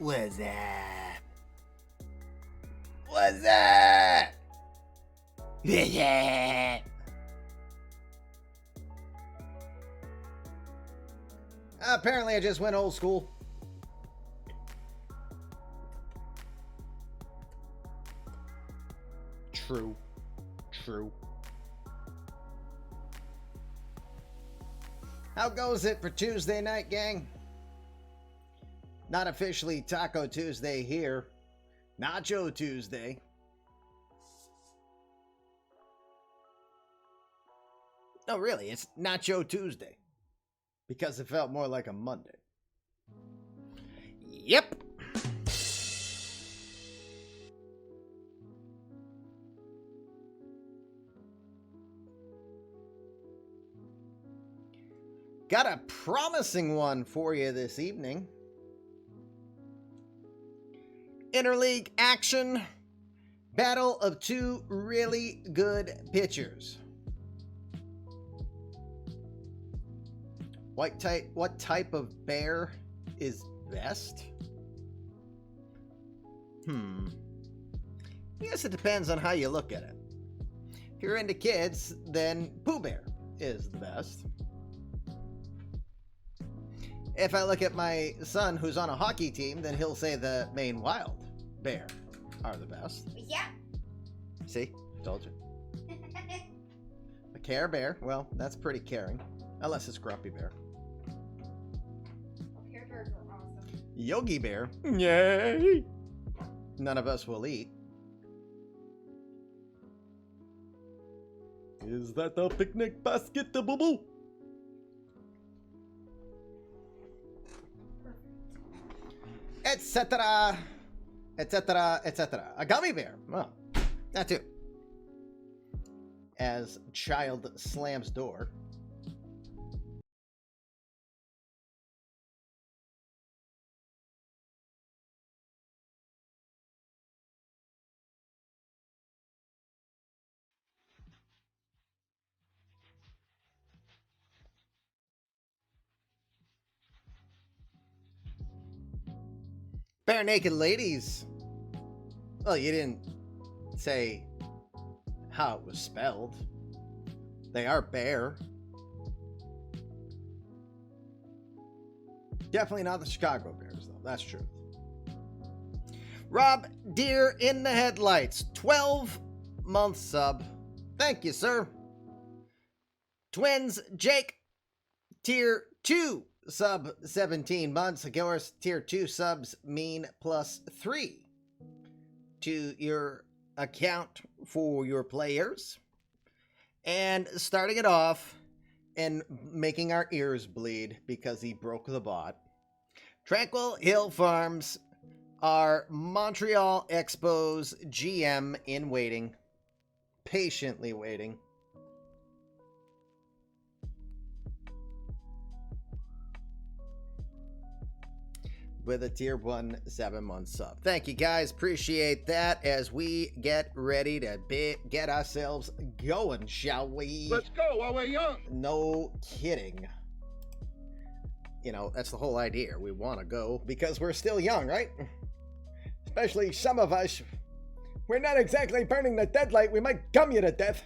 What's up? What's up? What's up? Apparently I just went old school. True. How goes it for Tuesday night, gang? Not officially Taco Tuesday here. Nacho Tuesday. No, really, it's Nacho Tuesday. Because it felt more like a Monday. Yep. Got a promising one for you this evening. Interleague action. Battle of two really good pitchers. What type of bear is best? I guess it depends on how you look at it. If you're into kids, then Pooh Bear is the best. If I look at my son who's on a hockey team, then he'll say the Maine Wild Bear are the best. Yeah. See? Told you. A Care Bear, well, that's pretty caring. Unless it's Grumpy Bear. Care Bears are awesome. Yogi Bear. Yay! None of us will eat. Is that the picnic basket, the boo-boo? Etc. Etc. Etc. A gummy bear. Well, that too. As child slams door. Bare naked ladies. Well, you didn't say how it was spelled. They are bare. Definitely not the Chicago Bears, though. That's true. Rob Deer in the Headlights. 12-month sub. Thank you, sir. Twins Jake. Tier 2 sub 17 months. Of course, tier 2 subs mean +3 to your account for your players. And starting it off and making our ears bleed because he broke the bot. Tranquil Hill Farms, our Montreal Expos GM in waiting. Patiently waiting. With a tier 1 7-month sub. Thank you guys. Appreciate that as we get ready to get ourselves going, shall we? Let's go while we're young. No kidding. You know, that's the whole idea. We want to go because we're still young, right? Especially some of us. We're not exactly burning the deadlight. We might gum you to death.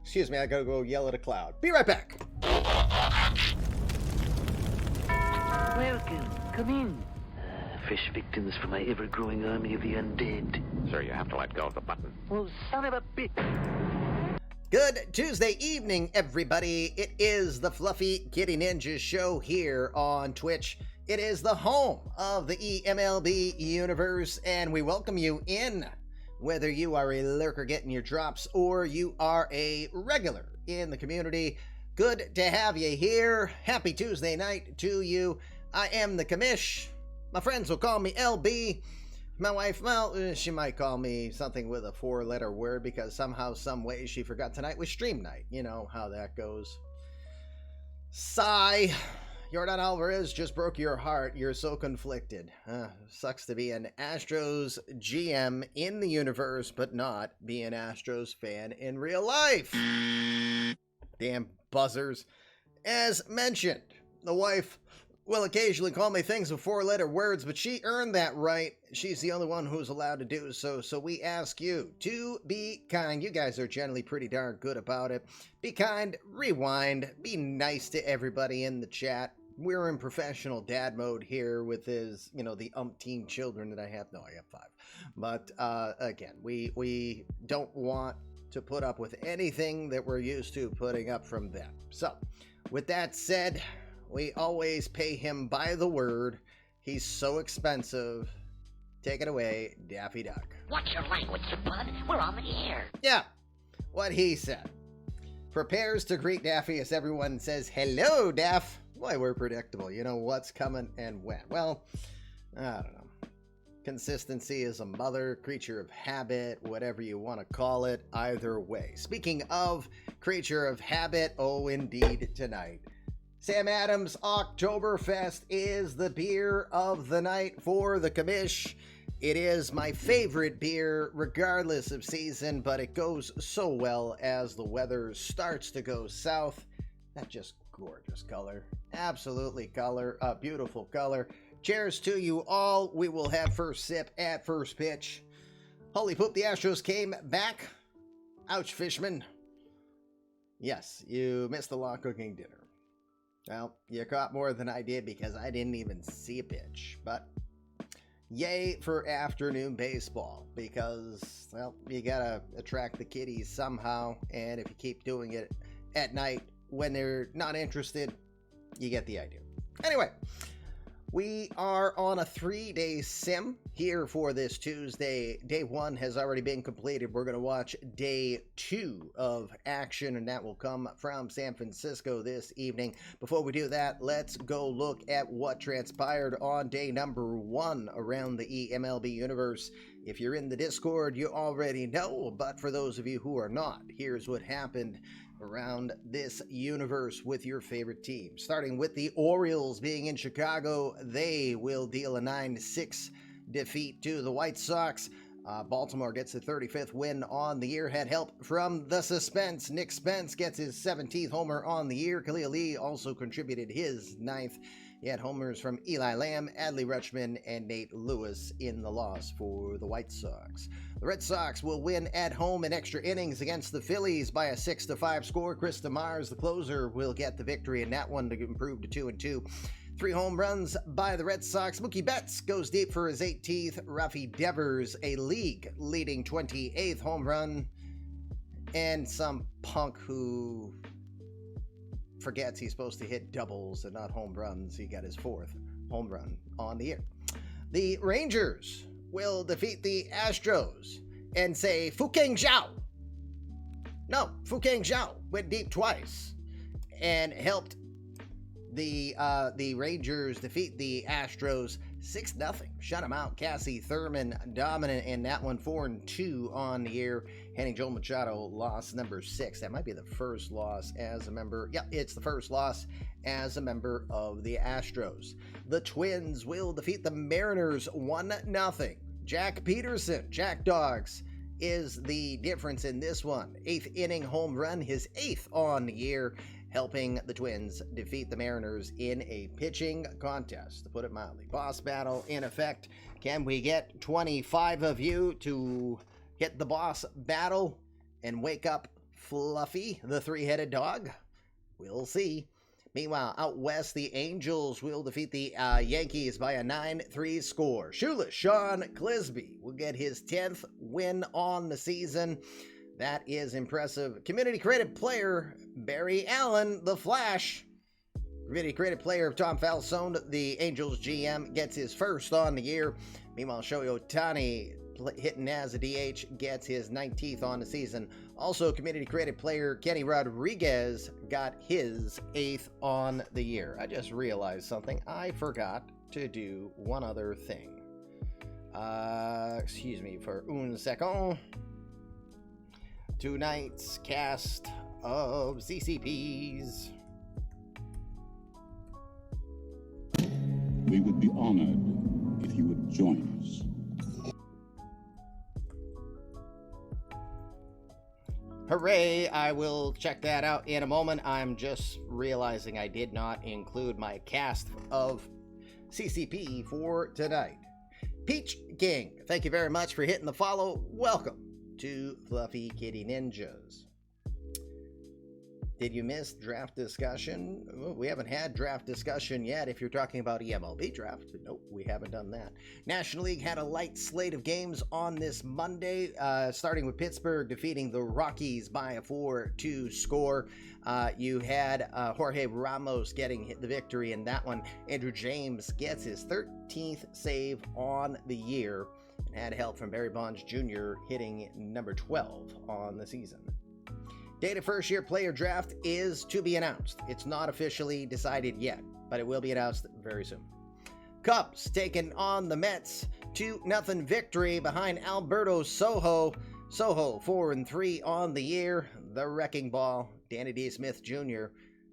Excuse me, I gotta go yell at a cloud. Be right back. Welcome. Come in. Fresh victims for my ever-growing army of the undead. Sir, you have to let go of the button. Oh, son of a bitch. Good Tuesday evening, everybody. It is the Fluffy Kitty Ninja Show here on Twitch. It is the home of the eMLB universe, and we welcome you in, whether you are a lurker getting your drops or you are a regular in the community. Good to have you here. Happy Tuesday night to you. I am the commish. My friends will call me LB. My wife, well, she might call me something with a 4-letter word because somehow, some way, she forgot tonight was stream night. You know how that goes. Sigh. Jordan Alvarez just broke your heart. You're so conflicted. Sucks to be an Astros GM in the universe, but not be an Astros fan in real life. Damn buzzers. As mentioned, the wife will occasionally call me things with four-letter words, but she earned that right. She's the only one who's allowed to do so. So we ask you to be kind. You guys are generally pretty darn good about it. Be kind, rewind, be nice to everybody in the chat. We're in professional dad mode here with his, the umpteen children that I have. No, I have 5. But again, we don't want to put up with anything that we're used to putting up from them. So with that said, we always pay him by the word. He's so expensive. Take it away, Daffy Duck. What's your language, bud? We're on the air. Yeah, what he said. Prepares to greet Daffy as everyone says, hello, Daff. Boy, we're predictable. You know what's coming and when. Well, I don't know. Consistency is a mother, creature of habit, whatever you want to call it, either way. Speaking of creature of habit, oh, indeed, tonight. Sam Adams Oktoberfest is the beer of the night for the commish. It is my favorite beer, regardless of season, but it goes so well as the weather starts to go south. That just gorgeous color. Absolutely beautiful color. Cheers to you all. We will have first sip at first pitch. Holy poop, the Astros came back. Ouch, Fishman. Yes, you missed the law cooking dinner. Well, you caught more than I did because I didn't even see a pitch. But yay for afternoon baseball because, well, you gotta attract the kiddies somehow. And if you keep doing it at night when they're not interested, you get the idea. Anyway, we are on a 3-day sim here for this Tuesday. Day 1 has already been completed. We're going to watch day 2 of action, and that will come from San Francisco this evening. Before we do that, let's go look at what transpired on day number 1 around the eMLB universe. If you're in the Discord, you already know, but for those of you who are not, here's what happened around this universe with your favorite team. Starting with the Orioles being in Chicago, they will deal a 9-6 defeat to the White Sox. Baltimore gets the 35th win on the year. Had help from the suspense. Nick Spence gets his 17th homer on the year. Khalil Lee also contributed his 9th. He had homers from Eli Lamb, Adley Rutschman, and Nate Lewis in the loss for the White Sox. The Red Sox will win at home in extra innings against the Phillies by a 6-5 score. Chris DeMars, the closer, will get the victory in that one to improve to 2-2. 3 home runs by the Red Sox. Mookie Betts goes deep for his 18th. Rafi Devers, a league-leading 28th home run. And some punk who forgets he's supposed to hit doubles and not home runs. He got his 4th home run on the year. The Rangers will defeat the Astros and say Fukeng Zhao. No, Fukeng Zhao went deep twice and helped the Rangers defeat the Astros 6-0. Shut them out. Cassie Thurman dominant in that one, 4-2 on the year. Henning Joel Machado loss number 6. That might be the first loss as a member. Yep, it's the first loss as a member of the Astros. The Twins will defeat the Mariners 1-0. Jack Peterson, Jack Dogs, is the difference in this one. 8th inning home run, his 8th on the year, helping the Twins defeat the Mariners in a pitching contest, to put it mildly. Boss battle in effect. Can we get 25 of you to hit the boss battle and wake up Fluffy, the 3-headed dog? We'll see. Meanwhile, out west, the Angels will defeat the Yankees by a 9-3 score. Shoeless Sean Clisby will get his 10th win on the season. That is impressive. Community credit player Barry Allen, the Flash. Community credit player Tom Falzone, the Angels GM, gets his 1st on the year. Meanwhile, Shohei Ohtani, hitting as a DH, gets his 19th on the season. Also, community credit player Kenny Rodriguez got his 8th on the year. I just realized something. I forgot to do one other thing. Excuse me for un second. Tonight's cast of CCPs. We would be honored if you would join us. Hooray! I will check that out in a moment. I'm just realizing I did not include my cast of CCP for tonight. Peach King, thank you very much for hitting the follow. Welcome to Fluffy Kitty Ninjas. Did you miss draft discussion? Well, we haven't had draft discussion yet. If you're talking about eMLB draft, nope, we haven't done that. National League had a light slate of games on this Monday, starting with Pittsburgh defeating the Rockies by a 4-2 score. You had Jorge Ramos getting the victory in that one. Andrew James gets his 13th save on the year and had help from Barry Bonds Jr. hitting number 12 on the season. Date of first-year player draft is to be announced. It's not officially decided yet, but it will be announced very soon. Cubs taking on the Mets. 2-0 victory behind Alberto Sojo. Sojo 4-3 on the year. The wrecking ball, Danny D. Smith Jr.,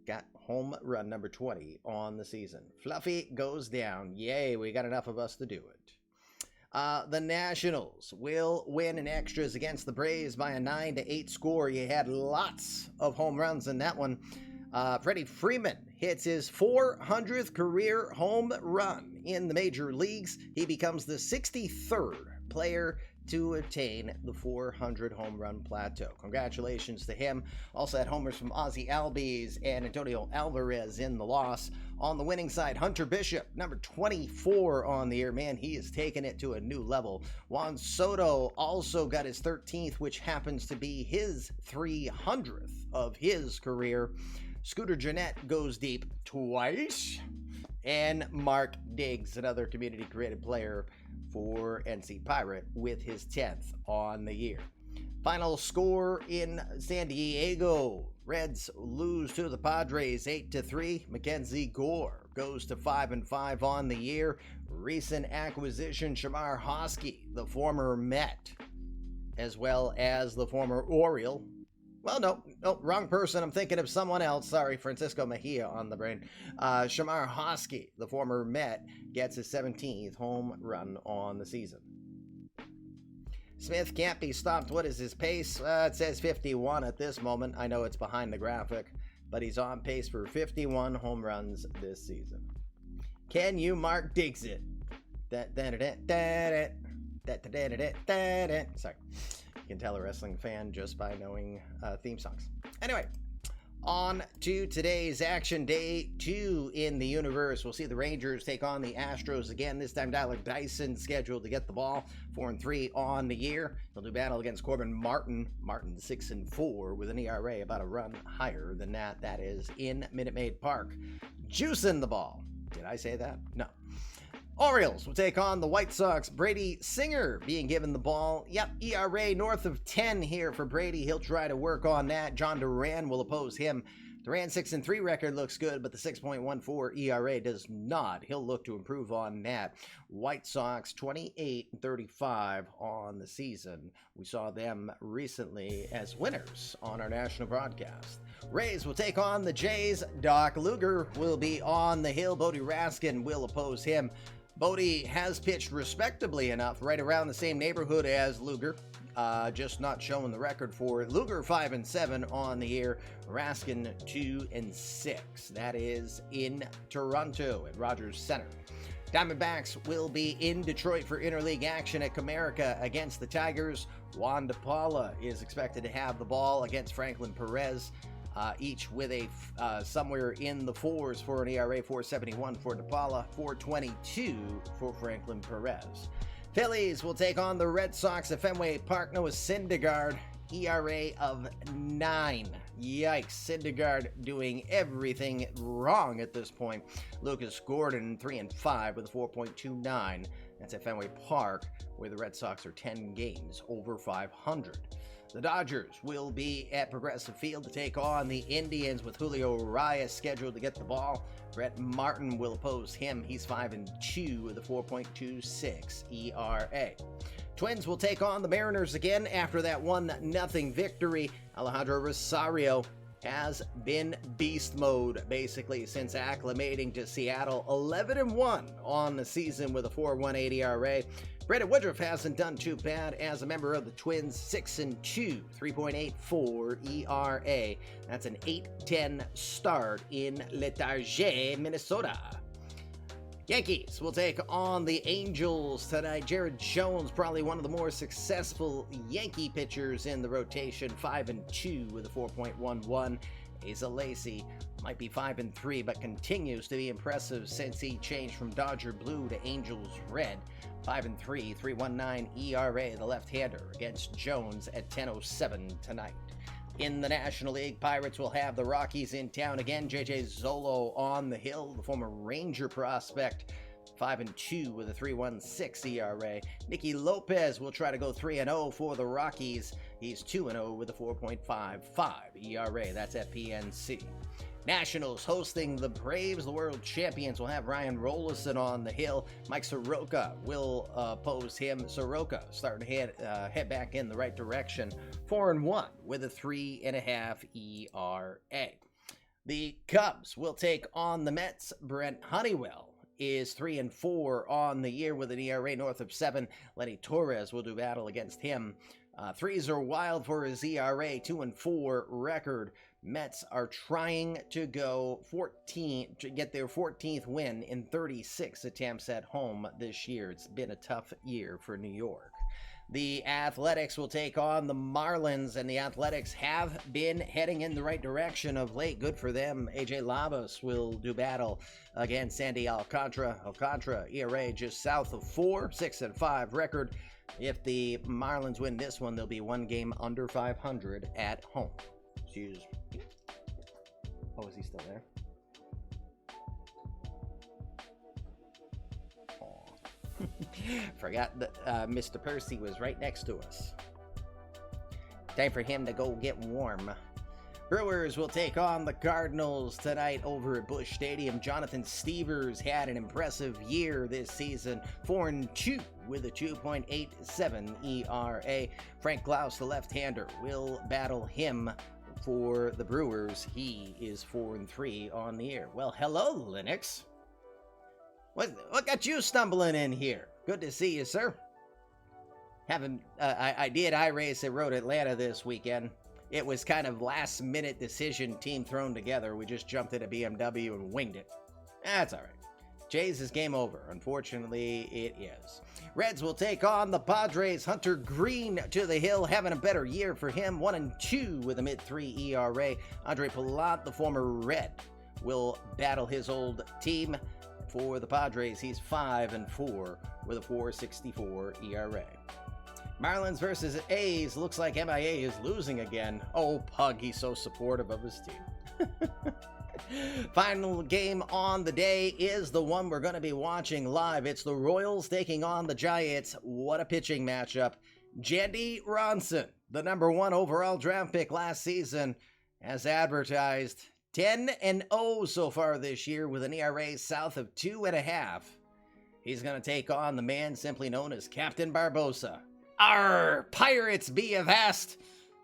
got home run number 20 on the season. Fluffy goes down. Yay, we got enough of us to do it. The Nationals will win in extras against the Braves by a 9-8 score. You had lots of home runs in that one. Freddie Freeman hits his 400th career home run in the major leagues. He becomes the 63rd player to attain the 400 home run plateau. Congratulations to him. Also had homers from Ozzie Albies and Antonio Alvarez in the loss. On the winning side, Hunter Bishop, number 24 on the year. Man, he is taking it to a new level. Juan Soto also got his 13th, which happens to be his 300th of his career. Scooter Gennett goes deep twice. And Mark Diggs, another community-created player for NC Pirate, with his 10th on the year. Final score in San Diego. Reds lose to the Padres 8-3. Mackenzie Gore goes to 5-5 on the year. Recent acquisition, Shamar Hosky, the former Met, as well as the former Oriole. Well, no, wrong person. I'm thinking of someone else. Sorry, Francisco Mejia on the brain. Shamar Hosky, the former Met, gets his 17th home run on the season. Smith can't be stopped. What is his pace? It says 51 at this moment. I know it's behind the graphic, but he's on pace for 51 home runs this season. Can you Mark Diggs it? Sorry. You can tell a wrestling fan just by knowing theme songs. Anyway, on to today's action. Day 2 in the universe. We'll see the Rangers take on the Astros again. This time Tyler Dyson scheduled to get the ball. 4-3 on the year. He'll do battle against Corbin Martin. Martin 6-4 with an ERA about a run higher than that. That is in Minute Maid Park. Juicing the ball. Did I say that? No. Orioles will take on the White Sox. Brady Singer being given the ball. Yep, ERA north of 10 here for Brady. He'll try to work on that. John Duran will oppose him. Duran's 6-3 record looks good, but the 6.14 ERA does not. He'll look to improve on that. White Sox 28-35 on the season. We saw them recently as winners on our national broadcast. Rays will take on the Jays. Doc Luger will be on the hill. Bodie Raskin will oppose him. Bodie has pitched respectably enough, right around the same neighborhood as Luger, just not showing the record for it. Luger 5-7 on the year, Raskin 2-6. That is in Toronto at Rogers Center. Diamondbacks will be in Detroit for interleague action at Comerica against the Tigers. Juan DePaula is expected to have the ball against Franklin Perez. Each with a somewhere in the fours for an ERA. 4.71 for DePaula, 4.22 for Franklin Perez. Phillies will take on the Red Sox at Fenway Park. Noah Syndergaard, ERA of 9. Yikes, Syndergaard doing everything wrong at this point. Lucas Gordon 3-5 with a 4.29. That's at Fenway Park, where the Red Sox are 10 games over 500. The Dodgers will be at Progressive Field to take on the Indians with Julio Urias scheduled to get the ball. Brett Martin will oppose him. He's 5-2 with a 4.26 ERA. Twins will take on the Mariners again after that 1-0 victory. Alejandro Rosario has been beast mode basically since acclimating to Seattle. 11-1 on the season with a 4.18 ERA. Brandon Woodruff hasn't done too bad as a member of the Twins, 6-2, 3.84 ERA. That's an 8-10 start in Letarge, Minnesota. Yankees will take on the Angels tonight. Jared Jones, probably one of the more successful Yankee pitchers in the rotation, 5-2 with a 4.11. Asa Lacy might be 5-3, but continues to be impressive since he changed from Dodger Blue to Angels Red. 5-3, 3.19 ERA, the left-hander against Jones at 10:07 tonight. In the National League, Pirates will have the Rockies in town again. J.J. Zolo on the hill, the former Ranger prospect, 5-2 with a 3.16 ERA. Nicky Lopez will try to go 3-0 for the Rockies. He's 2-0 with a 4.55 ERA. That's at PNC. Nationals hosting the Braves. The world champions will have Ryan Rolison on the hill. Mike Soroka will oppose him. Soroka starting to head back in the right direction. 4-1 with a 3.5 ERA. The Cubs will take on the Mets. Brent Honeywell is 3-4 on the year with an ERA north of 7. Lenny Torres will do battle against him. Threes are wild for his ERA, 2-4 record. Mets are trying to get their 14th win in 36 attempts at home this year. It's been a tough year for New York. The Athletics will take on the Marlins, and the Athletics have been heading in the right direction of late. Good for them. AJ Lavas will do battle against Sandy Alcantara. Alcantara, ERA just south of 4, 6-5 record. If the Marlins win this one, they'll be one game under 500 at home. Excuse me. Oh, is he still there? Forgot that Mr. Percy was right next to us. Time for him to go get warm. Brewers will take on the Cardinals tonight over at Busch Stadium. Jonathan Stevers had an impressive year this season, 4-2 with a 2.87 ERA. Frank Klaus, the left-hander, will battle him for the Brewers. He is 4-3 on the year. Well, hello, Linux. What got you stumbling in here? Good to see you, sir. I did iRace at Road Atlanta this weekend. It was kind of last-minute decision, team thrown together. We just jumped in a BMW and winged it. That's all right. Jays is game over. Unfortunately, it is. Reds will take on the Padres. Hunter Green to the hill, having a better year for him. 1-2 with a mid-3 ERA. Andre Palat, the former Red, will battle his old team. For the Padres, he's 5-4 with a 4.64 ERA. Marlins versus A's. Looks like MIA is losing again. Oh, Pug, he's so supportive of his team. Final game on the day is the one we're going to be watching live. It's the Royals taking on the Giants. What a pitching matchup. Jandy Ronson, the number 1 overall draft pick last season, as advertised, 10-0 so far this year with an ERA south of 2.5. He's going to take on the man simply known as Captain Barbosa. Arr, Pirates be avast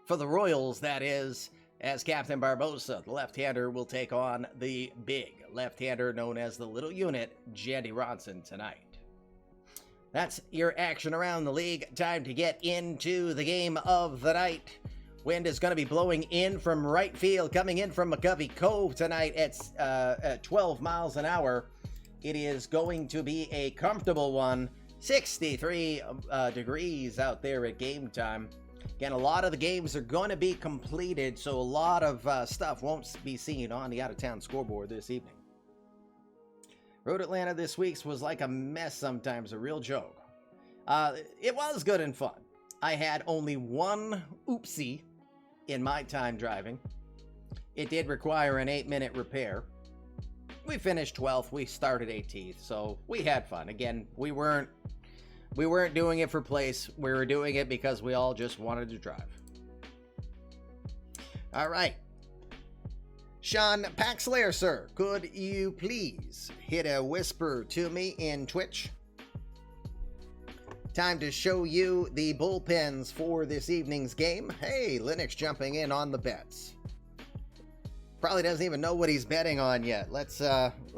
for the Royals, that is, as Captain Barbosa, the left-hander, will take on the big left-hander known as the Little Unit, Jandy Ronson, tonight. That's your action around the league. Time to get into the game of the night. Wind is going to be blowing in from right field, coming in from McCovey Cove tonight at 12 miles an hour. It is going to be a comfortable one. 63 degrees out there at game time. Again, a lot of the games are going to be completed, so a lot of stuff won't be seen on the out-of-town scoreboard this evening. Road Atlanta this week's was like a mess sometimes, a real joke. It was good and fun. I had only one oopsie in my time driving. It did require an 8-minute repair. We finished 12th. We started 18th, so we had fun. Again, we weren't doing it for place. We were doing it because we all just wanted to drive. All right. Sean Paxlayer, sir, could you please hit a whisper to me in Twitch? Time to show you the bullpens for this evening's game. Hey, Linux jumping in on the bets. Probably doesn't even know what he's betting on yet. Let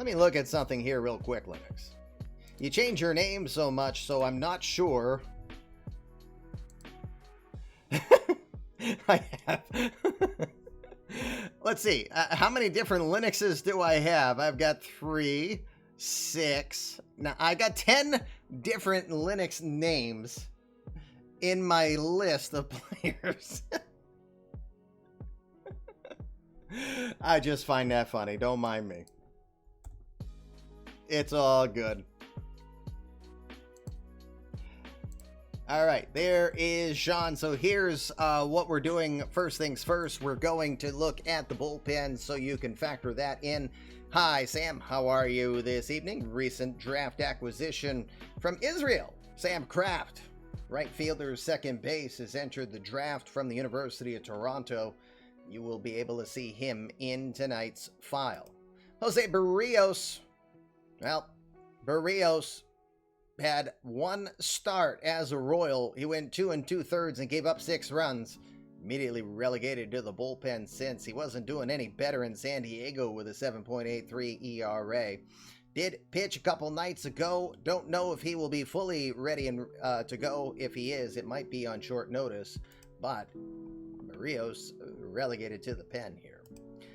me look at something here real quick, Linux. You change your name so much, so I'm not sure. I have. Let's see. How many different Linuxes do I have? I've got 3, 6. Now, I got 10 different Linux names in my list of players. I just find that funny. Don't mind me. It's all good. All right, there is Sean. So here's what we're doing. First things first, we're going to look at the bullpen so you can factor that in. Hi, Sam. How are you this evening? Recent draft acquisition from Israel. Sam Kraft, right fielder, second base, has entered the draft from the University of Toronto. You will be able to see him in tonight's file. Jose Barrios. Well, Barrios had 1 start as a Royal. He went 2 2/3 and gave up 6 runs. Immediately relegated to the bullpen since. He wasn't doing any better in San Diego with a 7.83 ERA. Did pitch a couple nights ago. Don't know if he will be fully ready and to go. If he is, it might be on short notice. But Barrios relegated to the pen here.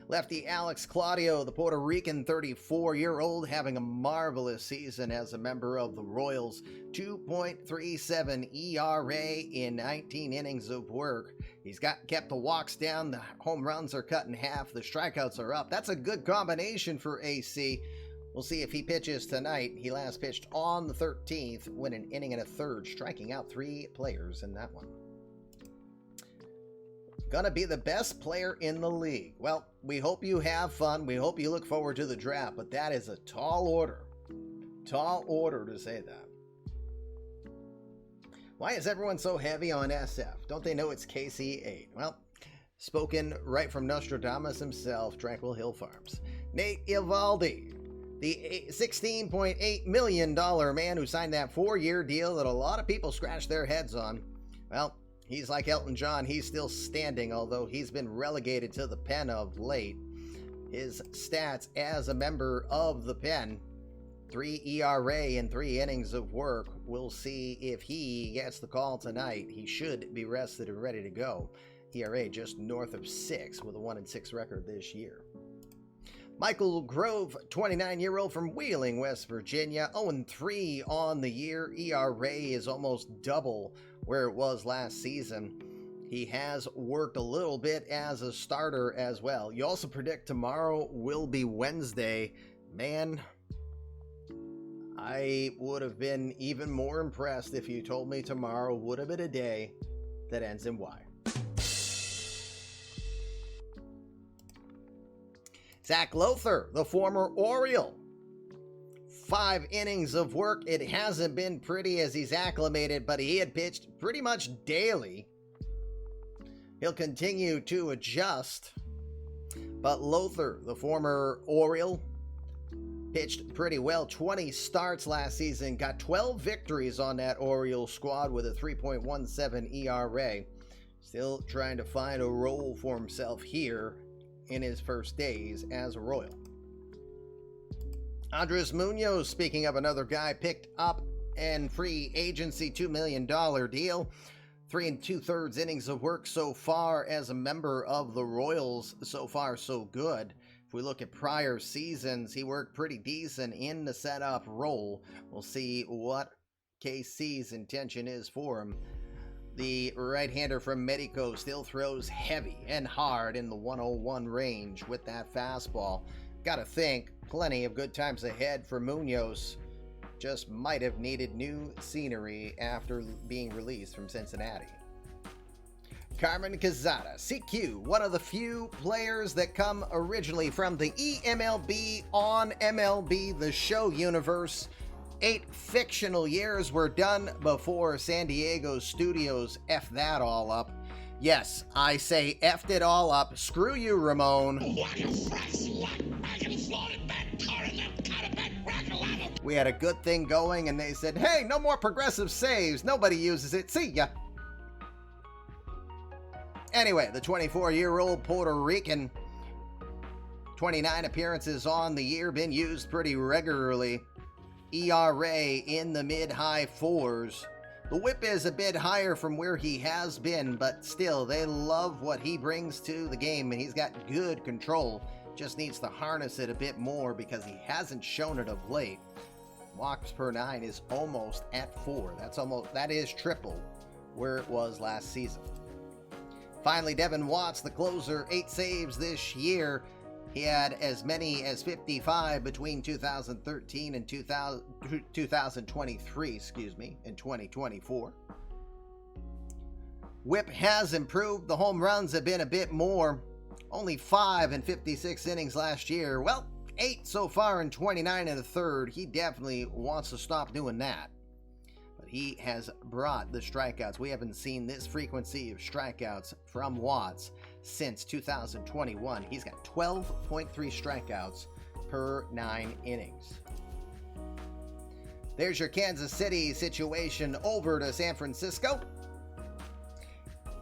Lefty Alex Claudio, the Puerto Rican 34-year-old, having a marvelous season as a member of the Royals. 2.37 ERA in 19 innings of work. He's kept the walks down. The home runs are cut in half. The strikeouts are up. That's a good combination for AC. We'll see if he pitches tonight. He last pitched on the 13th, went an inning and a third, striking out 3 players in that one. Gonna be the best player in the league. Well, we hope you have fun. We hope you look forward to the draft, but that is a tall order. Tall order to say that. Why is everyone so heavy on SF? Don't they know it's KC8? Well, spoken right from Nostradamus himself, Tranquil Hill Farms. Nate Eovaldi, the $16.8 million man who signed that 4-year deal that a lot of people scratched their heads on. Well, he's like Elton John. He's still standing, although he's been relegated to the pen of late. His stats as a member of the pen, 3 ERA in 3 innings of work. We'll see if he gets the call tonight. He should be rested and ready to go. ERA just north of 6 with a 1-6 record this year. Michael Grove, 29-year-old from Wheeling, West Virginia, 0-3 on the year. ERA is almost double where it was last season. He has worked a little bit as a starter as well. You also predict tomorrow will be Wednesday. Man, I would have been even more impressed if you told me tomorrow would have been a day that ends in Y. Zach Lothar, the former Oriole. 5 innings of work. It hasn't been pretty as he's acclimated, but he had pitched pretty much daily. He'll continue to adjust. But Lothar, the former Oriole, pitched pretty well. 20 starts last season. Got 12 victories on that Oriole squad with a 3.17 ERA. Still trying to find a role for himself here in his first days as a Royal. Andres Munoz, speaking of another guy picked up and free agency, $2 million deal. 3 2/3 innings of work so far as a member of the Royals. So far, so good. If we look at prior seasons, he worked pretty decent in the setup role. We'll see what KC's intention is for him. The right-hander from Mexico still throws heavy and hard in the 101 range with that fastball. Gotta think, plenty of good times ahead for Munoz. Just might have needed new scenery after being released from Cincinnati. Carmen Quezada, CQ, one of the few players that come originally from the eMLB on MLB The Show universe. 8 fictional years were done before San Diego studios effed that all up. Yes, I say effed it all up. Screw you, Ramon. We had a good thing going and they said, hey, no more progressive saves. Nobody uses it. See ya. Anyway, the 24-year-old Puerto Rican, 29 appearances on the year, been used pretty regularly. ERA in the mid-high 4s. The whip is a bit higher from where he has been, but still, they love what he brings to the game, and he's got good control. Just needs to harness it a bit more because he hasn't shown it of late. Walks per 9 is almost at 4. That is triple where it was last season. Finally, Devin Watts, the closer, 8 saves this year. He had as many as 55 between 2013 and 2023, in 2024. Whip has improved. The home runs have been a bit more. Only 5 in 56 innings last year. Well, 8 so far in 29 and a third. He definitely wants to stop doing that. But he has brought the strikeouts. We haven't seen this frequency of strikeouts from Watts since 2021. He's got 12.3 strikeouts per 9 innings. There's your Kansas City situation over to San Francisco.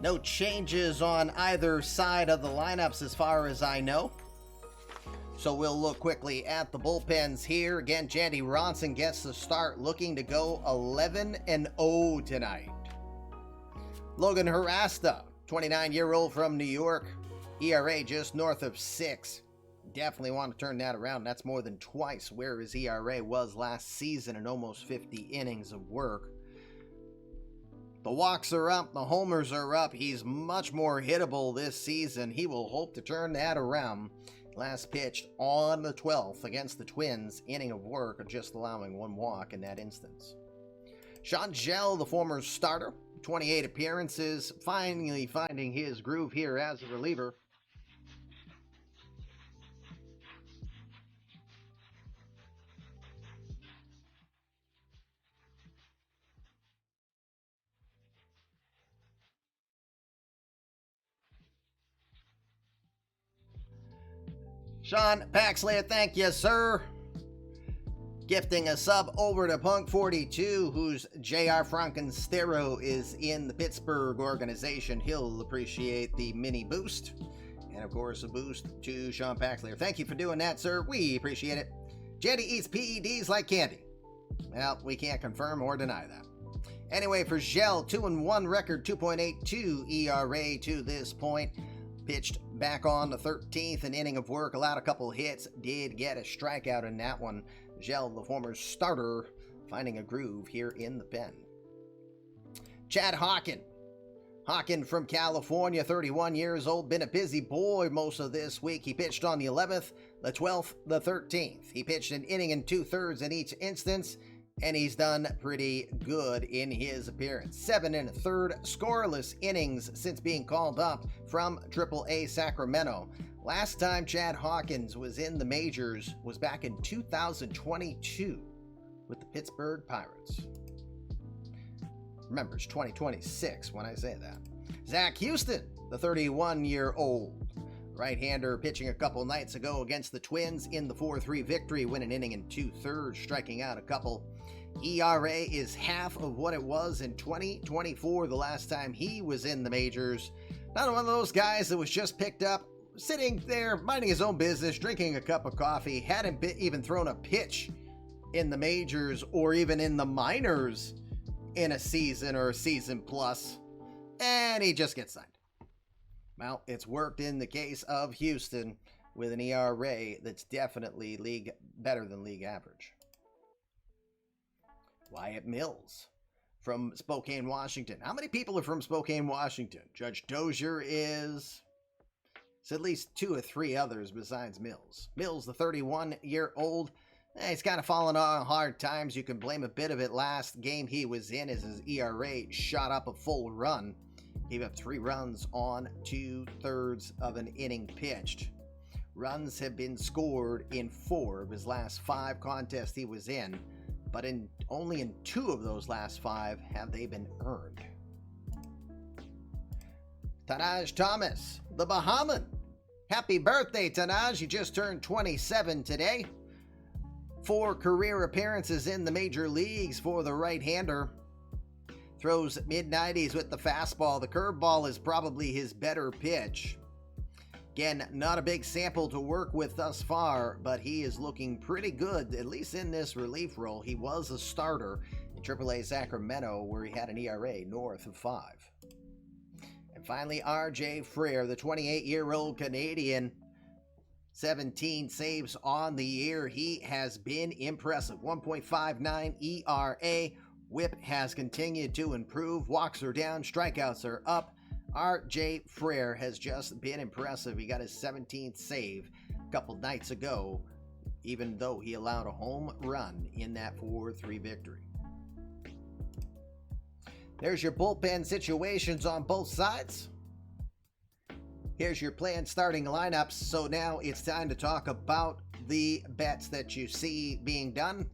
No changes on either side of the lineups as far as I know. So we'll look quickly at the bullpens here. Again, Jandy Ronson gets the start, looking to go 11-0 tonight. Logan Harasta, 29-year-old from New York, ERA just north of 6. Definitely want to turn that around. That's more than twice where his ERA was last season in almost 50 innings of work. The walks are up, the homers are up. He's much more hittable this season. He will hope to turn that around. Last pitched on the 12th against the Twins, inning of work, just allowing 1 walk in that instance. Sean Gell, the former starter, 28 appearances, finally finding his groove here as a reliever. Sean Paxley, thank you, sir. Gifting a sub over to Punk42, whose J.R. Frankenstero is in the Pittsburgh organization. He'll appreciate the mini boost. And, of course, a boost to Sean Paxley. Thank you for doing that, sir. We appreciate it. Jetty eats PEDs like candy. Well, we can't confirm or deny that. Anyway, for Gell, 2-1 record, 2.82 ERA to this point. Pitched back on the 13th, an inning of work, allowed a couple hits, did get a strikeout in that one. Gell, the former starter, finding a groove here in the pen. Chad Hawken. Hawken from California, 31 years old, been a busy boy most of this week. He pitched on the 11th, the 12th, the 13th. He pitched an inning and 2/3 in each instance, and he's done pretty good in his appearance. 7 1/3 scoreless innings since being called up from AAA Sacramento. Last time Chad Hawkins was in the majors was back in 2022 with the Pittsburgh Pirates. Remember, it's 2026 when I say that. Zach Houston, the 31-year-old right-hander, pitching a couple nights ago against the Twins in the 4-3 victory, win an inning and 2/3, striking out a couple. ERA is half of what it was in 2024, the last time he was in the majors. Not one of those guys that was just picked up, sitting there, minding his own business, drinking a cup of coffee, hadn't even thrown a pitch in the majors or even in the minors in a season or a season plus, and he just gets signed. Well, it's worked in the case of Houston with an ERA that's definitely better than league average. Wyatt Mills from Spokane, Washington. How many people are from Spokane, Washington? Judge Dozier is. It's at least 2 or 3 others besides Mills. Mills, the 31-year-old, he's kind of fallen on hard times. You can blame a bit of it last game he was in as his ERA shot up a full run. Gave up 3 runs on 2/3 of an inning pitched. Runs have been scored in 4 of his last 5 contests he was in, but only in 2 of those last 5 have they been earned. Tanaj Thomas, the Bahamian. Happy birthday, Tanaj. You just turned 27 today. 4 career appearances in the major leagues for the right-hander. Throws mid-90s with the fastball. The curveball is probably his better pitch. Again, not a big sample to work with thus far, but he is looking pretty good, at least in this relief role. He was a starter in AAA Sacramento, where he had an ERA north of 5. And finally, R.J. Frere, the 28-year-old Canadian, 17 saves on the year. He has been impressive. 1.59 ERA. Whip has continued to improve. Walks are down. Strikeouts are up. R.J. Frere has just been impressive. He got his 17th save a couple nights ago, even though he allowed a home run in that 4-3 victory. There's your bullpen situations on both sides. Here's your planned starting lineups. So now it's time to talk about the bets that you see being done.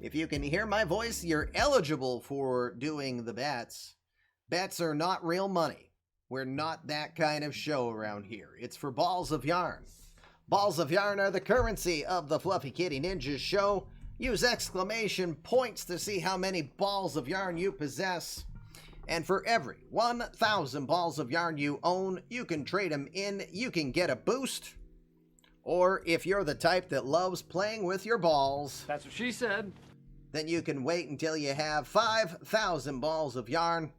If you can hear my voice, you're eligible for doing the bets. Bets are not real money. We're not that kind of show around here. It's for balls of yarn. Balls of yarn are the currency of the Fluffy Kitty Ninjas show. Use exclamation points to see how many balls of yarn you possess. And for every 1,000 balls of yarn you own, you can trade them in. You can get a boost. Or if you're the type that loves playing with your balls, That's what she said. then you can wait until you have 5,000 balls of yarn.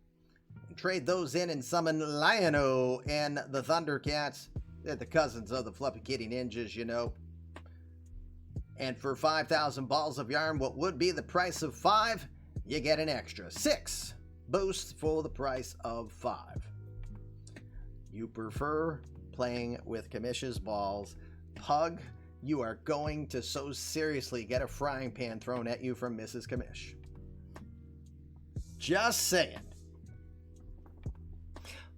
Trade those in and summon Lion-O and the Thundercats. They're the cousins of the Fluffy Kitty Ninjas, you know. And for 5,000 balls of yarn, what would be the price of 5, you get an extra 6 boosts for the price of 5. You prefer playing with Kamish's balls. Pug, you are going to so seriously get a frying pan thrown at you from Mrs. Kamish. Just saying.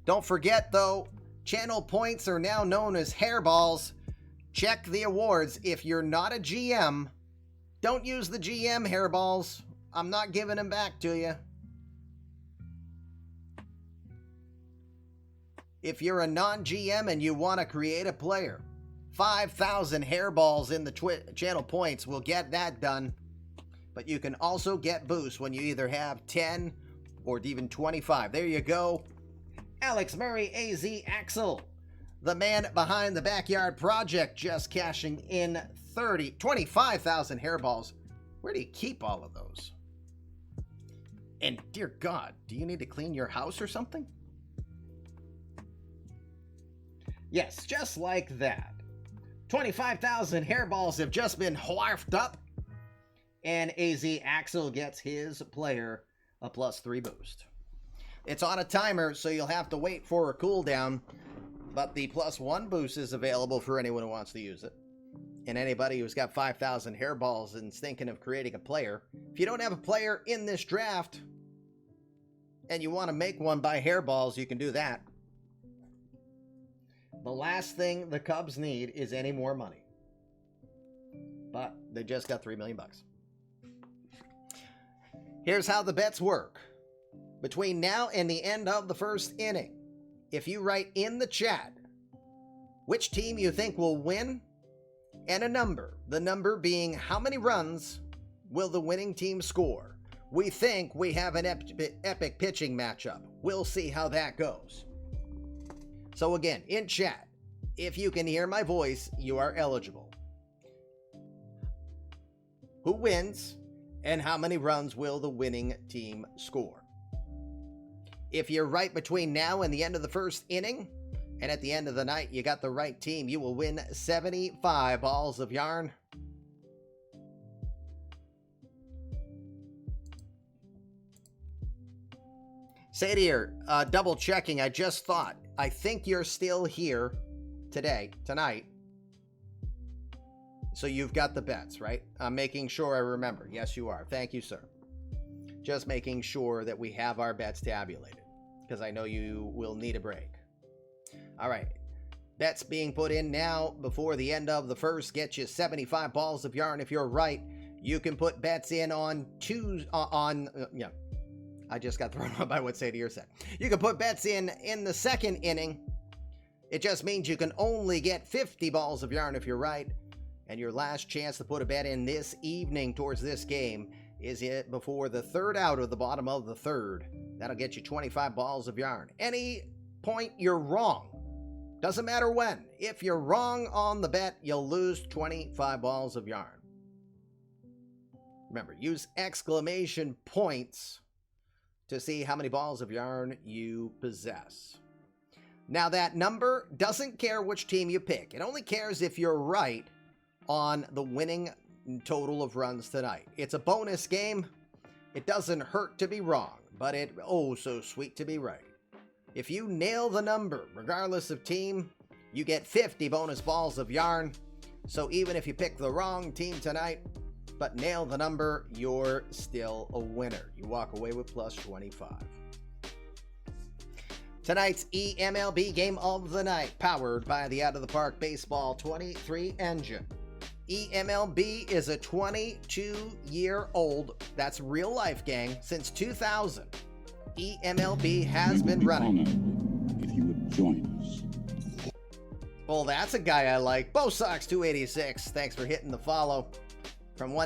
Don't forget, though, channel points are now known as hairballs. Check the awards. If you're not a GM, don't use the GM hairballs. I'm not giving them back to you. If you're a non-GM and you want to create a player, 5,000 hairballs in the channel points will get that done. But you can also get boosts when you either have 10 or even 25. There you go. Alex Murray, AZ Axel, the man behind the Backyard Project, just cashing in 25,000 hairballs. Where do you keep all of those? And dear God, do you need to clean your house or something? Yes, just like that. 25,000 hairballs have just been wharfed up, and AZ Axel gets his player a +3 boost. It's on a timer, so you'll have to wait for a cooldown, but the +1 boost is available for anyone who wants to use it. And anybody who's got 5,000 hairballs and is thinking of creating a player, if you don't have a player in this draft and you want to make one by hairballs, you can do that. The last thing the Cubs need is any more money. But they just got $3 million. Here's how the bets work. Between now and the end of the first inning, if you write in the chat which team you think will win and a number, the number being how many runs will the winning team score. We think we have an epic pitching matchup. We'll see how that goes. So again, in chat, if you can hear my voice, you are eligible. Who wins and how many runs will the winning team score? If you're right between now and the end of the first inning, and at the end of the night you got the right team, you will win 75 balls of yarn. Sadir, double checking, I just thought. I think you're still here tonight. So you've got the bets, right? I'm making sure I remember. Yes, you are. Thank you, sir. Just making sure that we have our bets tabulated, because I know you will need a break. All right. Bets being put in now before the end of the first. Get you 75 balls of yarn. If you're right, you can put bets in on I just got thrown off by what Sadir said. You can put bets in the second inning. It just means you can only get 50 balls of yarn if you're right. And your last chance to put a bet in this evening towards this game is it before the third out of the bottom of the third. That'll get you 25 balls of yarn. Any point you're wrong, Doesn't matter when. If you're wrong on the bet, you'll lose 25 balls of yarn. Remember, use exclamation points to see how many balls of yarn you possess. Now, that number doesn't care which team you pick. It only cares if you're right on the winning total of runs tonight. It's a bonus game. It doesn't hurt to be wrong, but it oh so sweet to be right. If you nail the number, regardless of team, you get 50 bonus balls of yarn. So even if you pick the wrong team tonight, but nail the number, you're still a winner. You walk away with plus 25. Tonight's eMLB Game of the Night, powered by the Out of the Park Baseball 23 engine. eMLB is a 22-year-old, that's real life, gang, since 2000. eMLB has been running. Honored if you would join us. Well, that's a guy I like. Bo Sox 286. Thanks for hitting the follow. From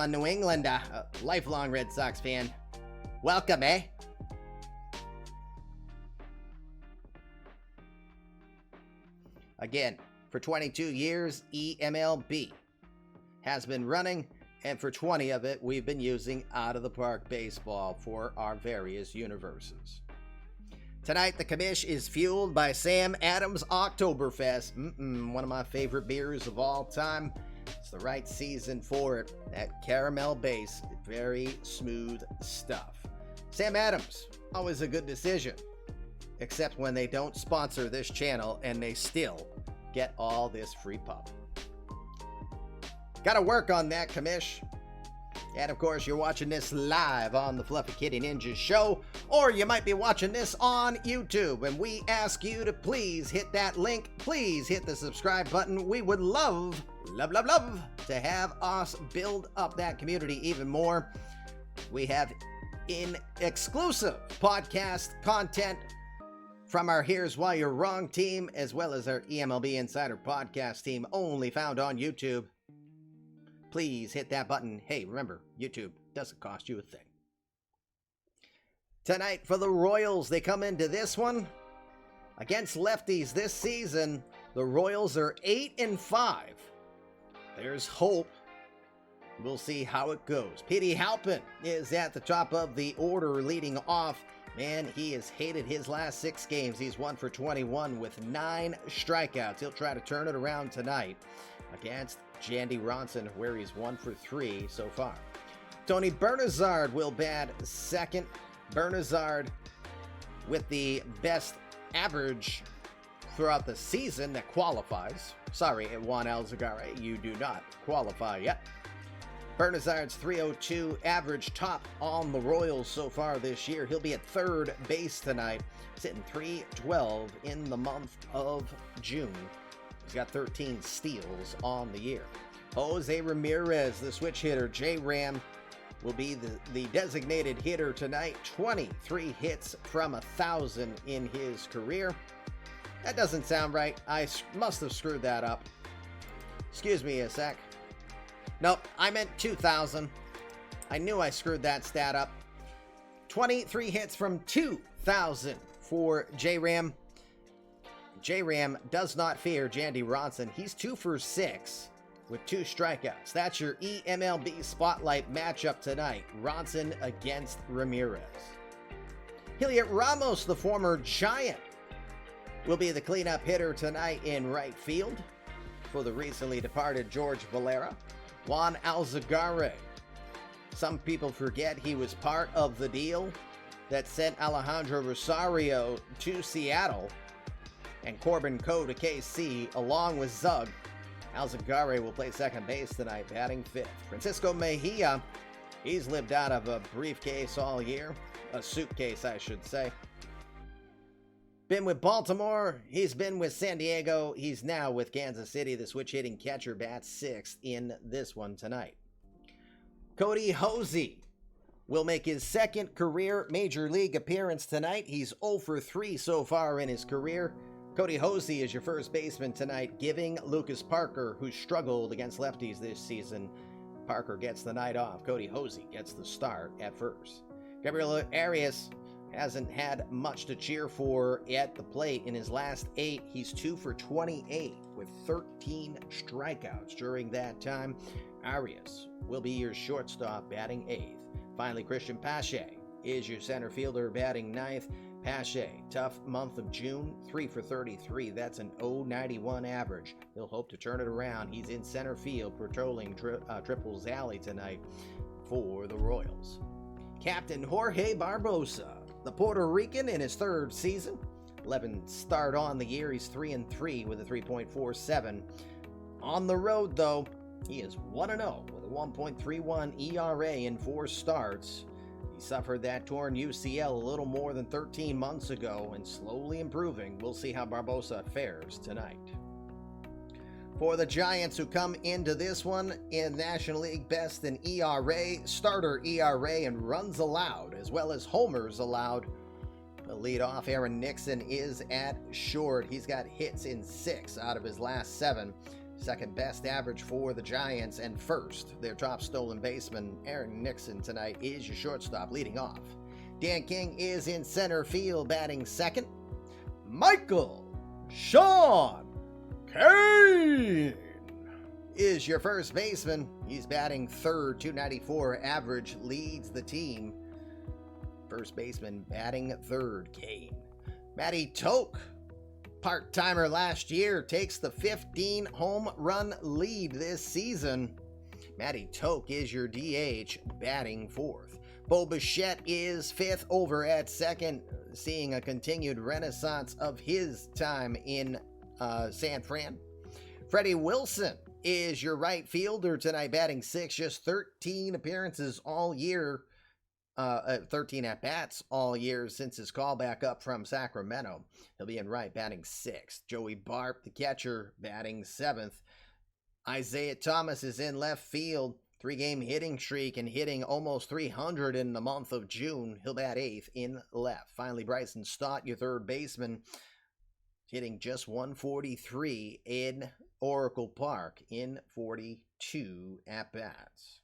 a New England, a lifelong Red Sox fan. Welcome, eh? Again, for 22 years, eMLB has been running, and for 20 of it, we've been using Out of the Park Baseball for our various universes. Tonight, the commish is fueled by Sam Adams Oktoberfest. One of my favorite beers of all time. It's the right season for it. That caramel base, very smooth stuff. Sam Adams, always a good decision. Except when they don't sponsor this channel and they still get all this free pub. Gotta work on that, commish. And of course, you're watching this live on the Fluffy Kitty Ninja Show, or you might be watching this on YouTube, and we ask you to please hit that link. Please hit the subscribe button. We would love to have us build up that community even more. We have exclusive podcast content from our Here's Why You're Wrong team, as well as our eMLB Insider podcast team, only found on YouTube. Please hit that button. Hey, remember, YouTube doesn't cost you a thing. Tonight for the Royals, they come into this one against lefties this season. The Royals are 8-5. There's hope. We'll see how it goes. Petey Halpin is at the top of the order leading off. Man, he has hated his last 6 games. He's 1 for 21 with 9 strikeouts. He'll try to turn it around tonight against Jandy Ronson, where he's 1 for 3 so far. Tony Bernazard will bat second. Bernazard with the best average throughout the season that qualifies. Sorry, Juan Alzagare, you do not qualify yet. Bernazard's .302 average top on the Royals so far this year. He'll be at third base tonight, sitting .312 in the month of June. He's got 13 steals on the year. Jose Ramirez, the switch hitter. J-Ram will be the designated hitter tonight. 23 hits from 1,000 in his career. That doesn't sound right. I must have screwed that up. Excuse me a sec. Nope, I meant 2,000. I knew I screwed that stat up. 23 hits from 2,000 for J-Ram. J-Ram does not fear Jandy Ronson. He's 2 for 6 with 2 strikeouts. That's your eMLB Spotlight matchup tonight. Ronson against Ramirez. Heliot Ramos, the former Giant, will be the cleanup hitter tonight in right field for the recently departed George Valera. Juan Alzagare. Some people forget he was part of the deal that sent Alejandro Rosario to Seattle and Corbin Coe to KC, along with Zug. Alzagare will play second base tonight, batting 5th. Francisco Mejia, he's lived out of a briefcase all year. A suitcase, I should say. Been with Baltimore. He's been with San Diego. He's now with Kansas City. The switch-hitting catcher bats 6th in this one tonight. Cody Hosey will make his second career Major League appearance tonight. He's 0 for 3 so far in his career. Cody Hosey is your first baseman tonight, giving Lucas Parker, who struggled against lefties this season. Parker gets the night off. Cody Hosey gets the start at first. Gabriel Arias hasn't had much to cheer for at the plate. In his last 8, he's 2 for 28 with 13 strikeouts during that time. Arias will be your shortstop, batting 8th. Finally, Christian Pache is your center fielder, batting 9th. Pache, tough month of June, 3 for 33. That's an .091 average. He'll hope to turn it around. He's in center field, patrolling Triples Alley tonight for the Royals. Captain Jorge Barbosa, the Puerto Rican in his 3rd season. 11th start on the year. He's 3-3 with a 3.47. On the road, though, he is 1-0 with a 1.31 ERA in 4 starts. He suffered that torn UCL a little more than 13 months ago and slowly improving. We'll see how Barbosa fares tonight. For the Giants, who come into this one in National League best in ERA, starter ERA, and runs allowed, as well as homers allowed. The leadoff, Aaron Nixon, is at short. He's got hits in 6 out of his last 7. Second best average for the Giants, and first, their top stolen baseman, Aaron Nixon, tonight is your shortstop leading off. Dan King is in center field, batting 2nd. Michael Sean Kane is your first baseman. He's batting 3rd, 294 average, leads the team. First baseman batting 3rd, Kane. Matty Toke, part-timer last year, takes the 15 home run lead this season. Matty Toke is your DH, batting 4th. Bo Bichette is 5th over at 2nd, seeing a continued renaissance of his time in San Fran. Freddie Wilson is your right fielder tonight, batting 6th, just 13 appearances all year. 13 at-bats all year since his call back up from Sacramento. He'll be in right, batting 6th. Joey Bart, the catcher, batting 7th. Isaiah Thomas is in left field. 3-game hitting streak and hitting almost 300 in the month of June. He'll bat 8th in left. Finally, Bryson Stott, your 3rd baseman, hitting just 143 in Oracle Park in 42 at-bats.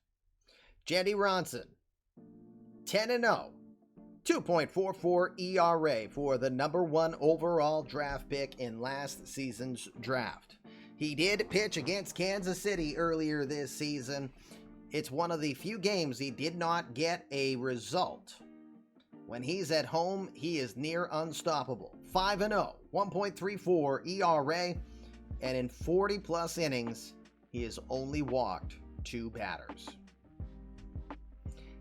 Jandy Ronson, 10-0, 2.44 ERA for the number 1 overall draft pick in last season's draft. He did pitch against Kansas City earlier this season. It's one of the few games he did not get a result. When he's at home, he is near unstoppable. 5-0, 1.34 ERA, and in 40-plus innings, he has only walked 2 batters.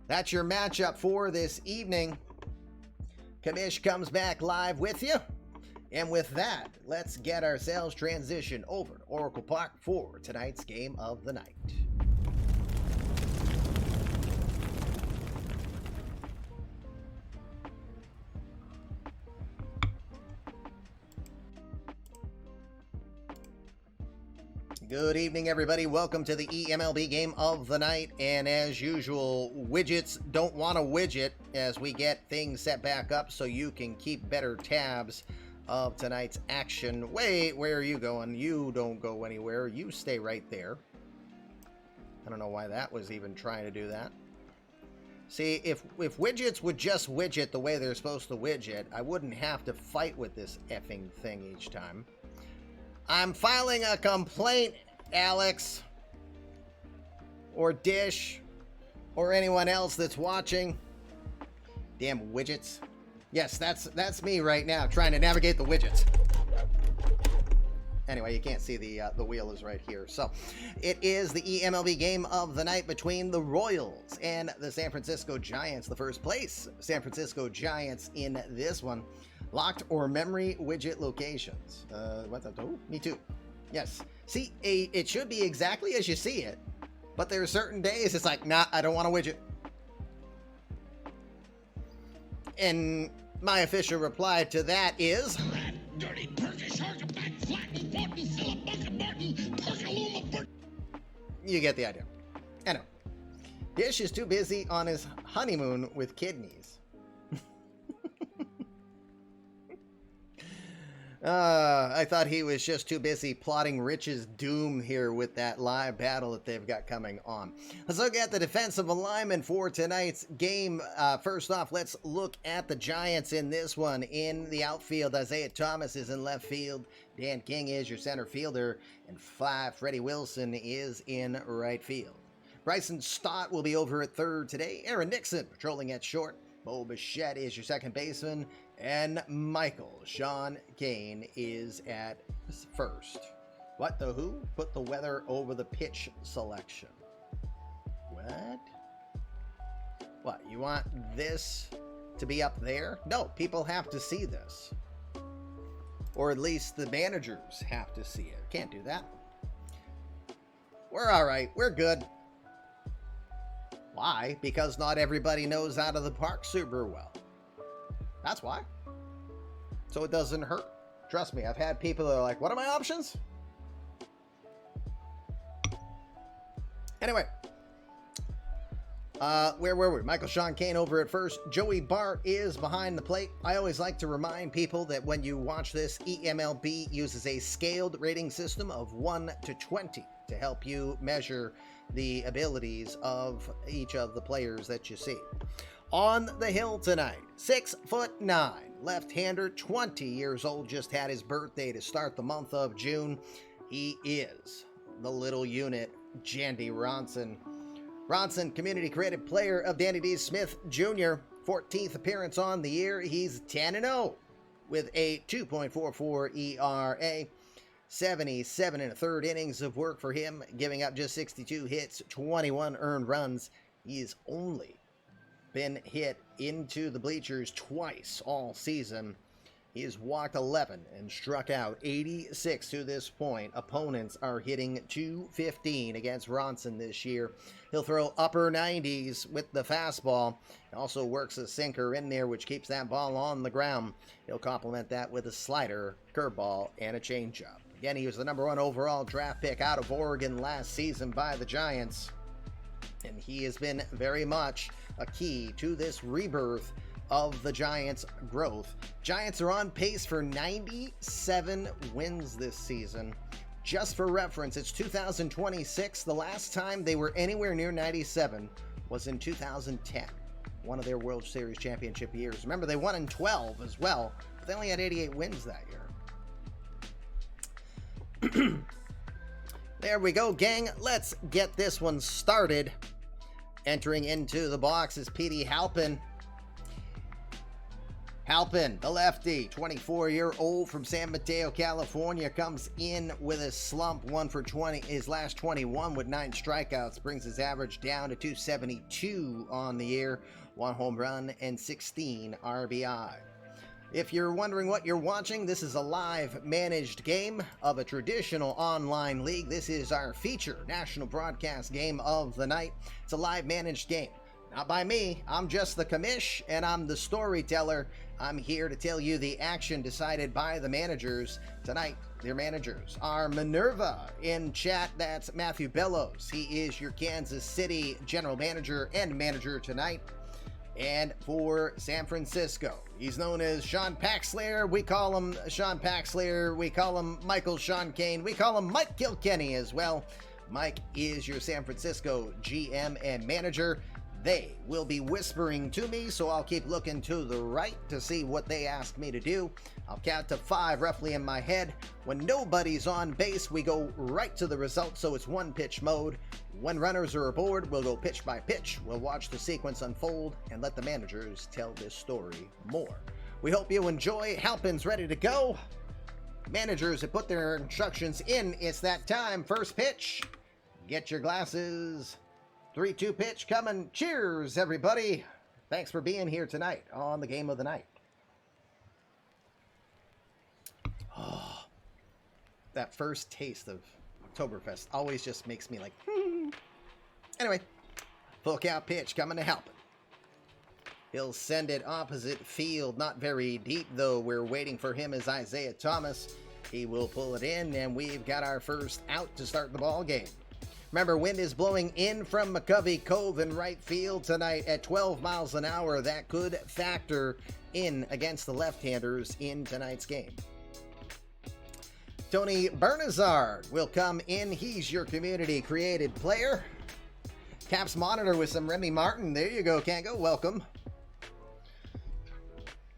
That's your matchup for this evening. Kamish comes back live with you. And with that, let's get ourselves transitioned over to Oracle Park for tonight's game of the night. Good evening, everybody. Welcome to the eMLB game of the night. And as usual, widgets don't want a widget as we get things set back up so you can keep better tabs of tonight's action. Wait, where are you going? You don't go anywhere. You stay right there. I don't know why that was even trying to do that. See, if widgets would just widget the way they're supposed to widget, I wouldn't have to fight with this effing thing each time. I'm filing a complaint, Alex, or Dish, or anyone else that's watching. Damn widgets. Yes, that's me right now, trying to navigate the widgets. Anyway, you can't see the wheel is right here. So, it is the eMLB game of the night between the Royals and the San Francisco Giants. The first place San Francisco Giants in this one. Locked or memory widget locations. What's that? Oh, me too. Yes. See, it should be exactly as you see it, but there are certain days it's like, nah, I don't want a widget. And my official reply to that is, Dirty Turkish architect, flatten, fortin, Philip, bucket, Martin, Perkaluma, Bert. You get the idea. I know. Dish is too busy on his honeymoon with kidneys. I thought he was just too busy plotting Rich's doom here with that live battle that they've got coming on. Let's look at the defensive alignment for tonight's game. First off, let's look at the Giants in this one. In the outfield, Isaiah Thomas is in left field. Dan King is your center fielder. And Freddie Wilson is in right field. Bryson Stott will be over at third today. Aaron Nixon patrolling at short. Bo Bichette is your second baseman. And Michael Sean Kane is at first. What the who? Put the weather over the pitch selection. What? What, you want this to be up there? No, people have to see this. Or at least the managers have to see it. Can't do that. We're all right. We're good. Why? Because not everybody knows Out of the Park super well. That's why. So it doesn't hurt. Trust me, I've had people that are like, what are my options? Anyway. Where were we? Michael Sean Kane over at first. Joey Bart is behind the plate. I always like to remind people that when you watch this, eMLB uses a scaled rating system of 1 to 20 to help you measure the abilities of each of the players that you see. On the hill tonight, 6'9", left-hander, 20 years old, just had his birthday to start the month of June. He is the little unit, Jandy Ronson. Ronson, Community Creative Player of Danny D. Smith Jr., 14th appearance on the year. He's 10-0 with a 2.44 ERA. 77 and a third innings of work for him, giving up just 62 hits, 21 earned runs. He's only been hit into the bleachers twice all season. He has walked 11 and struck out 86 to this point. Opponents are hitting .215 against Ronson this year. He'll throw upper 90s with the fastball. He also works a sinker in there, which keeps that ball on the ground. He'll complement that with a slider, curveball, and a changeup. Again, he was the number 1 overall draft pick out of Oregon last season by the Giants. And he has been very much a key to this rebirth of the Giants' growth. Giants are on pace for 97 wins this season. Just for reference, it's 2026. The last time they were anywhere near 97 was in 2010, one of their World Series championship years. Remember, they won in 12 as well, but they only had 88 wins that year. There we go, gang. Let's get this one started. Entering into the box is Petey Halpin. Halpin, the lefty, 24-year-old from San Mateo, California, comes in with a slump, 1 for 20. His last 21 with 9 strikeouts brings his average down to 272 on the year, 1 home run and 16 RBI. If you're wondering what you're watching, this is a live managed game of a traditional online league. This is our feature national broadcast game of the night. It's a live managed game. Not by me, I'm just the commish and I'm the storyteller. I'm here to tell you the action decided by the managers. Tonight, their managers are Minerva in chat. That's Matthew Bellows. He is your Kansas City general manager and manager tonight. And for San Francisco, he's known as Sean Paxslayer. We call him Sean Paxslayer. We call him Michael Sean Kane. We call him Mike Kilkenny as well. Mike is your San Francisco GM and manager. They will be whispering to me, so I'll keep looking to the right to see what they ask me to do. I'll count to 5 roughly in my head. When nobody's on base, we go right to the result, so it's one pitch mode. When runners are aboard, we'll go pitch by pitch. We'll watch the sequence unfold and let the managers tell this story more. We hope you enjoy. Halpin's ready to go. Managers have put their instructions in. It's that time. First pitch. Get your glasses. 3-2 pitch coming. Cheers, everybody. Thanks for being here tonight on the game of the night. Oh, that first taste of Oktoberfest always just makes me like, Anyway, full count pitch coming to Halpin. He'll send it opposite field. Not very deep, though. We're waiting for him as Isaiah Thomas. He will pull it in, and we've got our first out to start the ball game. Remember, wind is blowing in from McCovey Cove in right field tonight at 12 miles an hour. That could factor in against the left-handers in tonight's game. Tony Bernazard will come in. He's your community-created player. Caps Monitor with some Remy Martin. There you go, Kango. Welcome.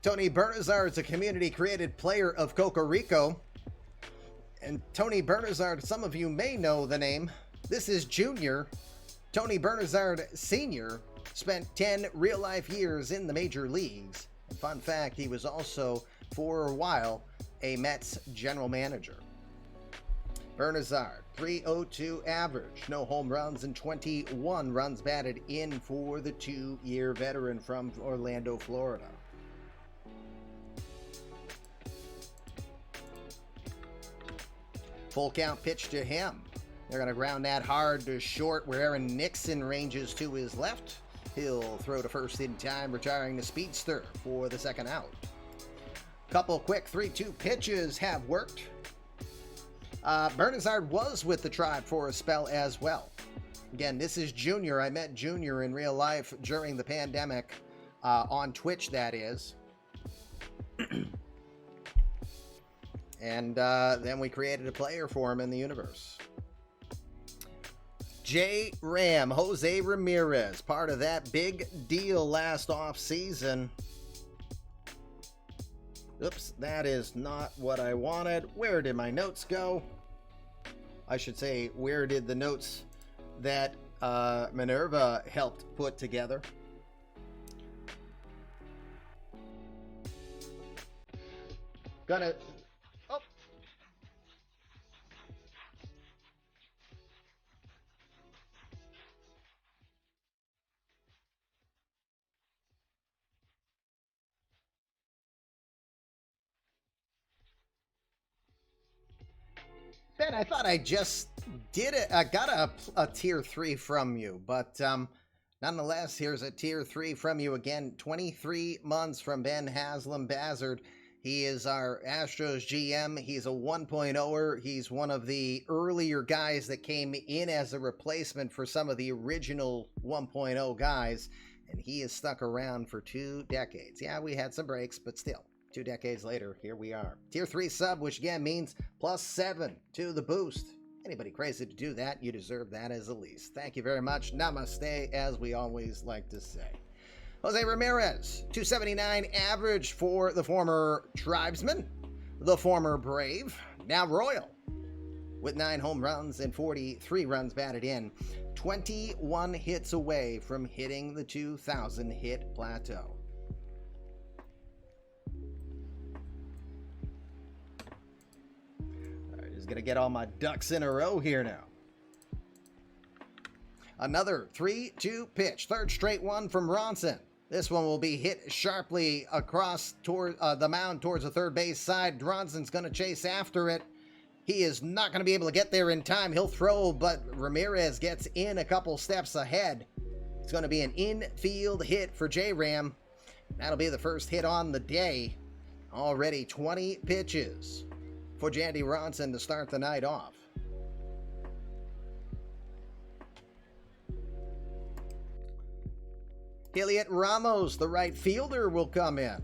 Tony Bernazard is a community-created player of Coco Rico. And Tony Bernazard, some of you may know the name. This is Junior. Tony Bernazard Sr. spent 10 real-life years in the major leagues. And fun fact, he was also, for a while, a Mets general manager. Bernazard, 302 average, no home runs and 21 runs batted in for the 2-year veteran from Orlando, Florida. Full count pitch to him. They're going to ground that hard to short where Aaron Nixon ranges to his left. He'll throw to first in time, retiring the speedster for the second out. Couple quick 3-2 pitches have worked. Bernazard was with the Tribe for a spell as well. Again, this is Junior. I met Junior in real life during the pandemic, on Twitch, that is. And then we created a player for him in the universe. J. Ram, Jose Ramirez, part of that big deal last off season. Oops, that is not what I wanted. Where did my notes go? I should say, where did the notes that Minerva helped put together? Gonna... Oh. Ben, I thought I just did it. I got a tier 3 from you, but nonetheless, here's a tier 3 from you again. 23 months from Ben Haslam Bazard. He is our Astros GM. He's a 1.0er. He's one of the earlier guys that came in as a replacement for some of the original 1.0 guys, and he has stuck around for 2 decades. Yeah, we had some breaks, but still. 2 decades later, here we are. Tier 3 sub, which again means +7 to the boost. Anybody crazy to do that, you deserve that as the least. Thank you very much. Namaste, as we always like to say. Jose Ramirez, 279 average for the former Tribesman, the former Brave, now Royal, with 9 home runs and 43 runs batted in. 21 hits away from hitting the 2,000 hit plateau. Gonna get all my ducks in a row here now. Another 3-2 pitch, third straight one from Ronson. This one will be hit sharply across toward the mound towards the third base side. Ronson's gonna chase after it. He is not gonna be able to get there in time. He'll throw, but Ramirez gets in a couple steps ahead. It's gonna be an infield hit for J-Ram. That'll be the first hit on the day. Already 20 pitches for Jandy Ronson to start the night off. Heliot Ramos, the right fielder, will come in.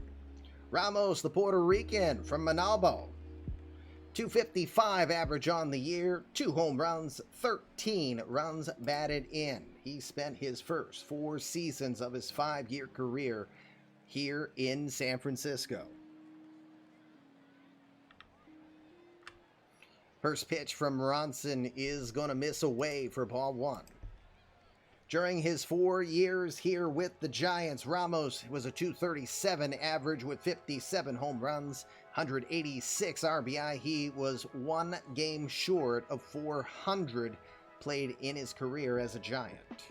Ramos, the Puerto Rican from Manalbo. 255 average on the year, 2 home runs, 13 runs batted in. He spent his first 4 seasons of his 5-year career here in San Francisco. First pitch from Ronson is going to miss away for ball 1. During his 4 years here with the Giants, Ramos was a 237 average with 57 home runs, 186 RBI. He was 1 game short of 400 played in his career as a Giant.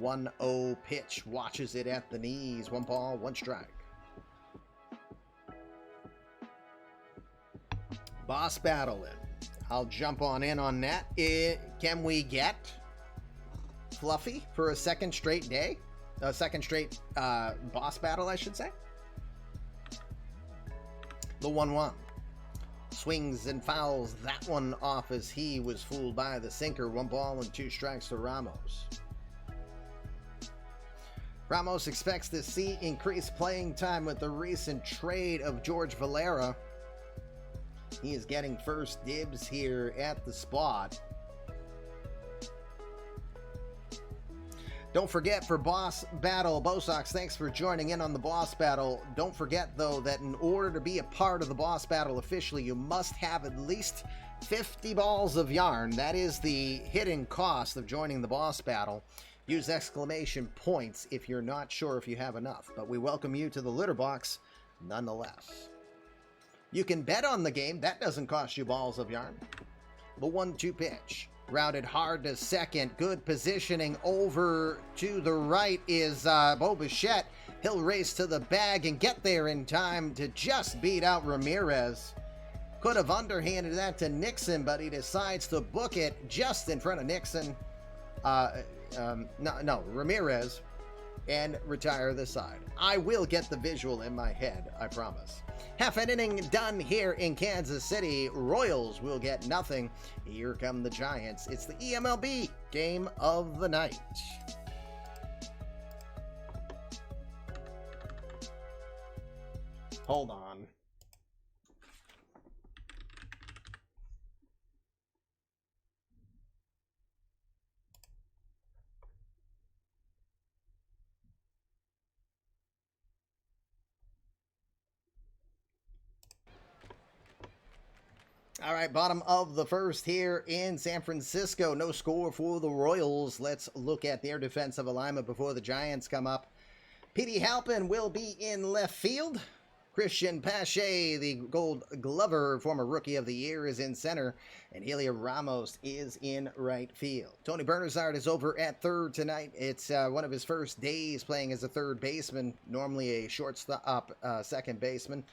1-0 pitch, watches it at the knees. 1 ball, 1 strike. Boss battle it. I'll jump on in on that. Can we get Fluffy for a second straight day? A second straight boss battle, I should say. The 1-1. Swings and fouls that one off as he was fooled by the sinker. 1 ball and 2 strikes to Ramos. Ramos expects to see increased playing time with the recent trade of George Valera. He is getting first dibs here at the spot. Don't forget for Boss Battle, Bosox, thanks for joining in on the Boss Battle. Don't forget, though, that in order to be a part of the Boss Battle officially, you must have at least 50 balls of yarn. That is the hidden cost of joining the Boss Battle. Use exclamation points if you're not sure if you have enough, but we welcome you to the litter box nonetheless. You can bet on the game. That doesn't cost you balls of yarn. The 1-2 pitch. Routed hard to second. Good positioning over to the right is Bo Bichette. He'll race to the bag and get there in time to just beat out Ramirez. Could have underhanded that to Nixon, but he decides to book it just in front of Nixon. Ramirez, and retire the side. I will get the visual in my head, I promise. Half an inning done here in Kansas City. Royals will get nothing. Here come the Giants. It's the eMLB game of the night. Hold on. All right, bottom of the first here in San Francisco. No score for the Royals. Let's look at their defensive alignment before the Giants come up. Petey Halpin will be in left field. Christian Pache, the Gold Glover, former Rookie of the Year, is in center. And Helios Ramos is in right field. Tony Bernazard is over at third tonight. It's one of his first days playing as a third baseman, normally a shortstop, second baseman.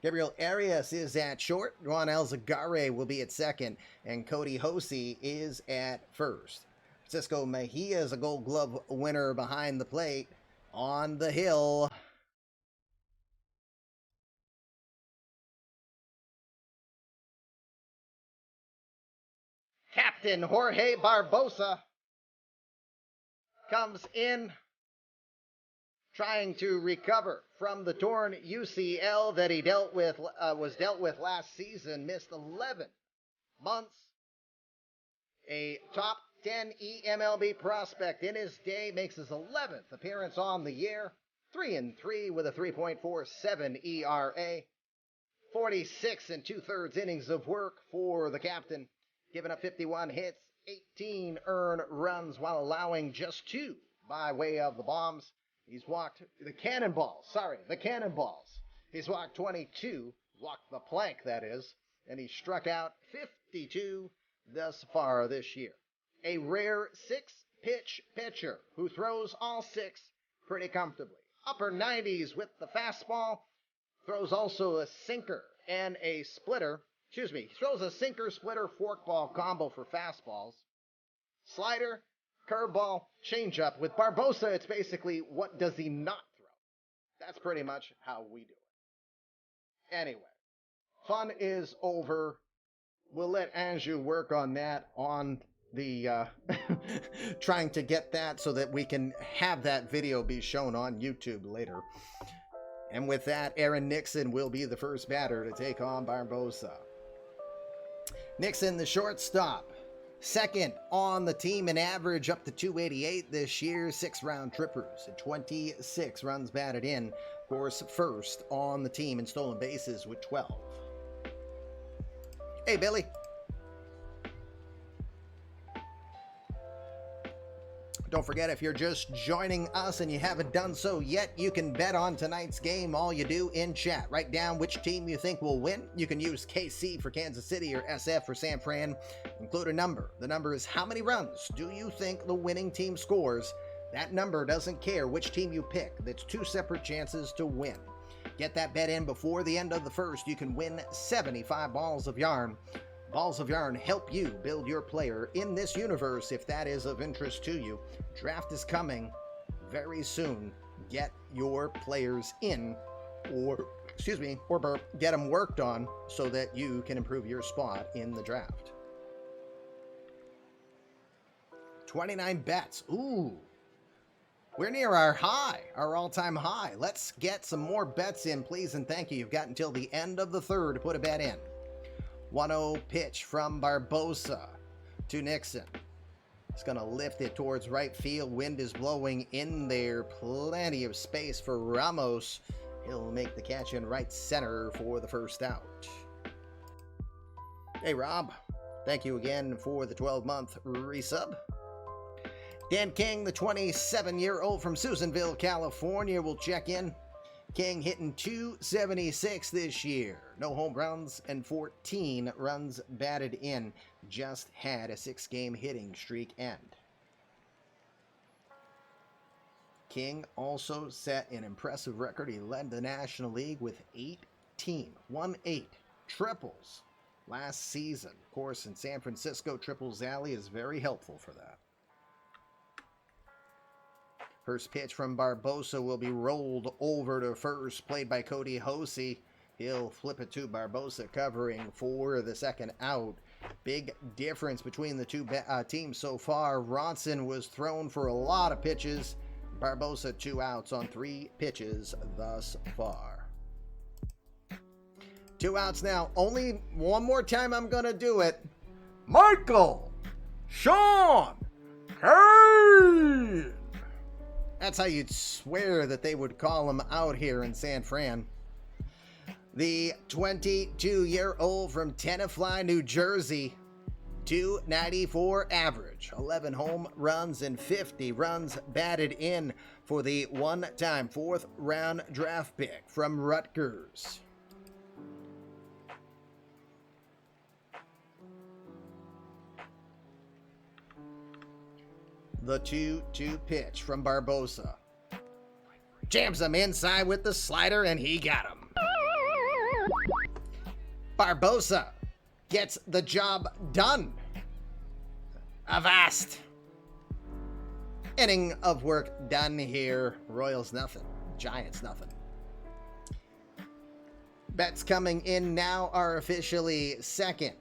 Gabriel Arias is at short. Juan Alzagare will be at second. And Cody Hosey is at first. Francisco Mejia is a Gold Glove winner behind the plate. On the hill. Captain Jorge Barbosa comes in, trying to recover from the torn UCL that he was dealt with last season. Missed 11 months. A top 10 eMLB prospect in his day, makes his 11th appearance on the year. 3-3 with a 3.47 ERA. 46 2/3 innings of work for the captain, giving up 51 hits, 18 earned runs while allowing just 2 by way of the bombs. He's walked the cannonballs. He's walked 22, walked the plank, that is, and he struck out 52 thus far this year. A rare 6-pitch pitcher who throws all 6 pretty comfortably. Upper 90s with the fastball, throws also a sinker and a splitter. Throws a sinker, splitter, forkball combo for fastballs. Slider, curveball, changeup. With Barbosa, it's basically what does he not throw. That's pretty much how we do it. Anyway, fun is over. We'll let Anjou work on that, on the trying to get that so that we can have that video be shown on YouTube later. And with that, Aaron Nixon will be the first batter to take on Barbosa. Nixon, the shortstop, second on the team in average, up to 288 this year, 6 round trippers, and 26 runs batted in. Of course, first on the team in stolen bases with 12. Hey, Billy. Don't forget, if you're just joining us and you haven't done so yet, you can bet on tonight's game. All you do in chat, write down which team you think will win. You can use KC for Kansas City or SF for San Fran. Include a number. The number is how many runs do you think the winning team scores. That number doesn't care which team you pick. That's 2 separate chances to win. Get that bet in before the end of the first. You can win 75 balls of yarn. Balls of Yarn help you build your player in this universe if that is of interest to you. Draft is coming very soon. Get your players in, or get them worked on so that you can improve your spot in the draft. 29 bets. Ooh. We're near our high, our all-time high. Let's get some more bets in, please and thank you. You've got until the end of the third to put a bet in. 1-0 pitch from Barbosa to Nixon. It's going to lift it towards right field. Wind is blowing in there. Plenty of space for Ramos. He'll make the catch in right center for the first out. Hey, Rob. Thank you again for the 12-month resub. Dan King, the 27-year-old from Susanville, California, will check in. King hitting .276 this year. No home runs and 14 runs batted in. Just had a 6-game hitting streak end. King also set an impressive record. He led the National League with 18 triples last season. Of course, in San Francisco, Triples Alley is very helpful for that. First pitch from Barbosa will be rolled over to first, played by Cody Hosey. He'll flip it to Barbosa, covering for the second out. Big difference between the two teams so far. Ronson was thrown for a lot of pitches. Barbosa 2 outs on 3 pitches thus far. 2 outs now. Only one more time I'm going to do it. Michael Sean Kane. That's how you'd swear that they would call him out here in San Fran. The 22-year-old from Tenafly, New Jersey, .294 average, 11 home runs and 50 runs batted in for the one-time 4th-round draft pick from Rutgers. The 2-2 pitch from Barbosa. Jams him inside with the slider, and he got him. Barbosa gets the job done. Avast. Inning of work done here. Royals nothing. Giants nothing. Bets coming in now are officially second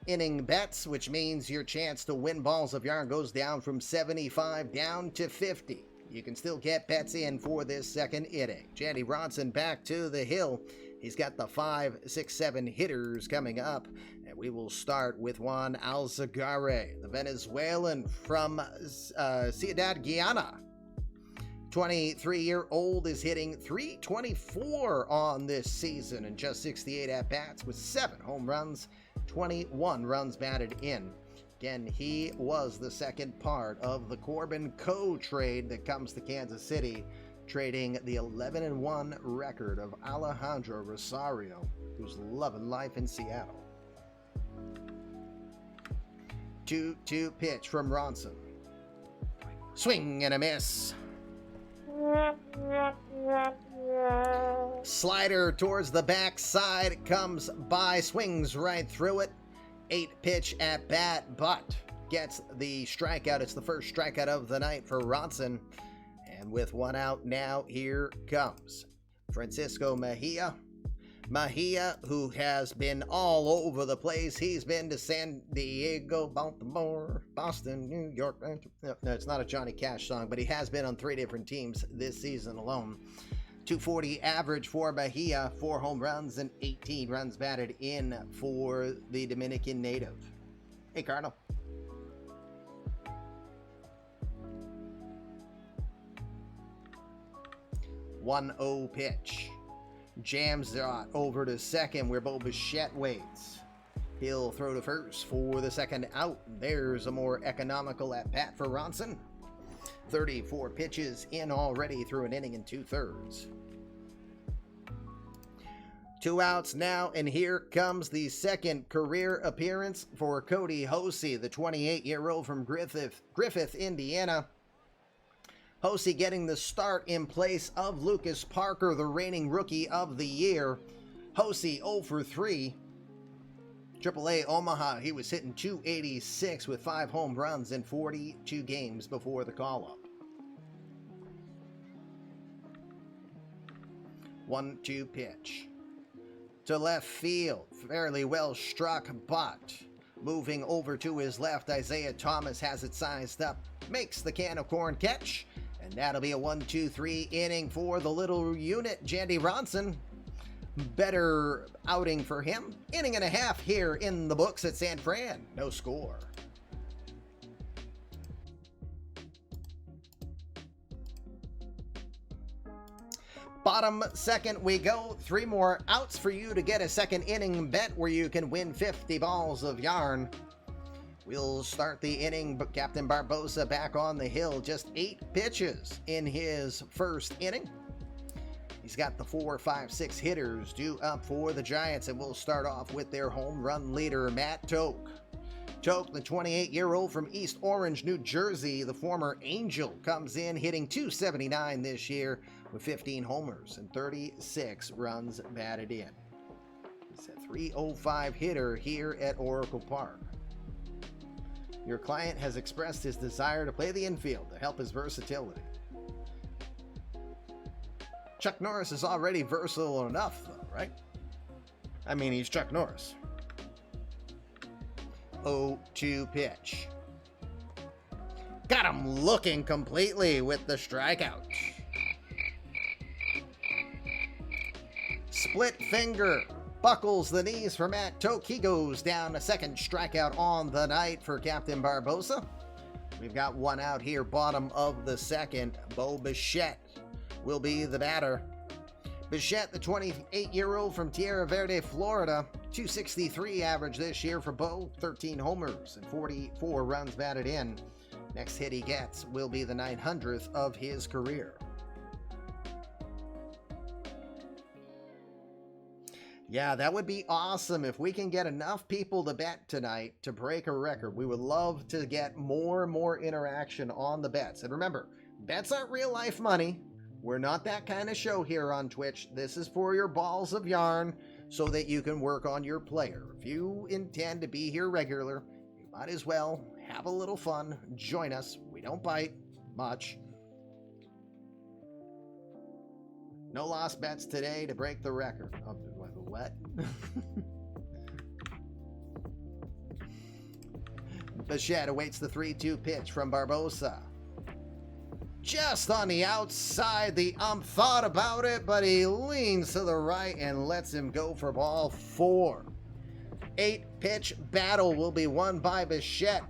inning bets, which means your chance to win balls of yarn goes down from 75 down to 50. You can still get bets in for this second inning. Jandy Ronson back to the hill. He's got the 5, 6, 7 hitters coming up. And we will start with Juan Alzagare, the Venezuelan from Ciudad Guayana. 23-year-old is hitting .324 on this season and just 68 at-bats with 7 home runs, 21 runs batted in. Again, he was the second part of the Corbin Co. trade that comes to Kansas City, trading the 11-1 record of Alejandro Rosario, who's loving life in Seattle. 2-2 pitch from Ronson. Swing and a miss. Slider towards the backside, comes by, swings right through it. 8-pitch at bat, but gets the strikeout. It's the first strikeout of the night for Ronson. And with 1 out now, here comes Francisco Mejia. Mejia, who has been all over the place. He's been to San Diego, Baltimore, Boston, New York. No, it's not a Johnny Cash song, but he has been on 3 different teams this season alone. .240 average for Mejia, 4 home runs and 18 runs batted in for the Dominican native. Hey, Cardinal. .1-0 pitch. Jams it over to second where Bo Bichette waits. He'll throw to first for the second out. There's a more economical at-bat for Ronson. 34 pitches in already through an inning and 2/3. 2 outs now, and here comes the second career appearance for Cody Hosey, the 28-year-old from Griffith, Indiana. Hosey getting the start in place of Lucas Parker, the reigning rookie of the year. Hosey 0 for 3. AAA Omaha, he was hitting .286 with 5 home runs in 42 games before the call-up. 1-2 pitch. To left field, fairly well struck, but moving over to his left, Isaiah Thomas has it sized up, makes the can of corn catch, and that'll be a 1-2-3 inning for the little unit, Jandy Ronson. better outing for him. Inning and a half here in the books at San Fran. No score. Bottom second we go. 3 more outs for you to get a second inning bet where you can win 50 balls of yarn. We'll start the inning, but Captain Barbosa back on the hill. Just 8 pitches in his first inning. He's got the 4, 5, 6 hitters due up for the Giants, and we'll start off with their home run leader, Matt Toke. Toke, the 28-year-old from East Orange, New Jersey, the former Angel, comes in hitting .279 this year with 15 homers and 36 runs batted in. He's a .305 hitter here at Oracle Park. Your client has expressed his desire to play the infield to help his versatility. Chuck Norris is already versatile enough, though, right? I mean, he's Chuck Norris. 0-2 pitch. Got him looking completely with the strikeout. Split finger buckles the knees for Matt Toke. He goes down, a second strikeout on the night for Captain Barbosa. We've got 1 out here, bottom of the second. Bo Bichette will be the batter. Bichette, the 28-year-old from Tierra Verde, Florida. .263 average this year for Bo. 13 homers and 44 runs batted in. Next hit he gets will be the 900th of his career. Yeah, that would be awesome if we can get enough people to bet tonight to break a record. We would love to get more and more interaction on the bets. And remember, bets aren't real life money. We're not that kind of show here on Twitch. This is for your balls of yarn so that you can work on your player. If you intend to be here regular, you might as well have a little fun. Join us. We don't bite much. No lost bets today to break the record. Oh, what? Bichette awaits the 3-2 pitch from Barbosa. Just on the outside, the ump thought about it, but he leans to the right and lets him go for ball 4. 8-pitch battle will be won by Bichette.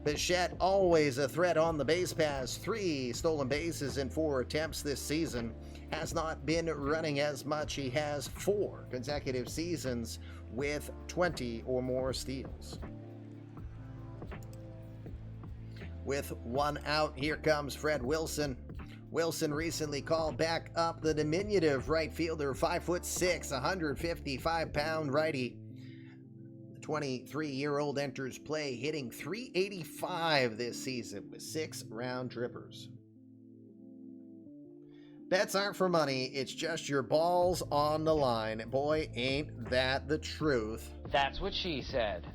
Bichette always a threat on the base pass. 3 stolen bases in 4 attempts this season. Has not been running as much. He has 4 consecutive seasons with 20 or more steals. With 1 out, here comes Fred Wilson. Wilson recently called back up the diminutive right fielder, 5'6", 155-pound righty. The 23-year-old enters play, hitting .385 this season with 6 round trippers. Bets aren't for money, it's just your balls on the line. Boy, ain't that the truth. That's what she said.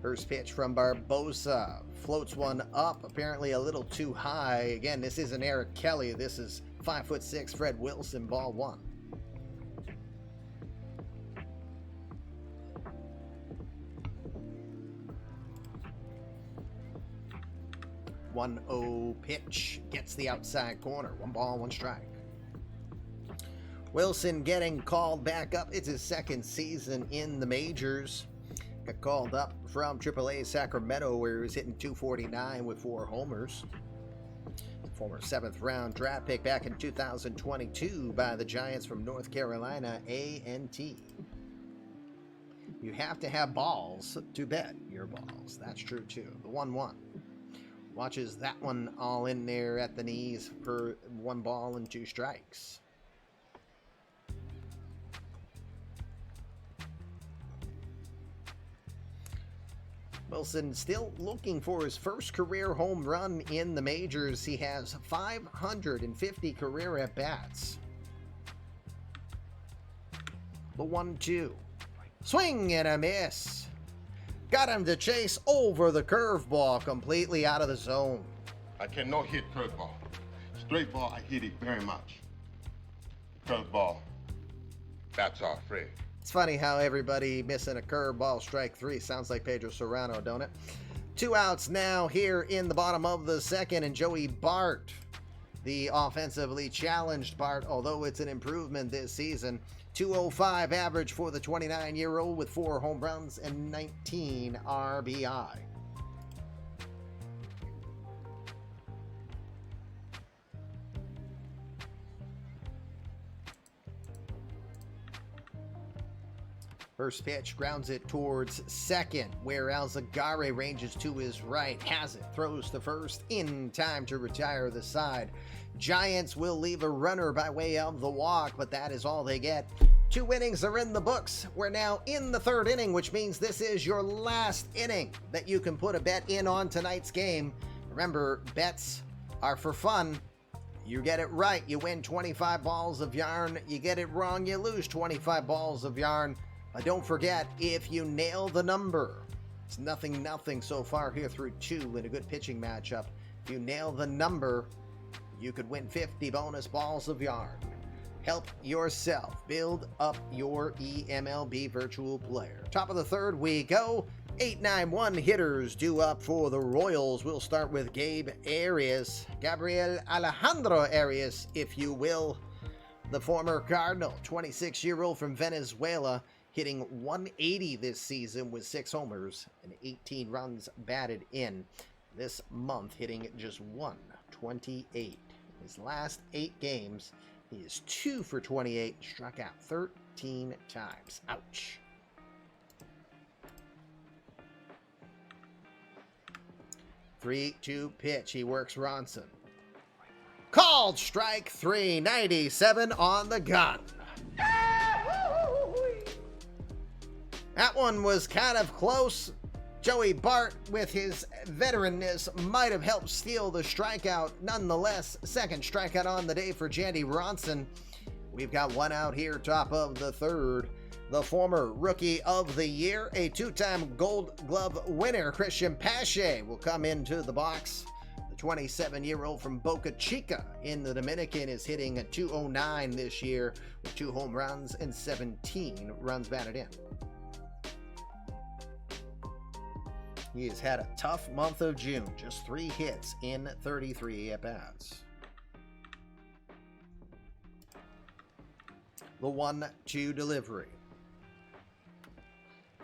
First pitch from Barbosa. Floats one up, apparently a little too high. Again, this isn't Eric Kelly. This is 5'6" Fred Wilson, ball 1. One 0 pitch. Gets the outside corner. 1 ball, 1 strike. Wilson getting called back up. It's his second season in the majors. Got called up from AAA Sacramento, where he was hitting .249 with 4 homers. Former 7th round draft pick back in 2022 by the Giants from North Carolina, A&T. You have to have balls to bet your balls. That's true too. The 1-1. Watches that one all in there at the knees for 1 ball and 2 strikes. Wilson still looking for his first career home run in the majors. He has 550 career at-bats. The 1-2. Swing and a miss. Got him to chase over the curveball, completely out of the zone. I cannot hit curveball. Straight ball, I hit it very much. Curveball, that's all, Fred. It's funny how everybody missing a curveball, strike 3. Sounds like Pedro Serrano, don't it? 2 outs now here in the bottom of the second, and Joey Bart the offensively challenged part, although it's an improvement this season. 205 average for the 29-year-old with 4 home runs and 19 RBI. First pitch grounds it towards second, where Alzagare ranges to his right, has it, throws to first in time to retire the side. Giants will leave a runner by way of the walk, but that is all they get. 2 innings are in the books. We're now in the 3rd inning, which means this is your last inning that you can put a bet in on tonight's game. Remember, bets are for fun. You get it right, you win 25 balls of yarn. You get it wrong, you lose 25 balls of yarn. But don't forget, if you nail the number, it's nothing so far here through 2 in a good pitching matchup. If you nail the number, you could win 50 bonus balls of yarn. Help yourself build up your eMLB virtual player. Top of the 3rd we go. 8-9-1 hitters due up for the Royals. We'll start with Gabriel Alejandro Arias, if you will. The former Cardinal, 26-year-old from Venezuela, hitting 180 this season with 6 homers and 18 runs batted in. This month, hitting just 128. His last 8 games, he is 2 for 28, struck out 13 times. Ouch. Three-two pitch. He works Ronson. Called strike 3, 97 on the gun. That one was kind of close. Joey Bart, with his veteranness, might have helped steal the strikeout. Nonetheless, 2nd strikeout on the day for Jandy Ronson. We've got 1 out here, top of the 3rd. The former Rookie of the Year, a 2-time Gold Glove winner, Christian Pache, will come into the box. The 27-year-old from Boca Chica in the Dominican is hitting a 209 this year with 2 home runs and 17 runs batted in. He has had a tough month of June, just 3 hits in 33 at-bats. The 1-2 delivery.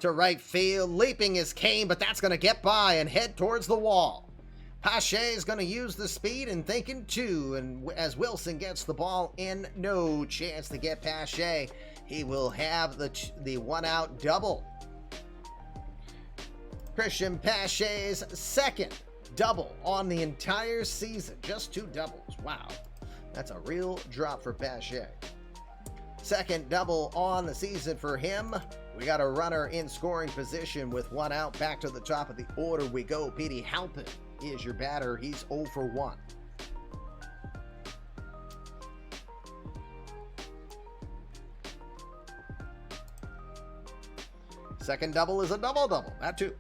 To right field, leaping is Kane, but that's going to get by and head towards the wall. Pache is going to use the speed and thinking 2, and as Wilson gets the ball in, no chance to get Pache. He will have the 1-out double. Christian Pache's 2nd double on the entire season. Just 2 doubles. Wow. That's a real drop for Pache. 2nd double on the season for him. We got a runner in scoring position with 1 out. Back to the top of the order we go. Petey Halpin is your batter. He's 0 for 1. Second double is a double-double. That too.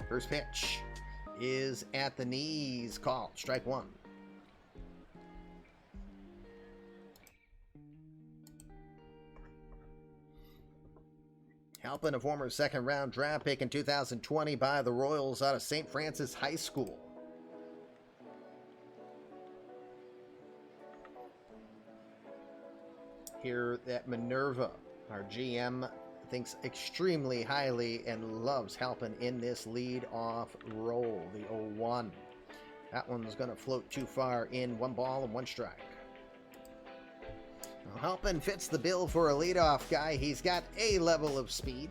First pitch is at the knees. Called. Strike 1. Halpin, a former 2nd-round draft pick in 2020 by the Royals out of St. Francis High School. Here at Minerva, our GM thinks extremely highly and loves Halpin in this lead-off role, the 0-1. That one's going to float too far in. 1 ball and 1 strike. Now, Halpin fits the bill for a leadoff guy. He's got a level of speed,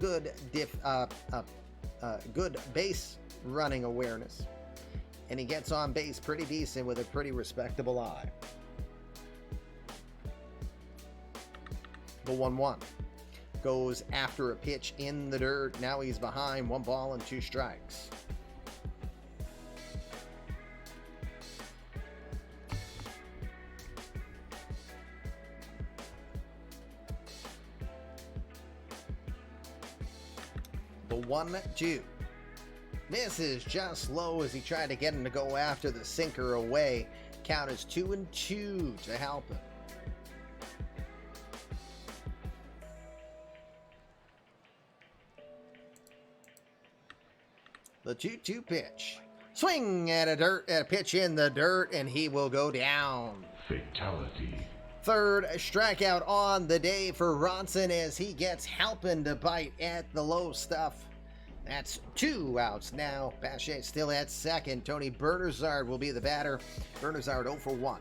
good base running awareness, and he gets on base pretty decent with a pretty respectable eye. The 1-1 goes after a pitch in the dirt. Now he's behind. 1 ball and 2 strikes. The 1-2. This is just low as he tried to get him to go after the sinker away. Count is 2-2 to Halpin. The 2-2 pitch Swing at a pitch in the dirt, and he will go down. Fatality. Third strikeout on the day for Ronson as he gets helping to bite at the low stuff. That's 2 outs now. Pache still at second. Tony Bernazard will be the batter. Bernazard 0 for 1.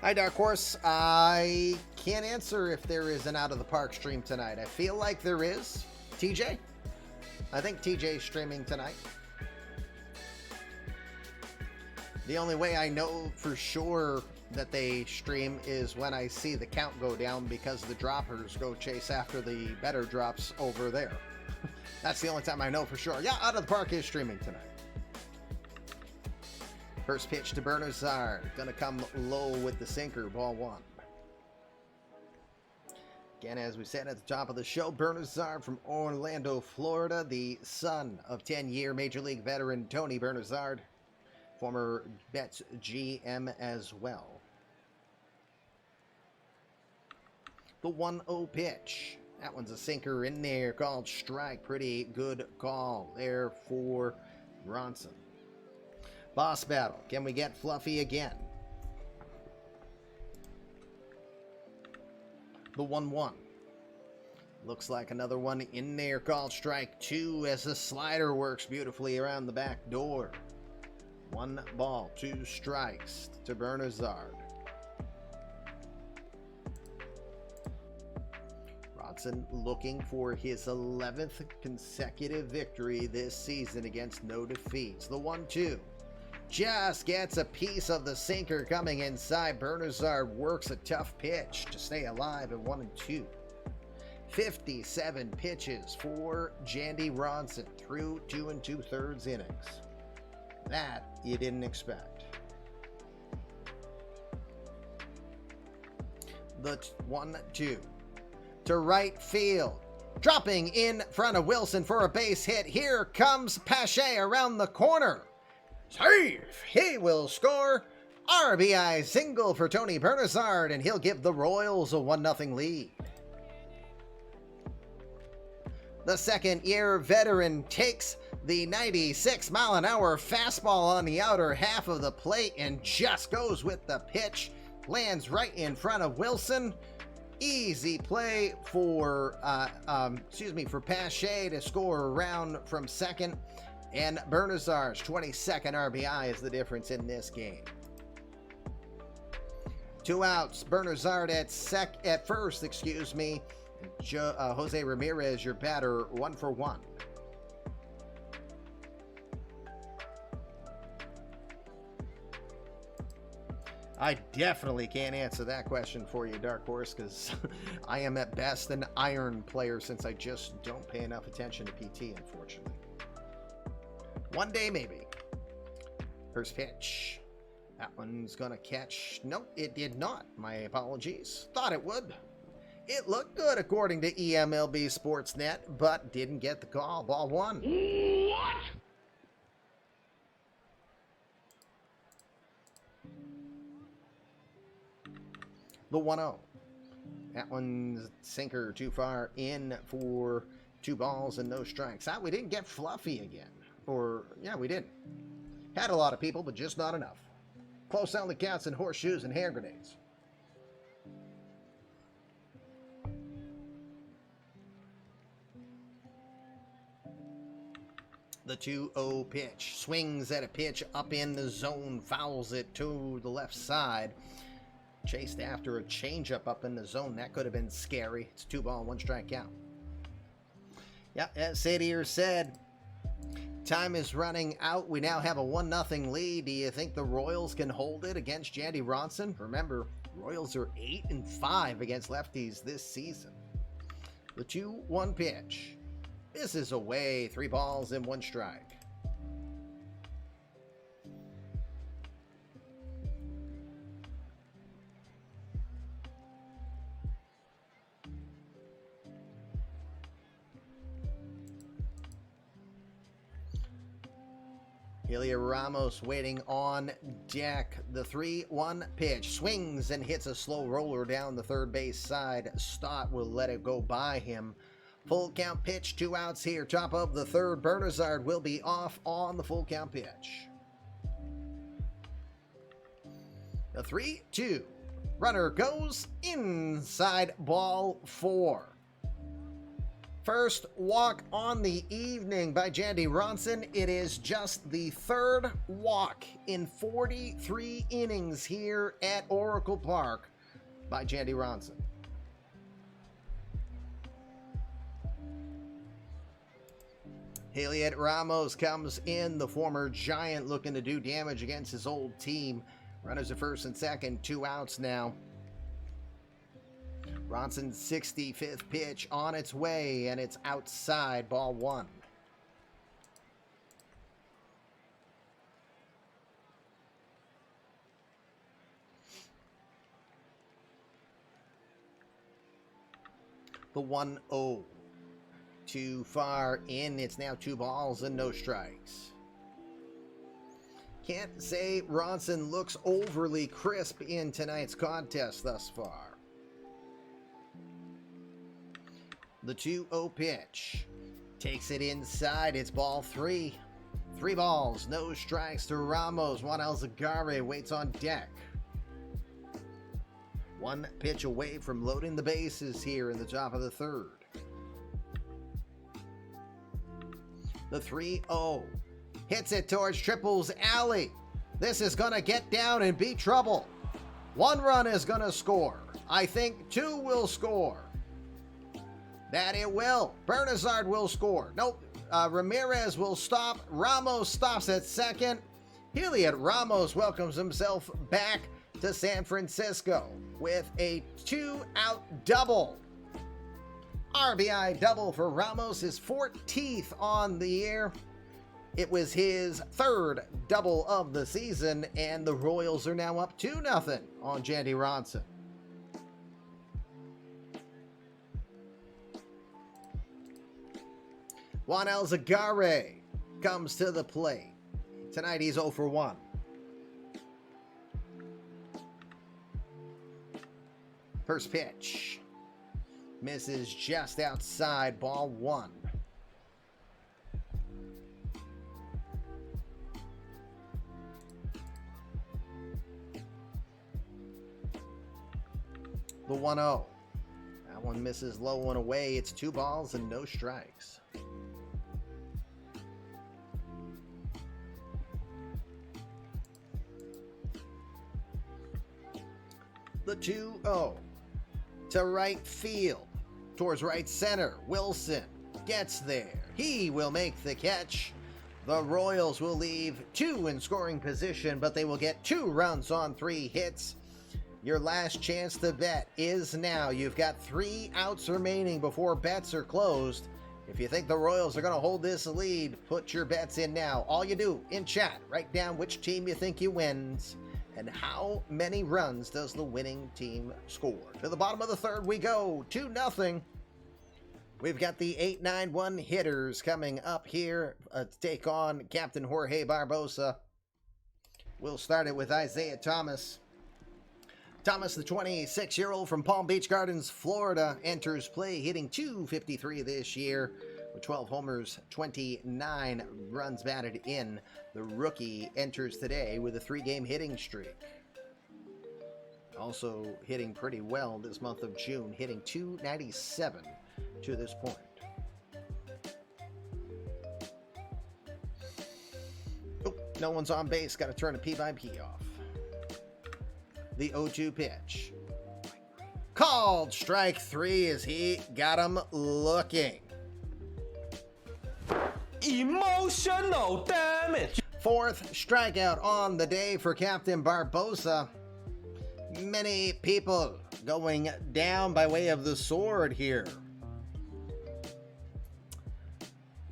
Hi, Dark Horse. I can't answer if there is an Out of the Park stream tonight. I feel like there is. TJ? I think TJ's streaming tonight. The only way I know for sure that they stream is when I see the count go down because the droppers go chase after the better drops over there. That's the only time I know for sure. Yeah, Out of the Park is streaming tonight. First pitch to Bernazard. Gonna come low with the sinker. Ball 1. Again, as we said at the top of the show, Bernazard from Orlando, Florida, the son of 10-year Major League veteran Tony Bernazard, former Mets GM as well. The 1-0 pitch. That one's a sinker in there, called strike. Pretty good call there for Ronson. Boss battle. Can we get Fluffy again? The 1-1. Looks like another one in there called strike 2 as the slider works beautifully around the back door. 1 ball, 2 strikes to Bernazard. Ronson looking for his 11th consecutive victory this season against no defeats. The 1-2. Just gets a piece of the sinker coming inside. Bernazard works a tough pitch to stay alive at 1-2. 57 pitches for Jandy Ronson through 2 2/3 innings. That you didn't expect. The 1-2 to right field. Dropping in front of Wilson for a base hit. Here comes Pache around the corner. Save! He will score. RBI single for Tony Bernazard, and he'll give the Royals a 1-0 lead. The second-year veteran takes the 96-mile-an-hour fastball on the outer half of the plate and just goes with the pitch. Lands right in front of Wilson. Easy play for Pache to score around from second. And Bernazard's 22nd RBI is the difference in this game. 2 outs. Bernazard at first. Jose Ramirez, your batter, 1 for 1. I definitely can't answer that question for you, Dark Horse, because I am at best an iron player since I just don't pay enough attention to PT, unfortunately. One day, maybe. First pitch. That one's gonna catch. Nope, it did not. My apologies. Thought it would. It looked good according to eMLB Sportsnet, but didn't get the call. Ball 1. What? The 1-0. That one's sinker too far in for 2 balls and no strikes. We didn't get Fluffy again. Yeah, we didn't. Had a lot of people, but just not enough. Close on the counts and horseshoes and hand grenades. The 2-0 pitch. Swings at a pitch up in the zone. Fouls it to the left side. Chased after a changeup up in the zone. That could have been scary. It's 2 ball, 1 strikeout. Yeah, as Sadier said, time is running out. We now have a 1-0 lead. Do you think the Royals can hold it against Jandy Ronson? Remember, Royals are 8-5 against lefties this season. The 2-1 pitch. This is away. 3 balls and 1 strike. Heliot Ramos waiting on deck. The 3-1 pitch swings and hits a slow roller down the third base side. Stott will let it go by him. Full count pitch, 2 outs here. Top of the third. Bernazard will be off on the full count pitch. The 3-2. Runner goes inside, ball 4. First walk on the evening by Jandy Ronson. It is just the 3rd walk in 43 innings here at Oracle Park by Jandy Ronson. Heliot Ramos comes in, the former Giant, looking to do damage against his old team. Runners at first and second, 2 outs now. Ronson's 65th pitch on its way, and it's outside, ball 1. The 1-0. Too far in. It's now 2 balls and no strikes. Can't say Ronson looks overly crisp in tonight's contest thus far. The 2-0 pitch. Takes it inside. It's ball 3. 3 balls, no strikes to Ramos. Juan Alzagare waits on deck. 1 pitch away from loading the bases here in the top of the 3rd. The 3-0. Hits it towards Triple's alley. This is going to get down and be trouble. 1 run is going to score. I think 2 will score. That it will. Bernazard will score. Nope. Ramirez will stop. Ramos stops at second. Heliot Ramos welcomes himself back to San Francisco with a 2-out double. RBI double for Ramos, his 14th on the year. It was his 3rd double of the season, and the Royals are now up 2-0 on Jandy Ronson. Juan Alzagare comes to the plate. Tonight he's 0 for 1. First pitch. Misses just outside, ball 1. The 1-0. That one misses low and away. It's 2 balls and no strikes. The 2-0 to right field. Towards right center. Wilson gets there. He will make the catch. The Royals will leave 2 in scoring position, but they will get 2 runs on 3 hits. Your last chance to bet is now. You've got 3 outs remaining before bets are closed. If you think the Royals are going to hold this lead, put your bets in now. All you do in chat, write down which team you think you wins and how many runs does the winning team score. To the bottom of the 3rd we go, 2-0. We've got the 8-9-1 hitters coming up here to take on Captain Jorge Barbosa. We'll start it with Isaiah Thomas. Thomas, the 26-year-old from Palm Beach Gardens, Florida, enters play hitting .253 this year with 12 homers, 29 runs batted in. The rookie enters today with a 3-game hitting streak. Also hitting pretty well this month of June, hitting .297 to this point. Oh, no one's on base. Got to turn a P by P off. The 0-2 pitch. Called strike 3 as he got him looking. Emotional damage. 4th strikeout on the day for Captain Barbosa. Many people going down by way of the sword here.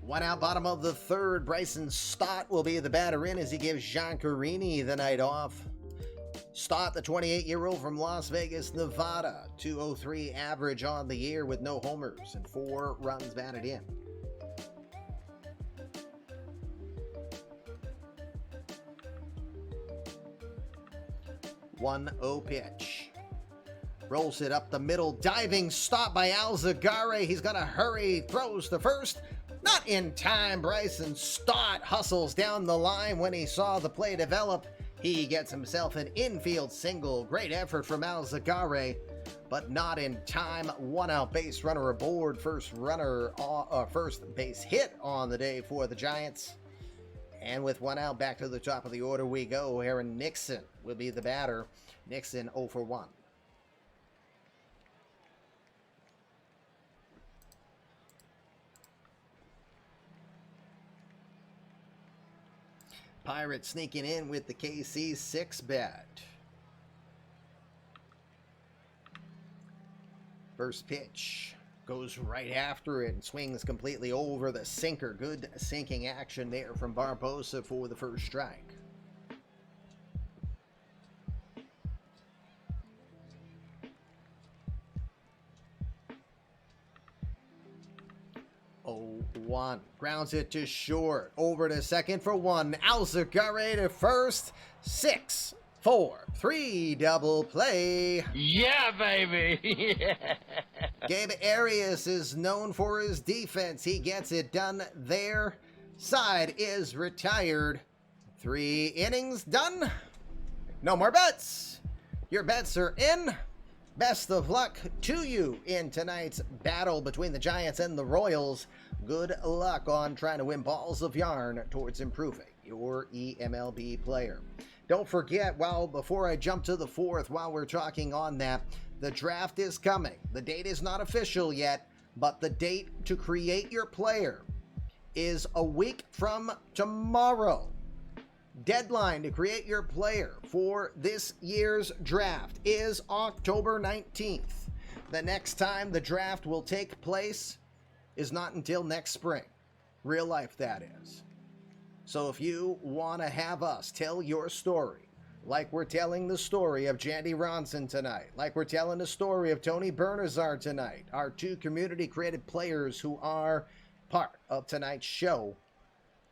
1 out, bottom of the 3rd. Bryson Stott will be the batter in as he gives Jean Carini the night off. Stott, the 28-year-old from Las Vegas, Nevada, .203 average on the year with no homers and 4 runs batted in. 1-0 pitch. Rolls it up the middle, diving stop by Alzagare. He's gonna hurry, throws to first. Not in time. Bryson Stott hustles down the line when he saw the play develop. He gets himself an infield single. Great effort from Alzagare, but not in time. 1-out base runner aboard. First base hit on the day for the Giants. And with 1 out, back to the top of the order we go. Aaron Nixon will be the batter. Nixon 0 for 1. Pirates sneaking in with the KC 6-bet. First pitch goes right after it and swings completely over the sinker. Good sinking action there from Barbosa for the first strike. One grounds it to short, over to second for 1. Alzagare to first. 6, 4, 3 double play. Yeah, baby. Gabe Arias is known for his defense. He gets it done there. Side is retired. 3 innings done. No more bets. Your bets are in. Best of luck to you in tonight's battle between the Giants and the Royals. Good luck on trying to win balls of yarn towards improving your eMLB player. Don't forget, before I jump to the fourth, while we're talking on that, the draft is coming. The date is not official yet, but the date to create your player is a week from tomorrow. Deadline to create your player for this year's draft is October 19th. The next time the draft will take place is not until next spring. Real life, that is. So if you want to have us tell your story, like we're telling the story of Jandy Ronson tonight, like we're telling the story of Tony Bernazar tonight, our 2 community-created players who are part of tonight's show,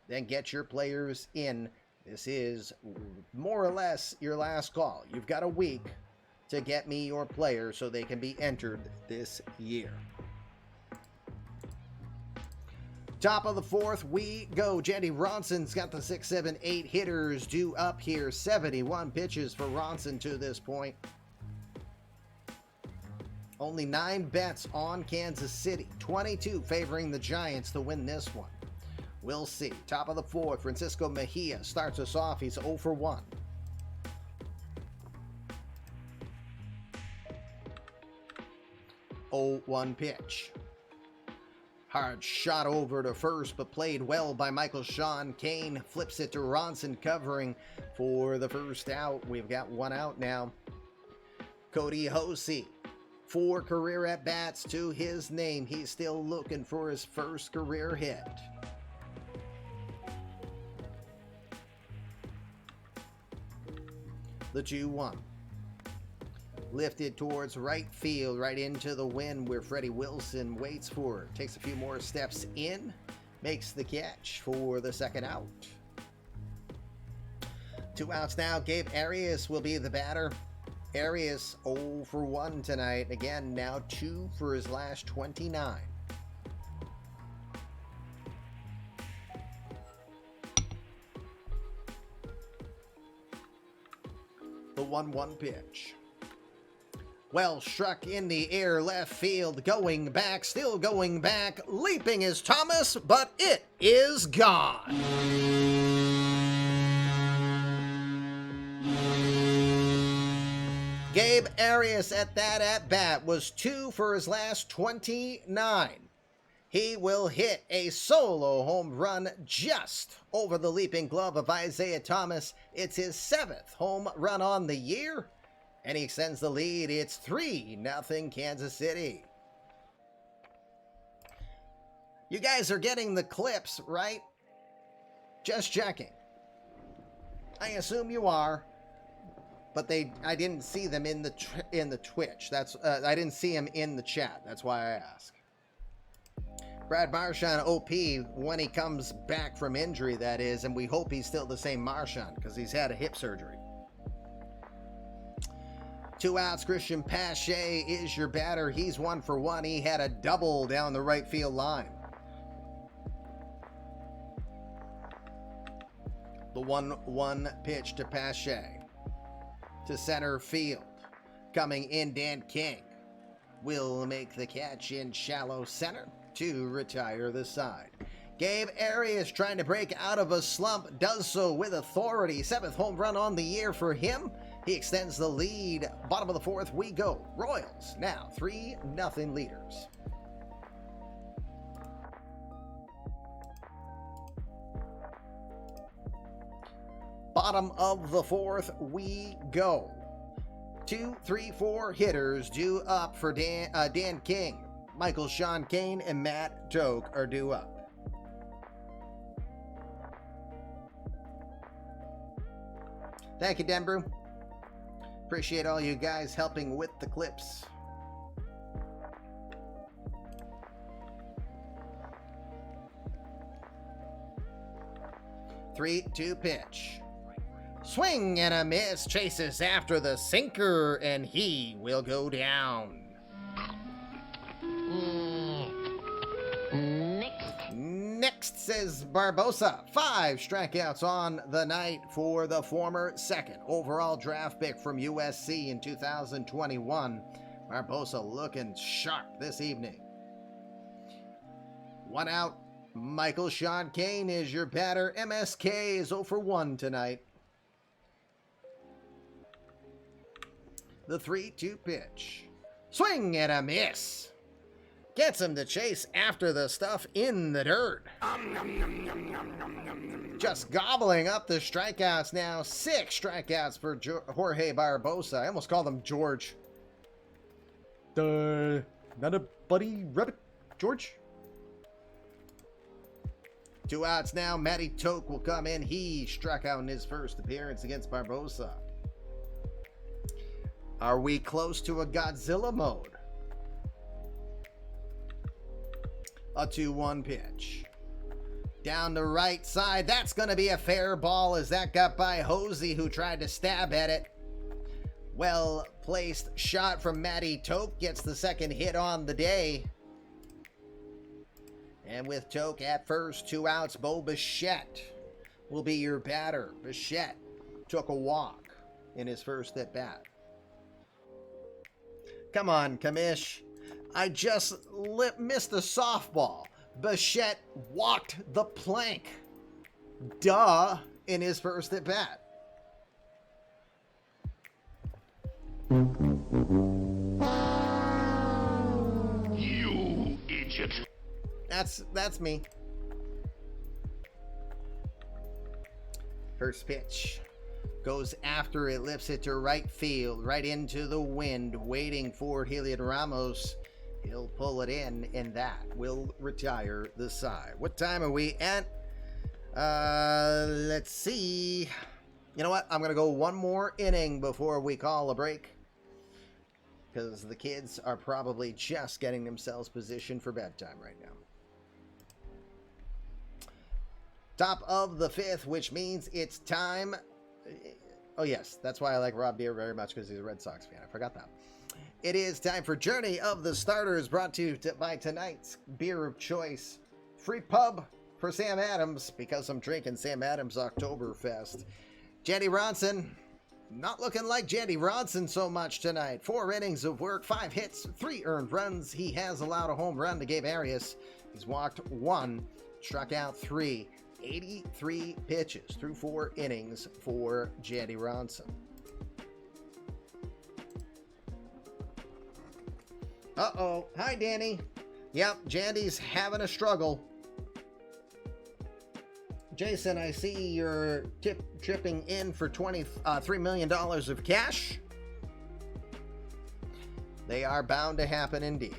then get your players in. This is more or less your last call. You've got a week to get me your player so they can be entered this year. Top of the fourth, we go. Jandy Ronson's got the 6, 7, 8 hitters due up here. 71 pitches for Ronson to this point. Only 9 bets on Kansas City. 22 favoring the Giants to win this one. We'll see. Top of the fourth, Francisco Mejia starts us off. He's 0 for 1. Oh, 1 pitch. Hard shot over to first, but played well by Michael Sean Kane. Flips it to Ronson, covering for the first out. We've got 1 out now. Cody Hosey, 4 career at-bats to his name. He's still looking for his first career hit. The 2-1. Lifted towards right field, right into the wind where Freddie Wilson waits for it. Takes a few more steps in, makes the catch for the second out. 2 outs now. Gabe Arias will be the batter. Arias 0 for 1 tonight. Again, now 2 for his last 29. The 1-1 pitch. Well struck in the air, left field, going back, still going back, leaping is Thomas, but it is gone. Gabe Arias at that at-bat was 2 for his last 29. He will hit a solo home run just over the leaping glove of Isaiah Thomas. It's his 7th home run on the year. And he extends the lead. It's 3-0 Kansas City. You guys are getting the clips, right? Just checking. I assume you are, but I didn't see them in the Twitch. That's I didn't see him in the chat. That's why I ask. Brad Marchand OP when he comes back from injury, that is, and we hope he's still the same Marchand because he's had a hip surgery. 2 outs, Christian Pache is your batter. He's 1 for 1. He had a double down the right field line. The 1-1 pitch to Pache. To center field. Coming in, Dan King will make the catch in shallow center to retire the side. Gabe Arias trying to break out of a slump, does so with authority. 7th home run on the year for him. He extends the lead. Bottom of the 4th we go. Royals now 3-0 leaders. Bottom of the 4th we go. 2, 3, 4 hitters due up for Dan King. Michael Sean Kane and Matt Toke are due up. Thank you, Denbrew. Appreciate all you guys helping with the clips. Three-two pitch. Swing and a miss. Chases after the sinker, and he will go down. Next, says Barbosa. 5 strikeouts on the night for the former 2nd overall draft pick from USC in 2021. Barbosa looking sharp this evening. 1 out. Michael Sean Kane is your batter. MSK is 0 for 1 tonight. The 3-2 pitch. Swing and a miss. Gets him to chase after the stuff in the dirt. Just gobbling up the strikeouts now. 6 strikeouts for Jorge Barbosa. I almost called him George. Not a buddy rabbit, George? 2 outs now. Matty Toke will come in. He struck out in his first appearance against Barbosa. Are we close to a Godzilla mode? A 2-1 pitch. Down the right side. That's going to be a fair ball as that got by Hosey, who tried to stab at it. Well placed shot from Matty Toke. Gets the 2nd hit on the day. And with Toke at first, 2 outs, Bo Bichette will be your batter. Bichette took a walk in his first at bat. Come on, Kamish. I just missed a softball. Bichette walked the plank. Duh, in his first at bat. You idiot. That's me. First pitch. Goes after it, lifts it to right field, right into the wind, waiting for Heliot Ramos. He'll pull it in, and that will retire the side. What time are we at? Let's see. You know what? I'm going to go one more inning before we call a break, because the kids are probably just getting themselves positioned for bedtime right now. Top of the 5th, which means it's time. Oh, yes. That's why I like Rob Beer very much, because he's a Red Sox fan. I forgot that. It is time for Journey of the Starters, brought to you by tonight's beer of choice. Free pub for Sam Adams, because I'm drinking Sam Adams Oktoberfest. Jandy Ronson, not looking like Jandy Ronson so much tonight. 4 innings of work, 5 hits, 3 earned runs. He has allowed a home run to Gabe Arias. He's walked 1, struck out 3. 83 pitches through 4 innings for Jandy Ronson. Uh-oh. Hi, Danny. Yep, Jandy's having a struggle. Jason, I see you're chipping in for $3 million of cash. They are bound to happen indeed.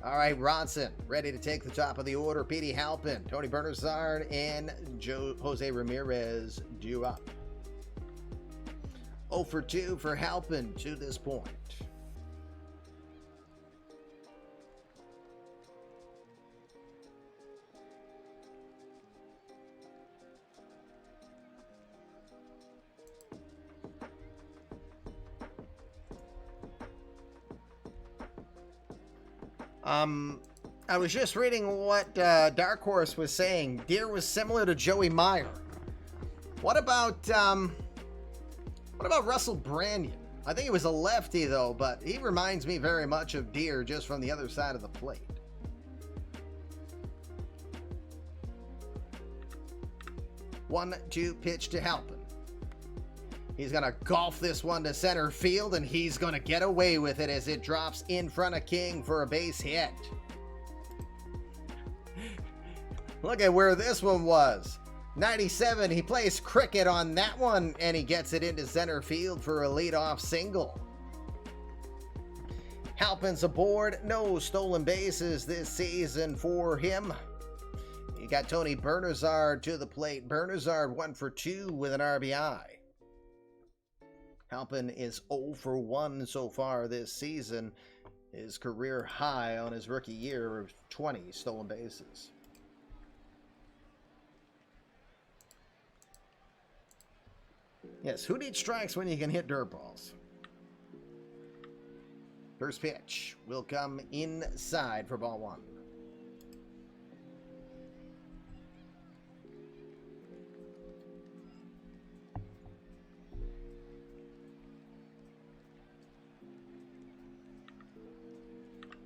All right, Ronson, ready to take the top of the order. Petey Halpin, Tony Bernazard, and Jose Ramirez due up. 0 for 2 for Halpin to this point. I was just reading what Dark Horse was saying. Deer was similar to Joey Meyer. What about Russell Brandon? I think he was a lefty though, but he reminds me very much of Deer just from the other side of the plate. One-two pitch to Halpin. He's going to golf this one to center field, and he's going to get away with it as it drops in front of King for a base hit. Look at where this one was. 97, he plays cricket on that one, and he gets it into center field for a leadoff single. Halpin's aboard. No stolen bases this season for him. You got Tony Bernazard to the plate. Bernazard 1 for 2 with an RBI. Halpin is 0 for 1 so far this season. His career high on his rookie year of 20 stolen bases. Yes, who needs strikes when you can hit dirt balls? First pitch will come inside for ball 1.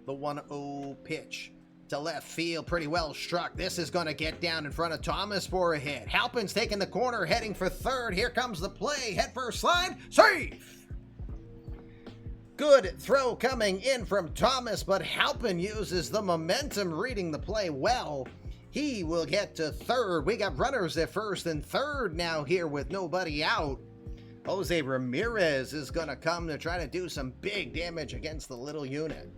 The 1-0 pitch to left field, pretty well struck. This is going to get down in front of Thomas for a hit. Halpin's taking the corner, heading for third. Here comes the play. Head first slide. Safe! Good throw coming in from Thomas, but Halpin uses the momentum, reading the play well. He will get to third. We got runners at first and third now here with nobody out. Jose Ramirez is going to come to try to do some big damage against the little unit.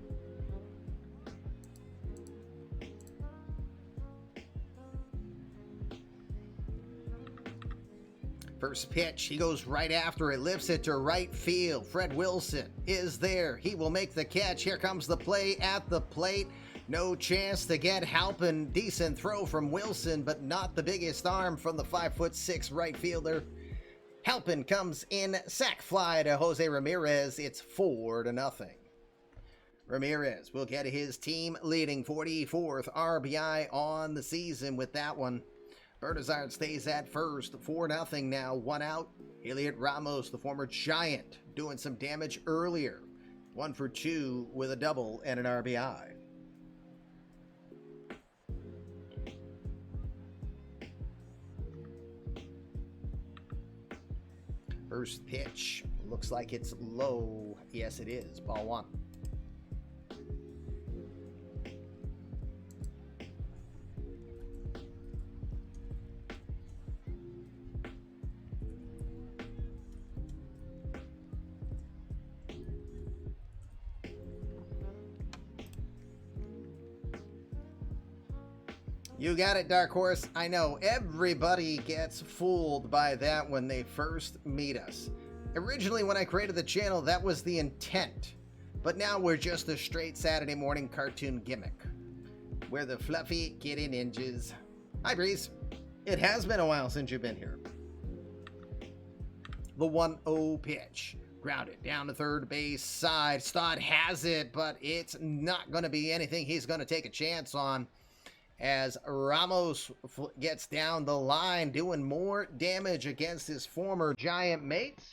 First pitch, he goes right after it, lifts it to right field. Fred Wilson is there. He will make the catch. Here comes the play at the plate. No chance to get Halpin. Decent throw from Wilson, but not the biggest arm from the 5'6" right fielder. Halpin comes in, sac fly to Jose Ramirez. It's 4-0. Ramirez will get his team leading 44th RBI on the season with that one. Bernazard stays at first, 4-0 now, 1 out. Elliot Ramos, the former Giant, doing some damage earlier. 1 for 2 with a double and an RBI. First pitch, looks like it's low. Yes, it is. Ball 1. You got it, Dark Horse. I know everybody gets fooled by that when they first meet us. Originally, when I created the channel, that was the intent. But now we're just a straight Saturday morning cartoon gimmick. We're the fluffy kitty ninjas. Hi, Breeze. It has been a while since you've been here. The 1-0 pitch. Grounded down to third base side. Stott has it, but it's not going to be anything he's going to take a chance on, as Ramos gets down the line, doing more damage against his former Giant mates.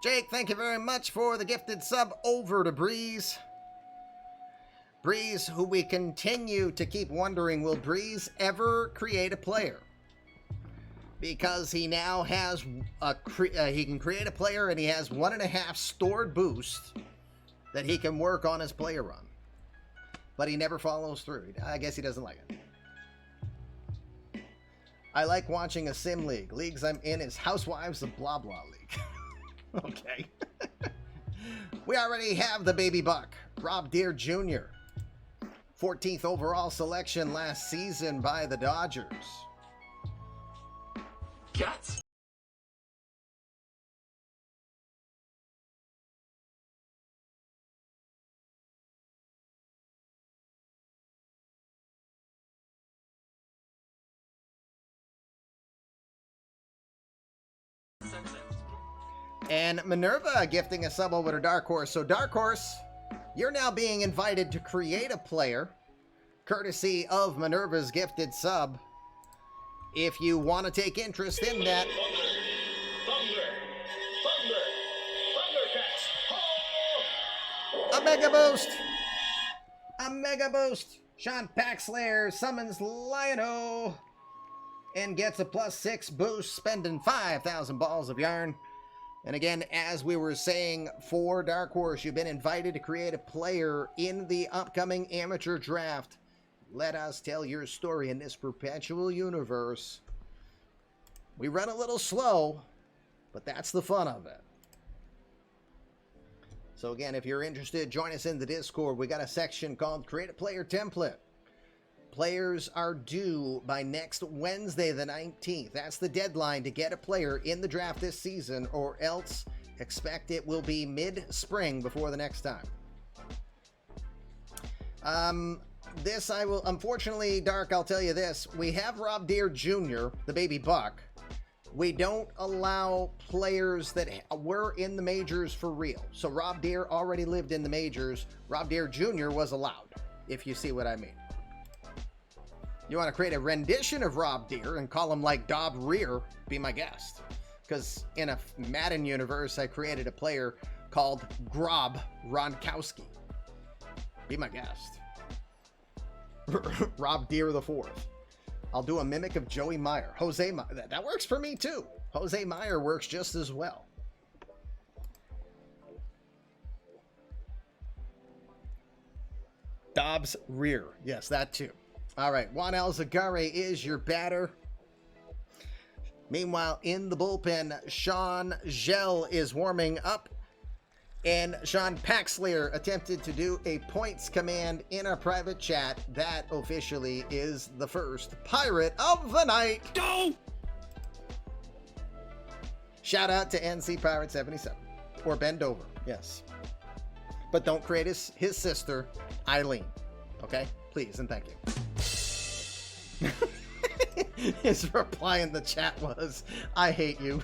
Jake, thank you very much for the gifted sub over to Breeze. Breeze, who we continue to keep wondering, will Breeze ever create a player? Because he now has he can create a player, and he has 1.5 stored boosts that he can work on his player run. But he never follows through. I guess he doesn't like it. I like watching a sim league. Leagues I'm in is Housewives of Blah Blah League. Okay. We already have the baby buck, Rob Deere Jr., 14th overall selection last season by the Dodgers. Cats. And Minerva gifting a sub over to Dark Horse. So Dark Horse, you're now being invited to create a player, courtesy of Minerva's gifted sub. If you want to take interest in that. A mega boost! A mega boost! Sean Paxlayer summons Lion-O and gets a +6 boost, spending 5,000 balls of yarn. And again, as we were saying, for Dark Horse, you've been invited to create a player in the upcoming amateur draft. Let us tell your story in this perpetual universe. We run a little slow, but that's the fun of it. So again, if you're interested, join us in the Discord. We got a section called Create a Player Template. Players are due by next Wednesday, the 19th. That's the deadline to get a player in the draft this season, or else expect it will be mid-spring before the next time. This I will, unfortunately, Dark, I'll tell you this. We have Rob Deere Jr., the baby buck. We don't allow players that were in the majors for real. So Rob Deere already lived in the majors. Rob Deere Jr. was allowed, if you see what I mean. You want to create a rendition of Rob Deere and call him like Dob Rear, be my guest. Because in a Madden universe, I created a player called Grob Ronkowski. Be my guest. Rob Deere the Fourth. I'll do a mimic of Joey Meyer. Jose Meyer. That works for me too. Jose Meyer works just as well. Dobbs Rear. Yes, that too. All right. Juan Alzagare is your batter. Meanwhile, in the bullpen, Sean Gell is warming up. And Sean Paxlayer attempted to do a points command in our private chat. That officially is the first Pirate of the Night. Go! Shout out to NC Pirate 77. Or Bend Over, yes. But don't create his sister, Eileen. Okay? Please and thank you. His reply in the chat was, I hate you.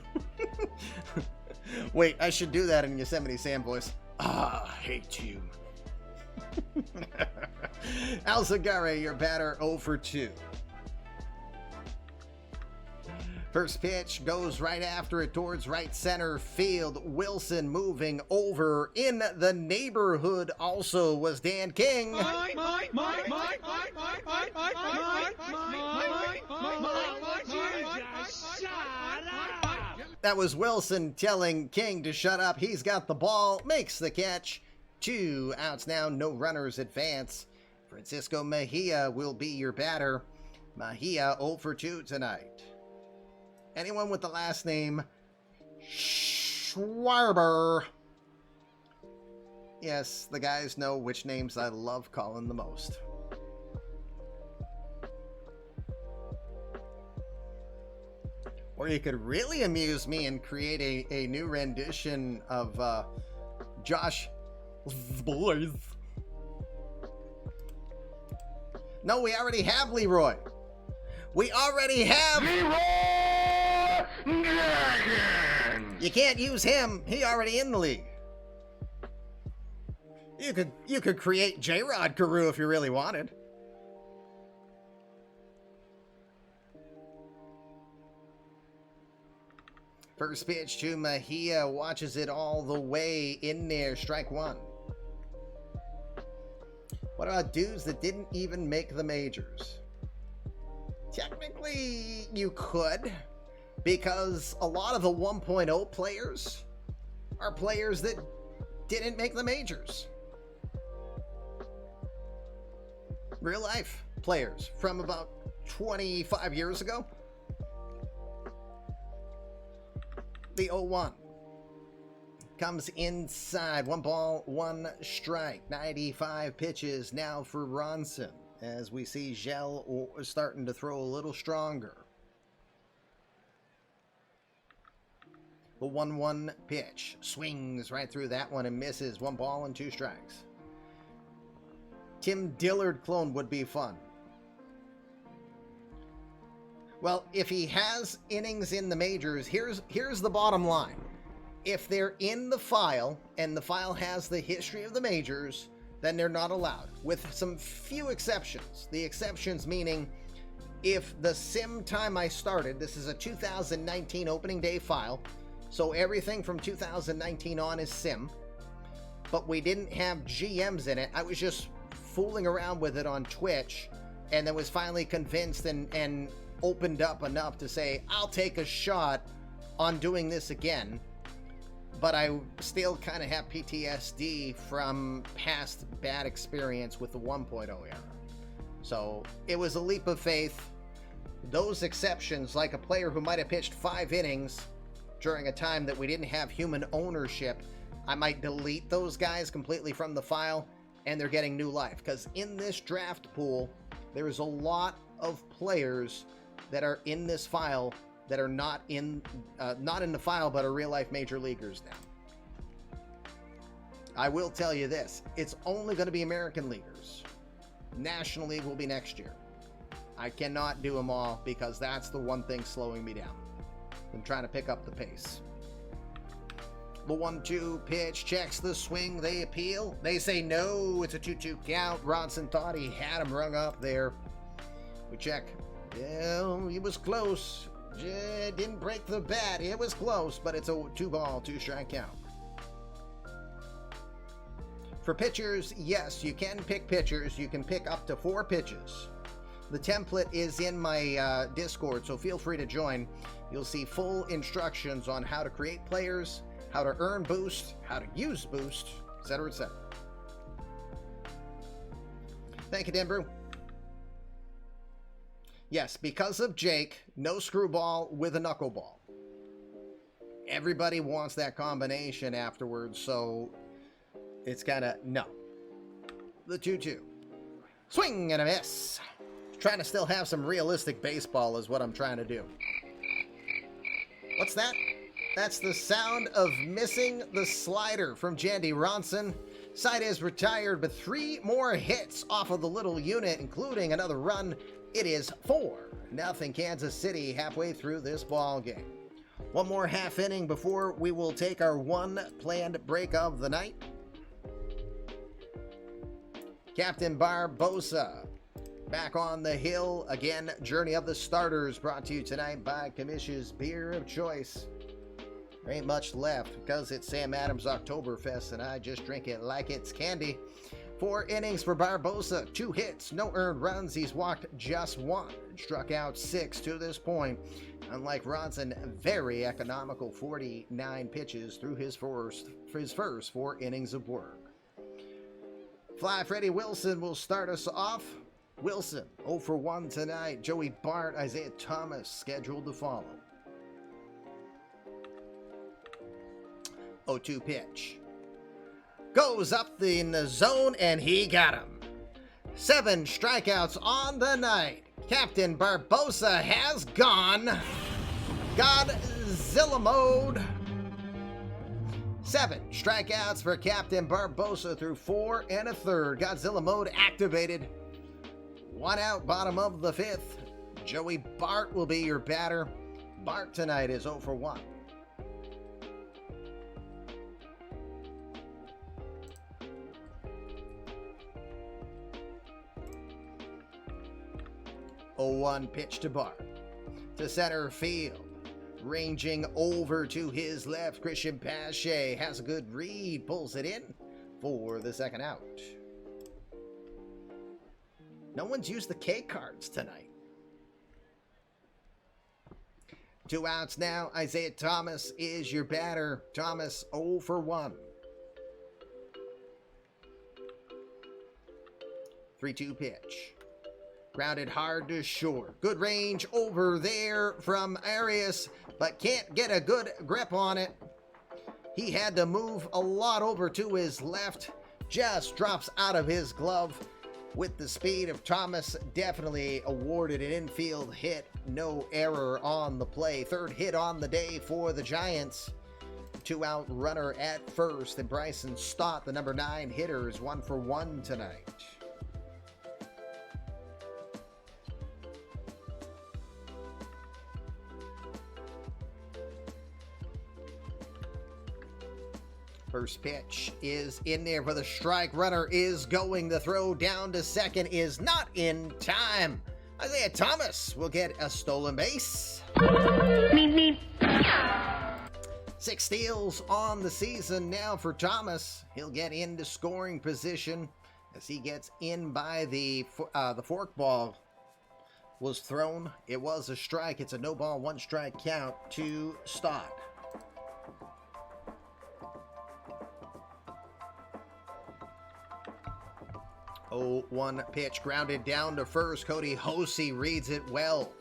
Wait, I should do that in Yosemite Sam voice. Ah, I hate you. Alzagare, your batter, 0 for 2. First pitch goes right after it towards right center field. Wilson moving over in the neighborhood also was Dan King. That was Wilson telling King to shut up. He's got the ball, makes the catch. 2 outs now, no runners advance. Francisco Mejia will be your batter. Mejia 0 for 2 tonight. Anyone with the last name Schwarber. Yes, the guys know which names I love calling the most. Or you could really amuse me and create a new rendition of Josh Boys. No, we already have Leroy. We already have Leroy Dragon. You can't use him. He already in the league. You could create J-Rod Carew if you really wanted. First pitch to Mejia, watches it all the way in there, strike 1. What about dudes that didn't even make the majors? Technically, you could, because a lot of the 1.0 players are players that didn't make the majors. Real life players from about 25 years ago. The 0-1 comes inside. 1 ball, 1 strike. 95 pitches now for Ronson, as we see Gell starting to throw a little stronger. The 1-1 pitch swings right through that one and misses. 1 ball and 2 strikes. Tim Dillard clone would be fun. Well, if he has innings in the majors, here's the bottom line. If they're in the file and the file has the history of the majors, then they're not allowed, with some few exceptions. The exceptions meaning if the sim time I started, this is a 2019 opening day file, so everything from 2019 on is sim, but we didn't have GMs in it. I was just fooling around with it on Twitch, and then was finally convinced and opened up enough to say, I'll take a shot on doing this again. But I still kind of have PTSD from past bad experience with the 1.0 era. So it was a leap of faith. Those exceptions, like a player who might have pitched 5 innings during a time that we didn't have human ownership, I might delete those guys completely from the file, and they're getting new life. Because in this draft pool, there is a lot of players that are in this file that are not in the file, but are real-life major leaguers now. I will tell you this, it's only going to be American leaguers. National League will be next year. I cannot do them all because that's the one thing slowing me down. I'm trying to pick up the pace. The 1-2 pitch checks the swing. They appeal. They say no, it's a 2-2 count. Ronson thought he had him rung up there. We check. Yeah, he was close. Didn't break the bat. It was close, but it's a 2-ball, 2-strike count. For pitchers, yes, you can pick pitchers. You can pick up to 4 pitches. The template is in my Discord, so feel free to join. You'll see full instructions on how to create players, how to earn boost, how to use boost, etc., etc. Thank you, Denbrew. Yes, because of Jake, no screwball with a knuckleball. Everybody wants that combination afterwards, so it's kind of no. The 2-2. Swing and a miss. Trying to still have some realistic baseball is what I'm trying to do. What's that? That's the sound of missing the slider from Jandy Ronson. Side is retired, but 3 more hits off of the little unit, including another run. It is 4-0 Kansas City halfway through this ball game. One more half inning before we will take our one planned break of the night. Captain Barbosa back on the hill again. Journey of the Starters brought to you tonight by Kamish's Beer of Choice. There ain't much left because it's Sam Adams Oktoberfest and I just drink it like it's candy. 4 innings for Barbosa, 2 hits, no earned runs. He's walked just 1 and struck out 6 to this point. Unlike Ronson, very economical 49 pitches through his first 4 innings of work. Fly Freddie Wilson will start us off. Wilson 0 for 1 tonight. Joey Bart, Isaiah Thomas scheduled to follow. 0-2 pitch. Goes up in the zone, and he got him. 7 strikeouts on the night. Captain Barbosa has gone Godzilla mode. 7 strikeouts for Captain Barbosa through 4 1/3. Godzilla mode activated. 1 out, bottom of the 5th. Joey Bart will be your batter. Bart tonight is 0 for 1. Oh, 1 pitch to Bart. To center field. Ranging over to his left, Christian Pache has a good read, pulls it in for the 2nd out. No one's used the K cards tonight. 2 outs now. Isaiah Thomas is your batter. Thomas 0 for 1. 3-2 pitch. Grounded hard to short. Good range over there from Arias, but can't get a good grip on it. He had to move a lot over to his left. Just drops out of his glove. With the speed of Thomas, definitely awarded an infield hit. No error on the play. 3rd hit on the day for the Giants. 2-out runner at first. And Bryson Stott, the number 9 hitter, is 1 for 1 tonight. First pitch is in there for the strike. Runner is going. The throw down to second is not in time. Isaiah Thomas will get a stolen base. 6 steals on the season now for Thomas. He'll get into scoring position as he gets in by the forkball was thrown. It was a strike. It's a no ball, 1 strike count to Stott. Oh, 1 pitch grounded down to first. Cody Hosey reads it well,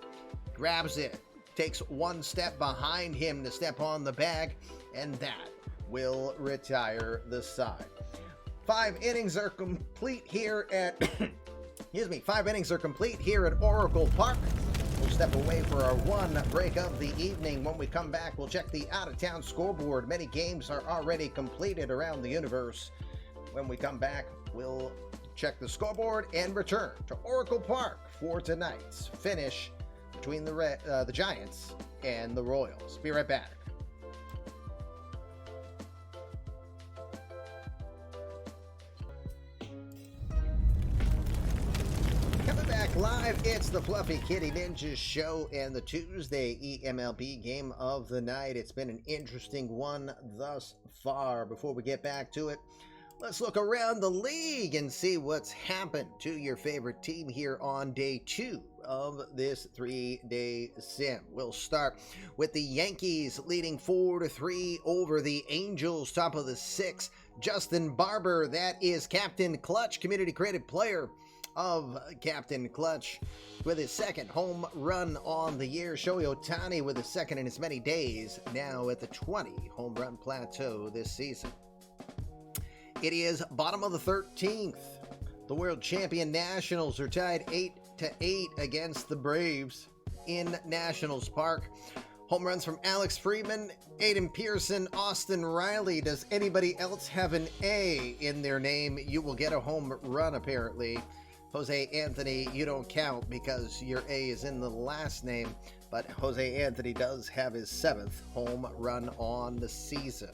grabs it, takes 1 step behind him to step on the bag, and that will retire the side. 5 innings are complete here at 5 innings are complete here at Oracle Park. We'll step away for our 1 break of the evening. When we come back, we'll check the out-of-town scoreboard. Many games are already completed around the universe. When we come back, we'll check the scoreboard and return to Oracle Park for tonight's finish between the Giants and the Royals. Be right back. Coming back live, it's the Fluffy Kitty Ninjas show and the Tuesday eMLB game of the night. It's been an interesting one thus far. Before we get back to it, let's look around the league and see what's happened to your favorite team here on day 2 of this 3-day sim. We'll start with the Yankees leading 4-3 over the Angels. Top of the 6, Justin Barber. That is Captain Clutch, community created player of Captain Clutch, with his 2nd home run on the year. Shohei Ohtani with his 2nd in as many days, now at the 20 home run plateau this season. It is bottom of the 13th. The world champion Nationals are tied 8-8 against the Braves in Nationals Park. Home runs from Alex Friedman, Aiden Pearson, Austin Riley. Does anybody else have an A in their name? You will get a home run, apparently. Jose Anthony, you don't count because your A is in the last name, but Jose Anthony does have his 7th home run on the season.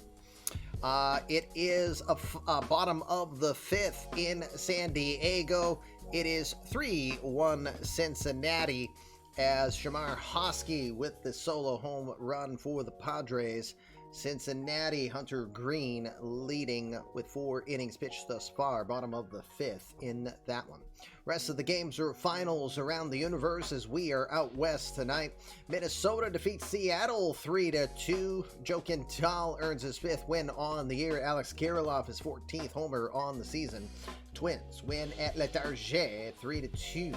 It is a bottom of the 5th in San Diego. It is 3-1 Cincinnati as Shamar Hosky with the solo home run for the Padres. Cincinnati, Hunter Green leading with 4 innings pitched thus far. Bottom of the 5th in that one. Rest of the games are finals around the universe as we are out west tonight. Minnesota defeats Seattle 3-2. Joe Quintal earns his 5th win on the year. Alex Kirilloff his 14th homer on the season. Twins win at Letarget 3-2.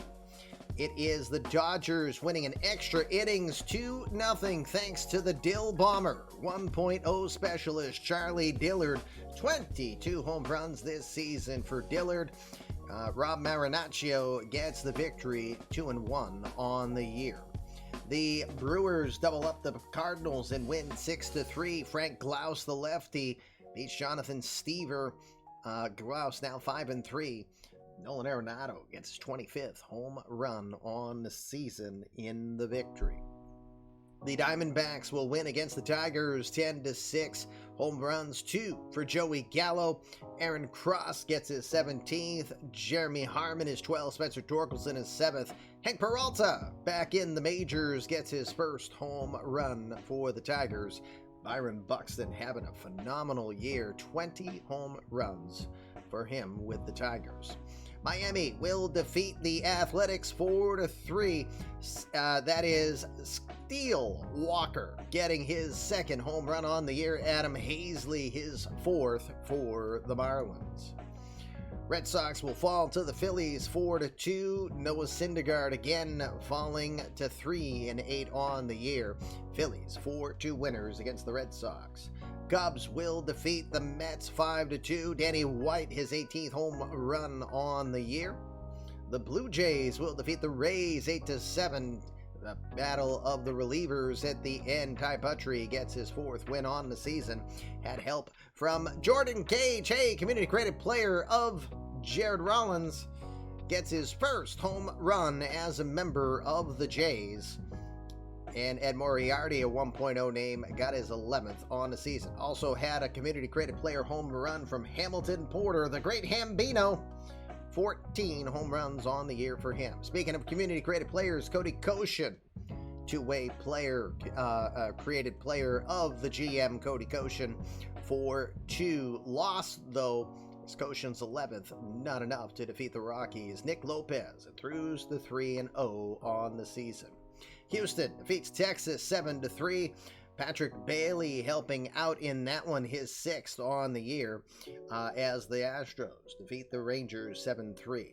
It is the Dodgers winning in extra innings 2-0 thanks to the Dill Bomber 1.0 specialist Charlie Dillard. 22 home runs this season for Dillard. Rob Marinaccio gets the victory, 2-1 on the year. The Brewers double up the Cardinals and win 6-3. Frank Glaus, the lefty, beats Jonathan Stever. Glaus now 5-3. Nolan Arenado gets his 25th home run on the season in the victory. The Diamondbacks will win against the Tigers 10-6. Home runs 2 for Joey Gallo. Aaron Cross gets his 17th. Jeremy Harmon his 12th. Spencer Torkelson his 7th. Hank Peralta back in the majors gets his 1st home run for the Tigers. Byron Buxton having a phenomenal year. 20 home runs for him with the Tigers. Miami will defeat the Athletics 4-3. That is Steele Walker getting his 2nd home run on the year. Adam Hazley his 4th for the Marlins. Red Sox will fall to the Phillies 4-2. Noah Syndergaard again falling to 3-8 on the year. Phillies 4-2 winners against the Red Sox. Cubs will defeat the Mets 5-2. Danny White, his 18th home run on the year. The Blue Jays will defeat the Rays 8-7. The battle of the relievers at the end. Ty Puttrey gets his 4th win on the season. Had help from Jordan Cage. Hey, community credit player of Jared Rollins gets his 1st home run as a member of the Jays. And Ed Moriarty, a 1.0 name, got his 11th on the season. Also had a community-created player home run from Hamilton Porter, the great Hambino. 14 home runs on the year for him. Speaking of community-created players, Cody Koshin, two-way player, created player of the GM, Cody Koshin, for 2. Lost, though, is Koshin's 11th. Not enough to defeat the Rockies. Nick Lopez throws the 3-0 on the season. Houston defeats Texas 7-3. Patrick Bailey helping out in that one, his 6th on the year, as the Astros defeat the Rangers 7-3.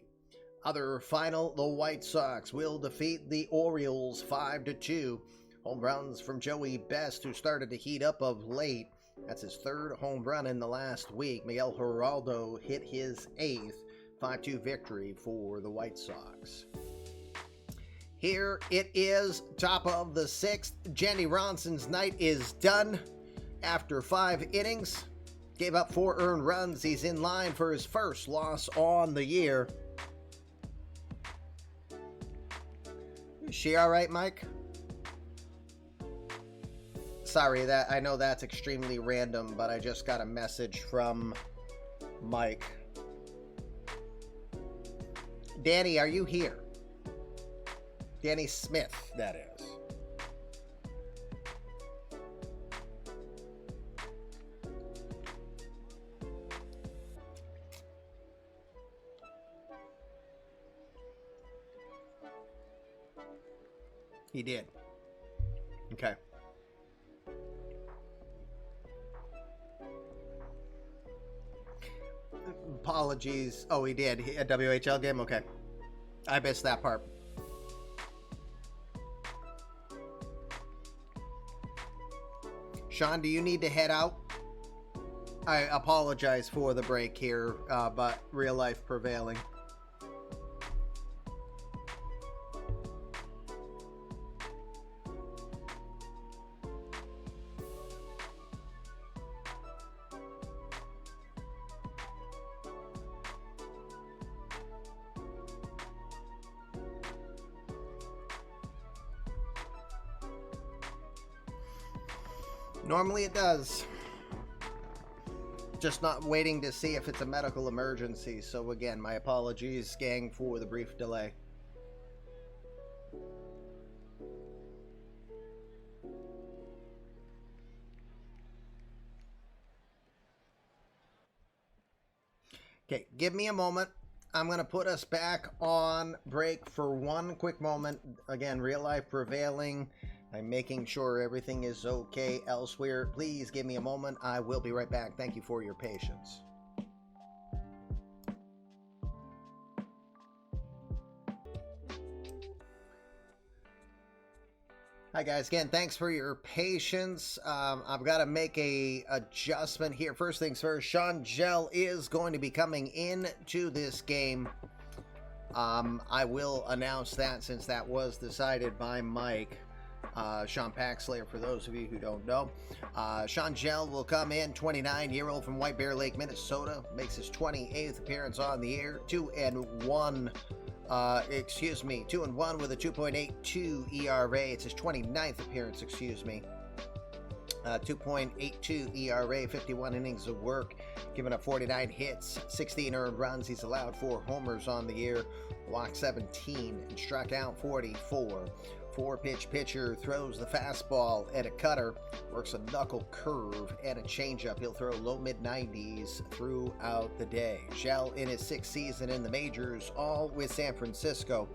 Other final, the White Sox will defeat the Orioles 5-2. Home runs from Joey Best, who started to heat up of late. That's his 3rd home run in the last week. Miguel Geraldo hit his 8th. 5-2 victory for the White Sox. Here it is, top of the 6th. Jandy Ronson's night is done after 5 innings. Gave up 4 earned runs. He's in line for his first loss on the year. Is she all right, Mike? Sorry, that I know that's extremely random, but I just got a message from Mike. Danny, are you here? Danny Smith, that is. He did. Okay. Apologies. Oh, he did. A WHL game? Okay. I missed that part. Sean, do you need to head out? I apologize for the break here, but real life prevailing. Normally it does. Just not waiting to see if it's a medical emergency. So again, my apologies, gang, for the brief delay. Okay, give me a moment. I'm going to put us back on break for one quick moment. Again, real life prevailing. I'm making sure everything is okay elsewhere. Please give me a moment. I will be right back. Thank you for your patience. Hi guys, again, thanks for your patience. I've got to make a adjustment here. First things first, Sean Gell is going to be coming into this game. I will announce that since that was decided by Mike. Sean Paxlayer, for those of you who don't know. Sean Gell will come in, 29-year-old from White Bear Lake, Minnesota. Makes his 28th appearance on the air. 2-1 with a 2.82 ERA. It's his 29th appearance, 2.82 ERA, 51 innings of work, giving up 49 hits, 16 earned runs. He's allowed 4 homers on the year, walked 17, and struck out 44. 4-pitch pitcher, throws the fastball and a cutter, works a knuckle curve and a changeup. He'll throw low mid-90s throughout the day. Gell in his 6th season in the majors, all with San Francisco.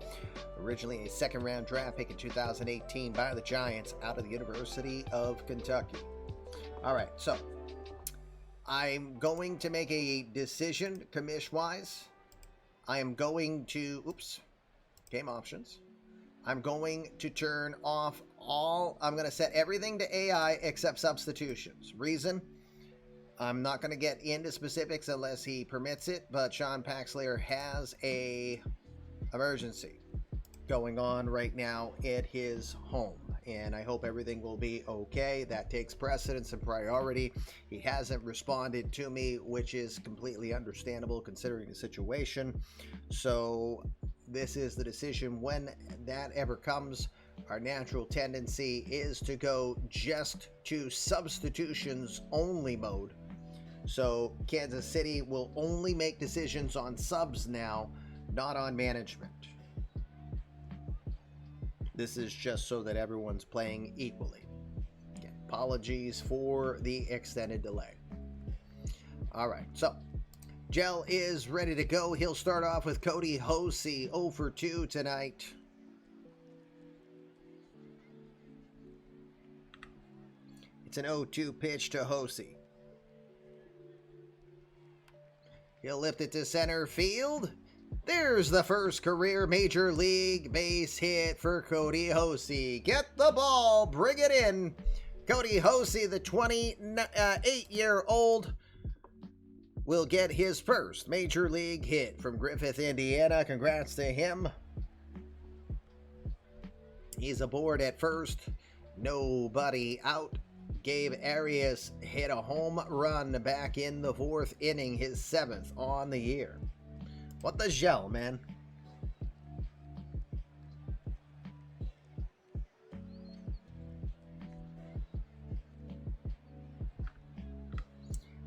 Originally a second-round draft pick in 2018 by the Giants out of the University of Kentucky. All right, so I'm going to make a decision commish-wise. I am going to, game options. I'm going to turn off I'm going to set everything to AI except substitutions. Reason, I'm not going to get into specifics unless he permits it, but Sean Paxlayer has a emergency going on right now at his home, and I hope everything will be okay. That takes precedence and priority. He hasn't responded to me, which is completely understandable considering the situation. So this is the decision when that ever comes. Our natural tendency is to go just to substitutions only mode. So Kansas City will only make decisions on subs now, not on management. This is just so that everyone's playing equally. Okay, apologies for the extended delay. All right, so Gel is ready to go. He'll start off with Cody Hosey, 0 for 2 tonight. It's an 0-2 pitch to Hosey. He'll lift it to center field. There's the first career major league base hit for Cody Hosey. Get the ball, bring it in. Cody Hosey, the 28-year-old, will get his first major league hit from Griffith, Indiana. Congrats to him. He's aboard at first. Nobody out. Gabe Arias hit a home run back in the 4th inning, his 7th on the year. What the gel, man?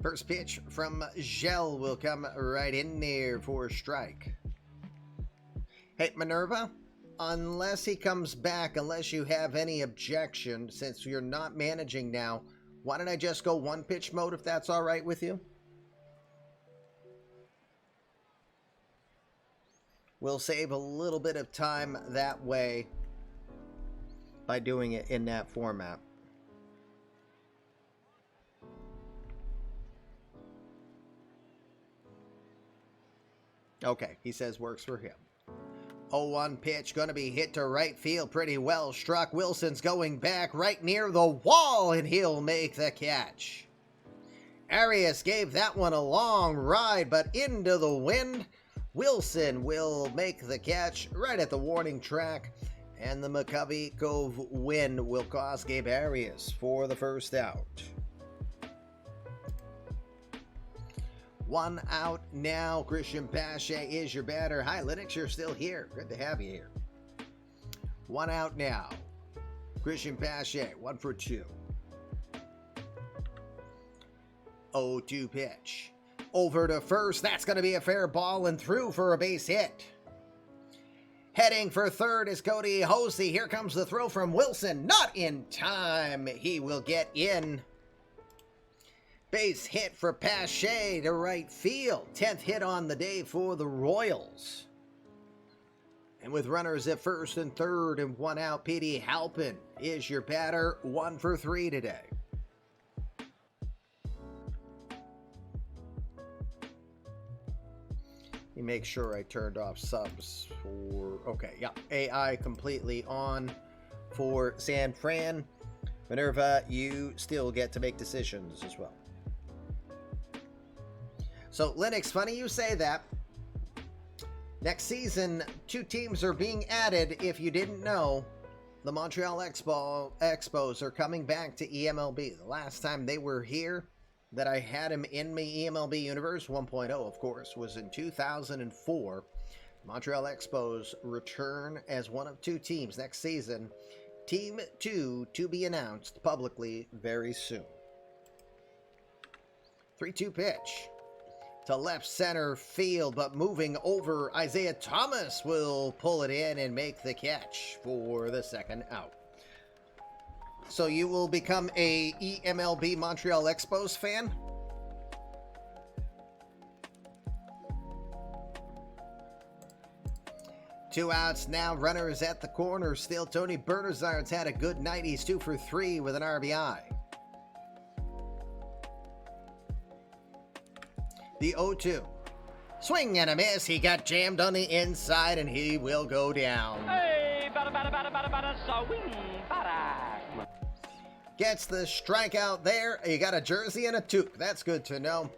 First pitch from Gel will come right in there for a strike. Hey, Minerva, unless he comes back, unless you have any objection, since you're not managing now, why don't I just go one pitch mode if that's all right with you? We'll save a little bit of time that way by doing it in that format. Okay, he says works for him. 0-1 pitch, going to be hit to right field, pretty well struck. Wilson's going back right near the wall, and he'll make the catch. Arias gave that one a long ride, but into the wind. Wilson will make the catch right at the warning track, and the McCovey Cove wind will cost Gabe Arias for the first out. 1 out now. Christian Pache is your batter. Hi, Linux, you're still here. Good to have you here. 1 out now. Christian Pache, 1 for 2. 0-2 pitch. Over to first. That's going to be a fair ball and through for a base hit. Heading for third is Cody Hosey. Here comes the throw from Wilson. Not in time. He will get in. Base hit for Pache to right field. 10th hit on the day for the Royals. And with runners at first and third and 1 out, Petey Halpin is your batter. 1 for 3 today. Let me make sure I turned off subs for... Okay, yeah. AI completely on for San Fran. Minerva, you still get to make decisions as well. So, Linux, funny you say that. Next season, 2 teams are being added. If you didn't know, the Montreal Expos are coming back to eMLB. The last time they were here, that I had them in my eMLB Universe 1.0, of course, was in 2004. Montreal Expos return as one of 2 teams next season. Team 2 to be announced publicly very soon. 3-2 pitch to left center field, but moving over, Isaiah Thomas will pull it in and make the catch for the second out. So you will become a eMLB Montreal Expos fan? Two outs now, runners at the corner. Still, Tony Bernazard's had a good night. He's 2 for 3 with an RBI. The 0-2. Swing and a miss. He got jammed on the inside, and he will go down. Hey, bada, swing, bada. Gets the strikeout there. You got a jersey and a toque. That's good to know.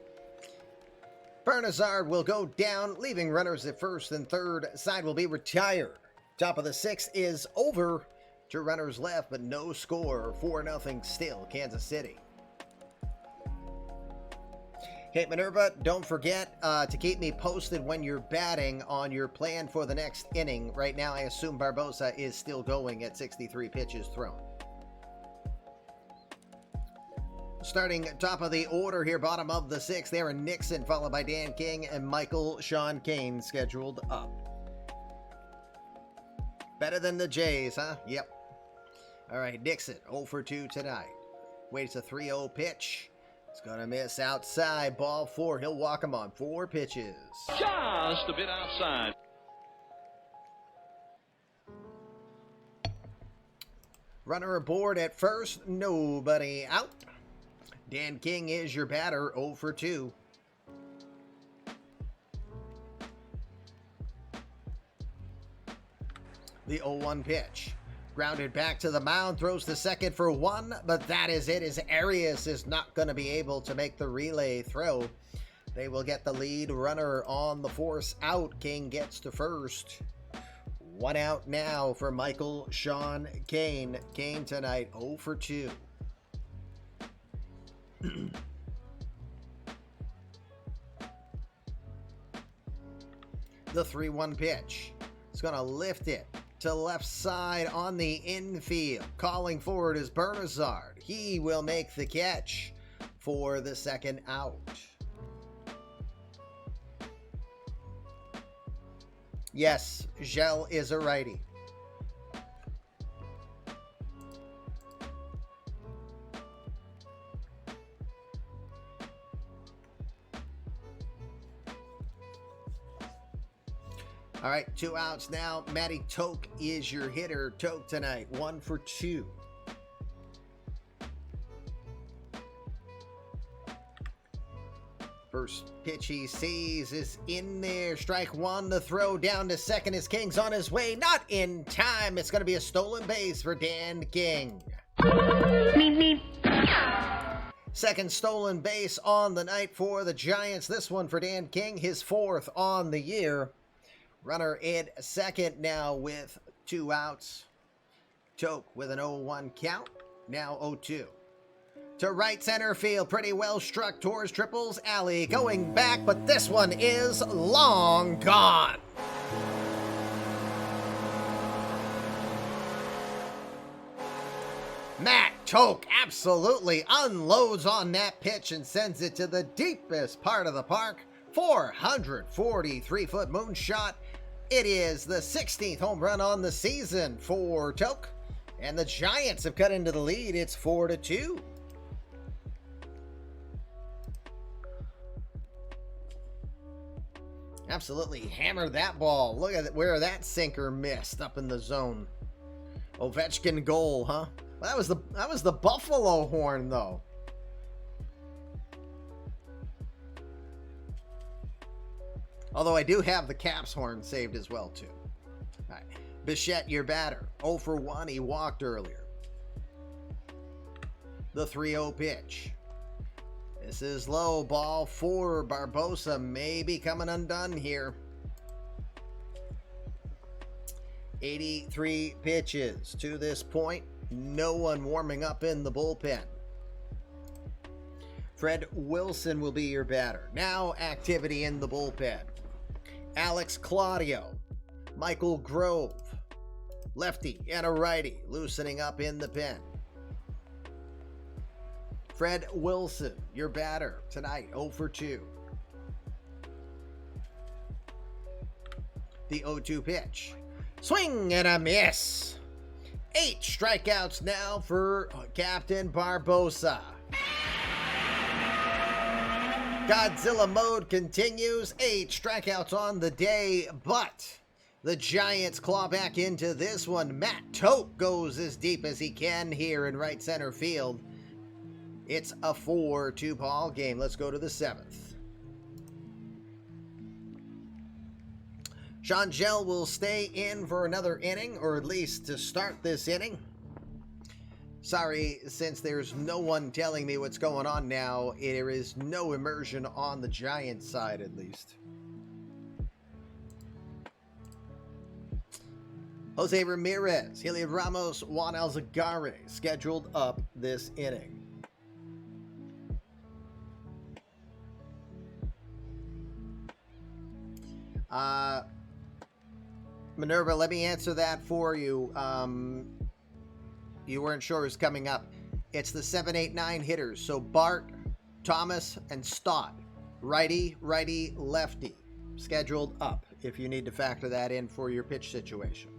Bernazard will go down, leaving runners at first and third. Side will be retired. Top of the 6th is over. 2 runners left, but no score. 4-0 still, Kansas City. Hey, Minerva, don't forget to keep me posted when you're batting on your plan for the next inning. Right now, I assume Barbosa is still going at 63 pitches thrown. Starting top of the order here, bottom of the sixth, Aaron Nixon, followed by Dan King and Michael Sean Kane scheduled up. Better than the Jays, huh? Yep. All right, Nixon, 0 for 2 tonight. Waits a 3-0 pitch. It's going to miss outside, ball 4. He'll walk him on 4 pitches. Just a bit outside. Runner aboard at first, nobody out. Dan King is your batter, 0 for 2. The 0-1 pitch. Grounded back to the mound, throws to second for 1, but that is it, as Arias is not going to be able to make the relay throw. They will get the lead runner on the force out. King gets to first. 1 out now for Michael Sean Kane. Kane tonight, 0 for 2. The 3-1 pitch. It's going to lift it to left side on the infield. Calling forward is Bernazard. He will make the catch for the second out. Yes, Gel is a righty. All right, 2 outs now. Matty Toke is your hitter. Toke tonight, 1 for 2. First pitch he sees is in there. Strike 1, the throw down to second as King's on his way. Not in time. It's going to be a stolen base for Dan King. Second stolen base on the night for the Giants. This one for Dan King, his 4th on the year. Runner in second now with 2 outs. Toke with an 0-1 count. Now 0-2. To right center field. Pretty well struck towards Triples Alley. Going back, but this one is long gone. Matt Toke absolutely unloads on that pitch and sends it to the deepest part of the park. 443-foot moonshot. It is the 16th home run on the season for Toke, and the Giants have cut into the lead. It's 4-2. Absolutely hammered that ball. Look at where that sinker missed up in the zone. Ovechkin goal, huh? Well, that was the Buffalo horn, though. Although I do have the Caps horn saved as well, too. All right. Bichette, your batter. 0 for 1. He walked earlier. The 3-0 pitch. This is low. Ball 4. Barbosa may be coming undone here. 83 pitches to this point. No one warming up in the bullpen. Fred Wilson will be your batter. Now activity in the bullpen. Alex Claudio, Michael Grove, lefty and a righty, loosening up in the pen. Fred Wilson, your batter tonight, 0 for 2. The 0-2 pitch. Swing and a miss. 8 strikeouts now for Captain Barbosa. Godzilla mode continues. 8 strikeouts on the day, but the Giants claw back into this one. Matt Toke goes as deep as he can here in right center field. It's a 4-2 ball game. Let's go to the 7th. Sean Gel will stay in for another inning, or at least to start this inning. Sorry, since there's no one telling me what's going on now, there is no immersion on the Giants side, at least. Jose Ramirez, Heliod Ramos, Juan Alzagare scheduled up this inning. Minerva, let me answer that for you. You weren't sure who's coming up. It's the 7, 8, 9 hitters. So Bart, Thomas, and Stott. Righty, righty, lefty. Scheduled up if you need to factor that in for your pitch situation.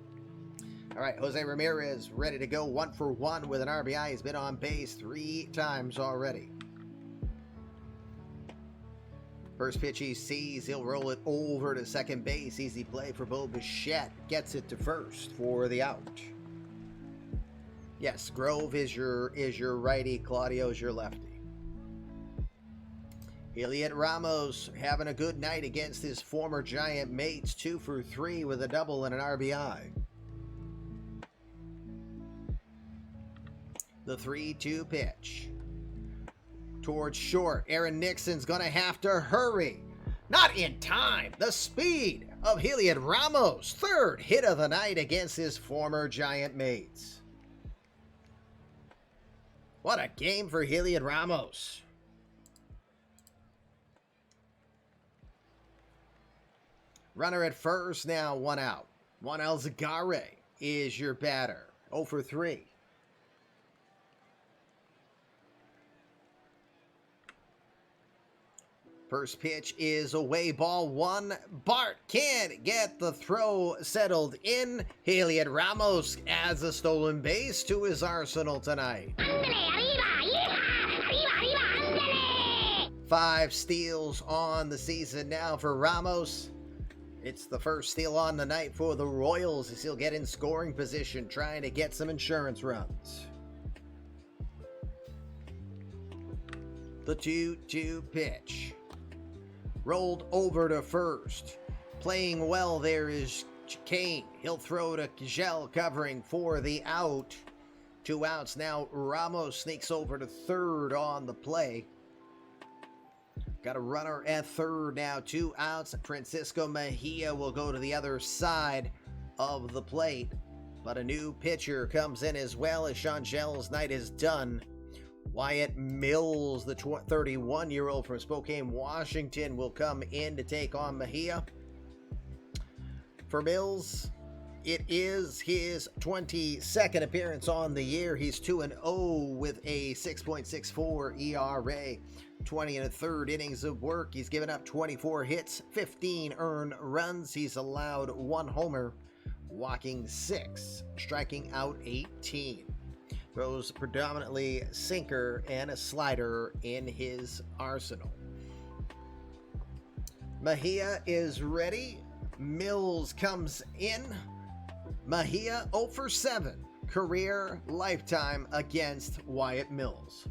All right, Jose Ramirez ready to go 1 for 1 with an RBI. He's been on base 3 times already. First pitch he sees, he'll roll it over to second base. Easy play for Bo Bichette. Gets it to first for the out. Yes, Grove is your righty, Claudio's your lefty. Elliot Ramos having a good night against his former Giant mates. 2 for 3 with a double and an RBI. The 3-2 pitch. Towards short. Aaron Nixon's going to have to hurry. Not in time. The speed of Elliot Ramos. Third hit of the night against his former Giant mates. What a game for Elliot Ramos. Runner at first, now 1 out. Juan Alzagare is your batter. 0 for 3. First pitch is away, ball 1. Bart can't get the throw settled in. Elliot Ramos adds a stolen base to his arsenal tonight. 5 steals on the season now for Ramos. It's the first steal on the night for the Royals as he'll get in scoring position, trying to get some insurance runs. The 2-2 pitch. Rolled over to first. Playing well there is Kane. He'll throw to Kjell covering for the out. 2 outs now. Ramos sneaks over to third on the play. Got a runner at third now. 2 outs. Francisco Mejia will go to the other side of the plate. But a new pitcher comes in as well as Changel's night is done. Wyatt Mills, the 31-year-old from Spokane, Washington, will come in to take on Mejia. For Mills, it is his 22nd appearance on the year. He's 2-0 with a 6.64 ERA. 20 1/3 innings of work. He's given up 24 hits, 15 earned runs. He's allowed 1 homer, walking 6, striking out 18. Throws predominantly sinker and a slider in his arsenal. Mejia is ready. Mills comes in. Mejia 0 for 7. Career lifetime against Wyatt Mills.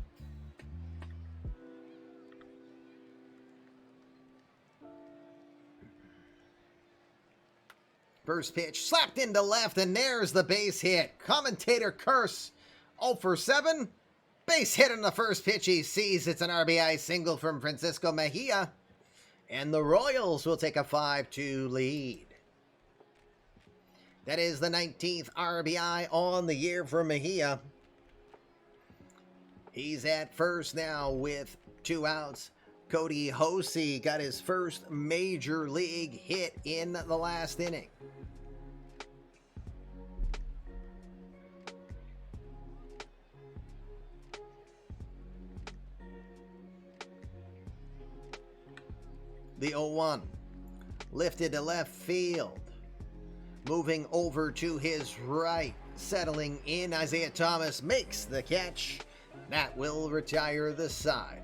First pitch slapped into left, and there's the base hit. Commentator curse. 0 for 7. Base hit on the first pitch he sees. It's an RBI single from Francisco Mejia. And the Royals will take a 5-2 lead. That is the 19th RBI on the year for Mejia. He's at first now with 2 outs. Cody Hosey got his first major league hit in the last inning. The 0-1 lifted to left field. Moving over to his right, settling in, Isaiah Thomas makes the catch. That will retire the side.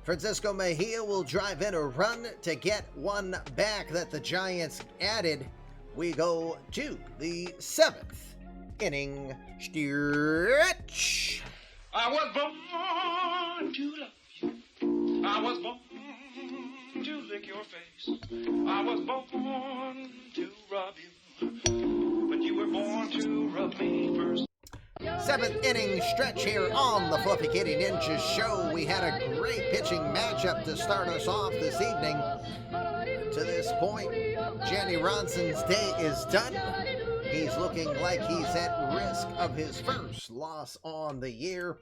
Francisco Mejia will drive in a run to get 1 back that the Giants added. We go to the 7th inning stretch. I was born to love you. I was born to lick your face. I was born to rub you, but you were born to rub me first. 7th inning stretch here on the Fluffy Kitty Ninja Show. We had a great pitching matchup to start us off this evening. To this point, Janny Ronson's day is done. He's looking like he's at risk of his first loss on the year.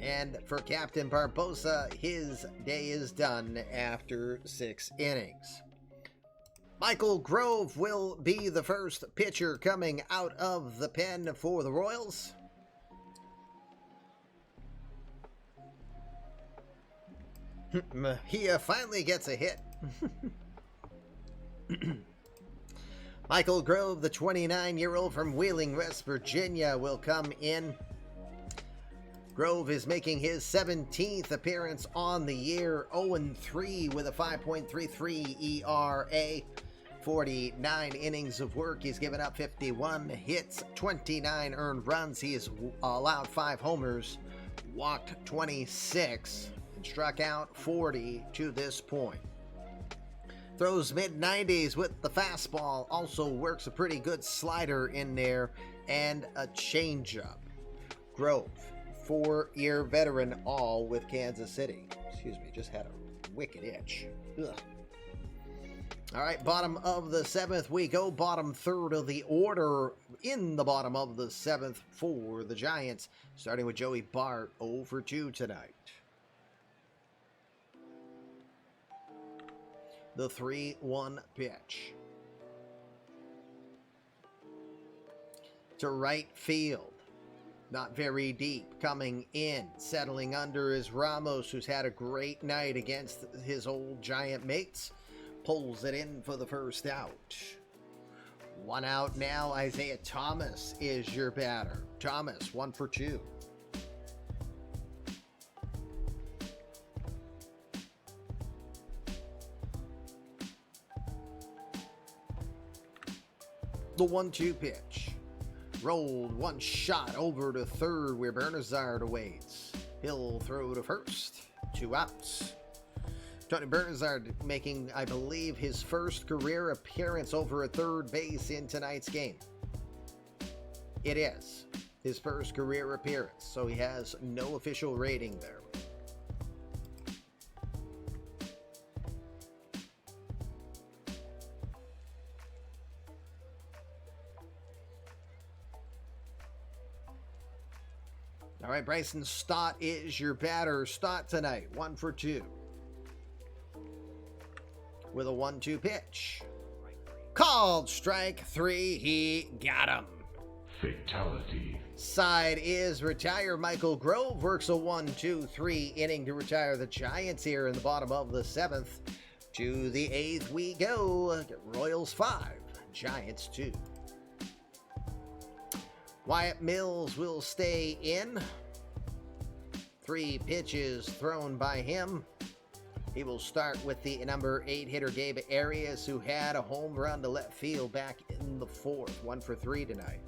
And for Captain Barbosa, his day is done after 6 innings. Michael Grove will be the first pitcher coming out of the pen for the Royals. He finally gets a hit. Michael Grove, the 29-year-old from Wheeling, West Virginia, will come in. Grove is making his 17th appearance on the year, 0-3 with a 5.33 ERA. 49 innings of work. He's given up 51 hits, 29 earned runs. He has allowed 5 homers, walked 26, and struck out 40 to this point. Throws mid-90s with the fastball. Also works a pretty good slider in there and a changeup. Grove, 4-year veteran, all with Kansas City. Excuse me, just had a wicked itch. Ugh. All right, bottom of the 7th we go. Bottom third of the order in the bottom of the 7th for the Giants. Starting with Joey Bart, 0-2 tonight. The 3-1 pitch. To right field. Not very deep. Coming in. Settling under is Ramos, who's had a great night against his old Giant mates. Pulls it in for the first out. 1 out now. Isaiah Thomas is your batter. Thomas, 1-2. The 1-2 pitch. Rolled, one shot over to third where Bernazard awaits. He'll throw to first. 2 outs. Tony Bernazard making, I believe, his first career appearance over at third base in tonight's game. It is his first career appearance, so he has no official rating there. All right, Bryson Stott is your batter. Stott tonight, 1-2. With a 1-2 pitch. Called strike 3. He got him. Fatality. Side is retire. Michael Grove works a 1-2-3 inning to retire the Giants here in the bottom of the 7th. To the 8th we go. Royals 5, Giants 2. Wyatt Mills will stay in. 3 pitches thrown by him. He will start with the number 8 hitter, Gabe Arias, who had a home run to left field back in the 4th. 1-for-3 tonight.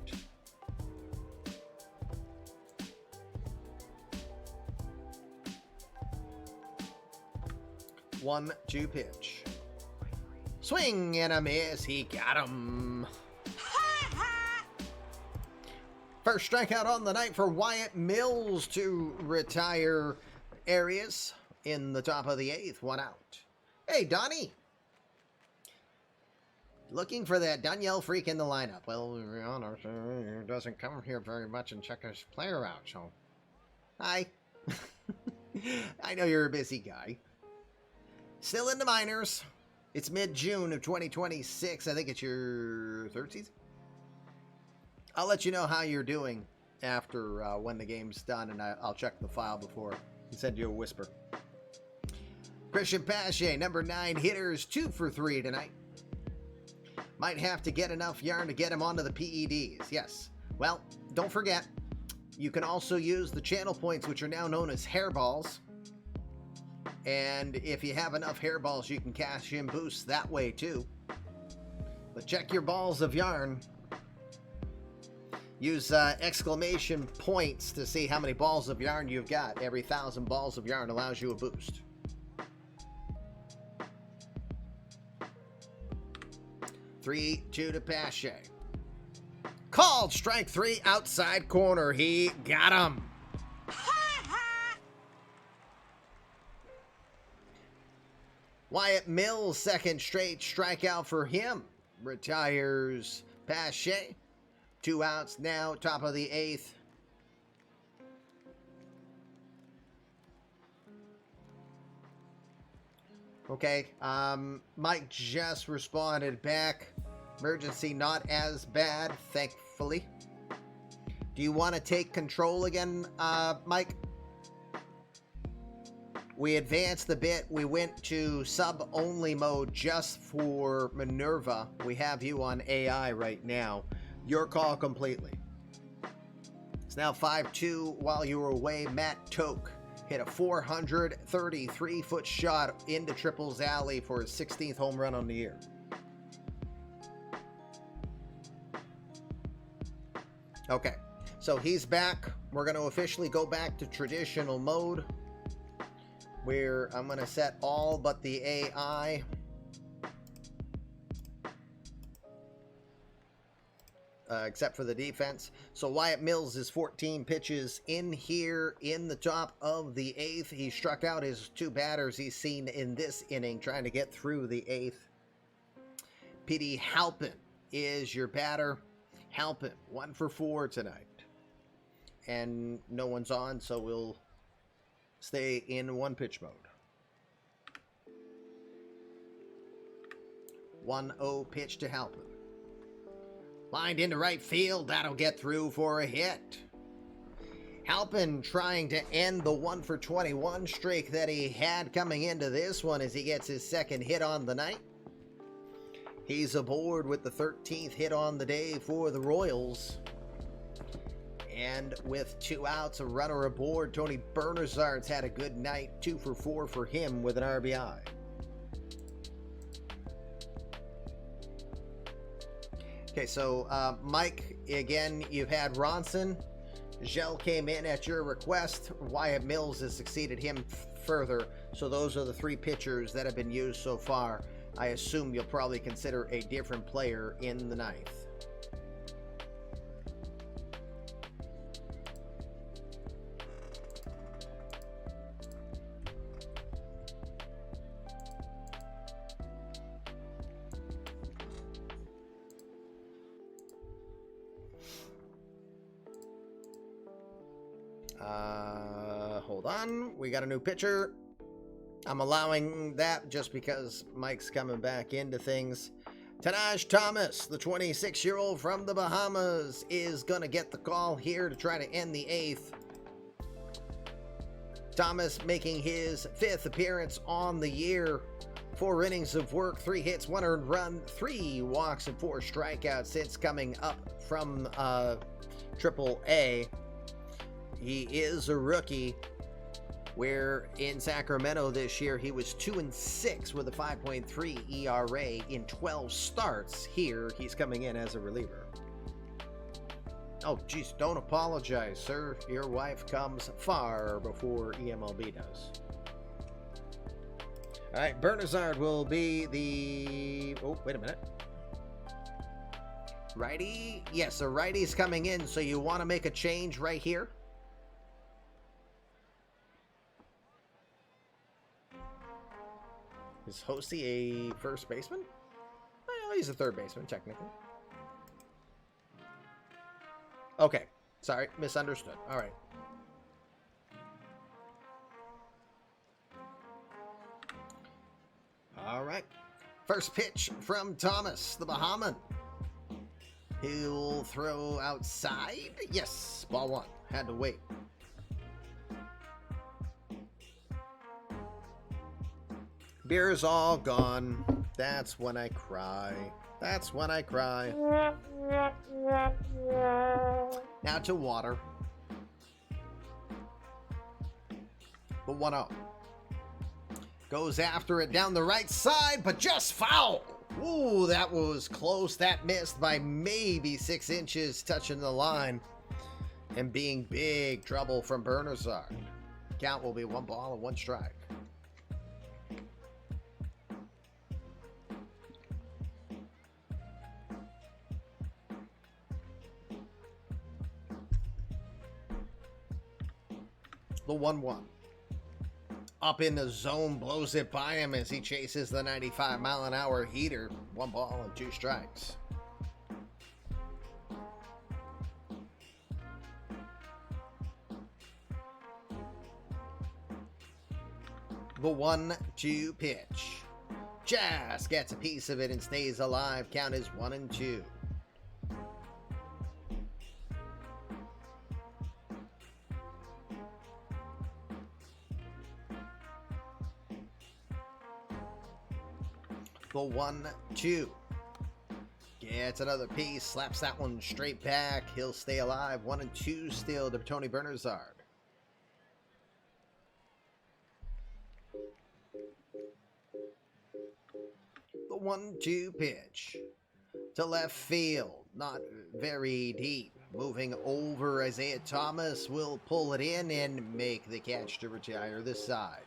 One, 2 pitch. Swing and a miss. He got him. First strikeout on the night for Wyatt Mills to retire Arias. In the top of the 8th, 1 out. Hey, Donnie. Looking for that Danielle freak in the lineup. Well, Rihanna doesn't come here very much and check his player out, so. Hi. I know you're a busy guy. Still in the minors. It's mid-June of 2026. I think it's your 3rd season. I'll let you know how you're doing after when the game's done, and I'll check the file before and send you a whisper. Christian Pache, number 9 hitters, 2-for-3 tonight. Might have to get enough yarn to get him onto the PEDs. Yes. Well, don't forget, you can also use the channel points, which are now known as hairballs. And if you have enough hairballs, you can cash in boosts that way too. But check your balls of yarn. Use exclamation points to see how many balls of yarn you've got. Every 1,000 balls of yarn allows you a boost. 3-2 to Pache. Called strike 3, outside corner. He got him. Wyatt Mills, second straight strikeout for him. Retires Pache. 2 outs now, top of the 8th. Okay, Mike just responded back. Emergency not as bad, thankfully. Do you want to take control again, Mike? We advanced a bit. We went to sub-only mode just for Minerva. We have you on AI right now. Your call completely. It's now 5-2 while you were away. Matt Toke hit a 433-foot shot into Triples Alley for his 16th home run on the year. Okay, so he's back. We're going to officially go back to traditional mode, where I'm going to set all but the AI. Except for the defense. So Wyatt Mills is 14 pitches in here in the top of the 8th. He struck out his 2 batters he's seen in this inning, trying to get through the 8th. P.D. Halpin is your batter. Halpin, 1 for 4 tonight. And no one's on, so we'll stay in 1-pitch mode. 1-0 pitch to Halpin. Lined into right field, that'll get through for a hit. Halpin trying to end the 1 for 21 streak that he had coming into this one as he gets his 2nd hit on the night. He's aboard with the 13th hit on the day for the Royals. And with 2 outs, a runner aboard, Tony Bernazard's had a good night. 2 for 4 for him with an RBI. Okay, so Mike, again, you've had Ronson. Gel came in at your request. Wyatt Mills has succeeded him further. So those are the 3 pitchers that have been used so far. I assume you'll probably consider a different player in the 9th. Hold on. We got a new pitcher. I'm allowing that just because Mike's coming back into things. Tanaj Thomas, the 26-year-old from the Bahamas, is going to get the call here to try to end the 8th. Thomas making his 5th appearance on the year. 4 innings of work, 3 hits, 1 earned run, 3 walks, and 4 strikeouts since coming up from Triple A. He is a rookie, where in Sacramento this year he was 2-6 with a 5.3 ERA in 12 starts. Here he's coming in as a reliever. Oh, geez, don't apologize, sir. Your wife comes far before eMLB does. All right, Bernazard will be the... Oh, wait a minute. Righty? Yes, a righty's coming in, so you want to make a change right here? Is Hosey a first baseman? Well, he's a third baseman, technically. Okay. Sorry, misunderstood. All right. All right. First pitch from Thomas, the Bahaman. He'll throw outside. Yes, ball 1. Had to wait. Beer's all gone. That's when I cry. That's when I cry. Now to water. The 1-0. Goes after it down the right side, but just foul. Ooh, that was close. That missed by maybe 6 inches, touching the line and being big trouble from Bernazard. Count will be 1 ball and 1 strike. The 1-1. Up in the zone, blows it by him as he chases the 95-mile-an-hour heater. 1 ball and 2 strikes. The 1-2 pitch. Just gets a piece of it and stays alive. Count is 1-2. The 1-2. Gets another piece, slaps that one straight back. He'll stay alive. 1-2 still to Tony Bernazard. The 1-2 pitch to left field. Not very deep. Moving over, Isaiah Thomas will pull it in and make the catch to retire this side.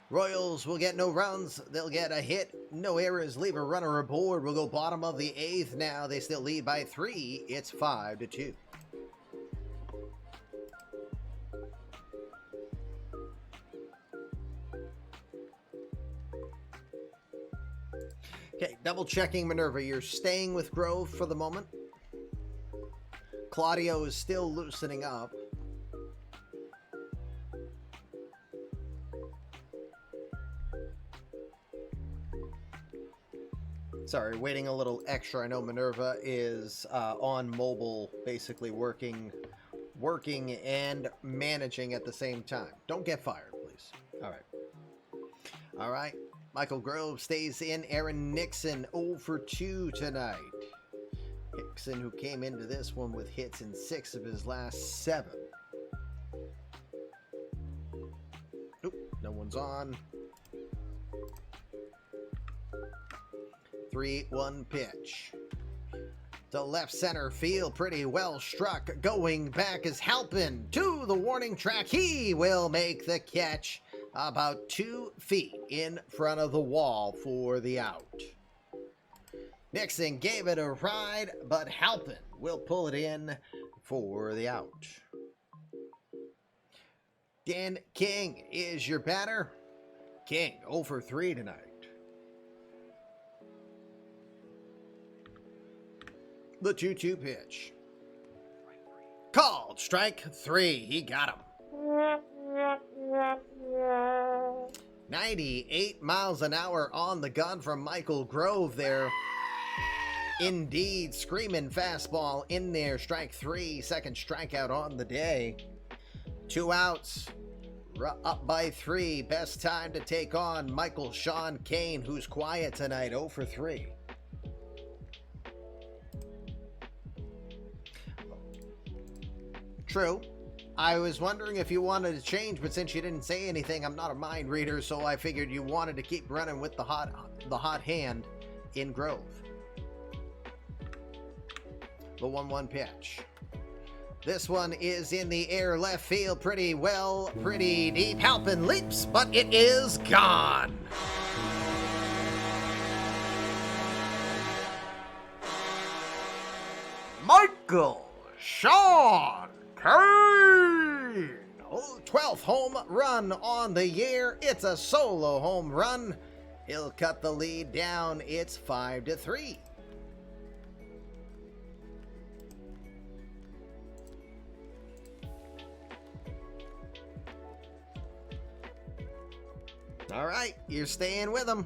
Royals will get no runs. They'll get a hit. No errors. Leave a runner aboard. We'll go bottom of the 8th now. They still lead by 3. It's 5-2. Okay, double checking Minerva. You're staying with Grove for the moment. Claudio is still loosening up. Sorry, waiting a little extra. I know Minerva is on mobile, basically working and managing at the same time. Don't get fired, please. All right. Michael Grove stays in. Aaron Nixon 0 for 2 tonight. Hickson, who came into this one with hits in 6 of his last 7. Oop, no one's on. 3-1 pitch. To left center field, pretty well struck. Going back is Halpin to the warning track. He will make the catch about 2 feet in front of the wall for the out. Nixon gave it a ride, but Halpin will pull it in for the out. Dan King is your batter. King 0 for 3 tonight. The 2-2 pitch. Called strike 3. He got him. 98 miles an hour on the gun from Michael Grove there. Indeed, screaming fastball in there. Strike 3. Second strikeout on the day. 2 outs. Up by 3. Best time to take on Michael Sean Kane, who's quiet tonight. 0 for 3. True. I was wondering if you wanted to change, but since you didn't say anything, I'm not a mind reader, so I figured you wanted to keep running with the hot hand in Grove. The 1-1 pitch. This one is in the air, left field, pretty well, pretty deep. Halpin leaps, but it is gone. Michael Sean Kane! 12th home run on the year. It's a solo home run. He'll cut the lead down. It's 5-3. All right, you're staying with him.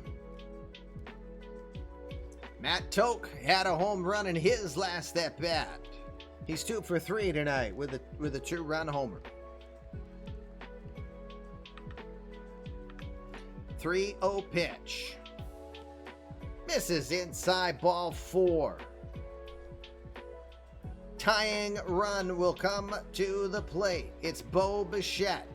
Matt Toke had a home run in his last at bat. He's 2 for 3 tonight with a 2-run homer. 3-0 pitch. Misses inside, ball 4. Tying run will come to the plate. It's Bo Bichette.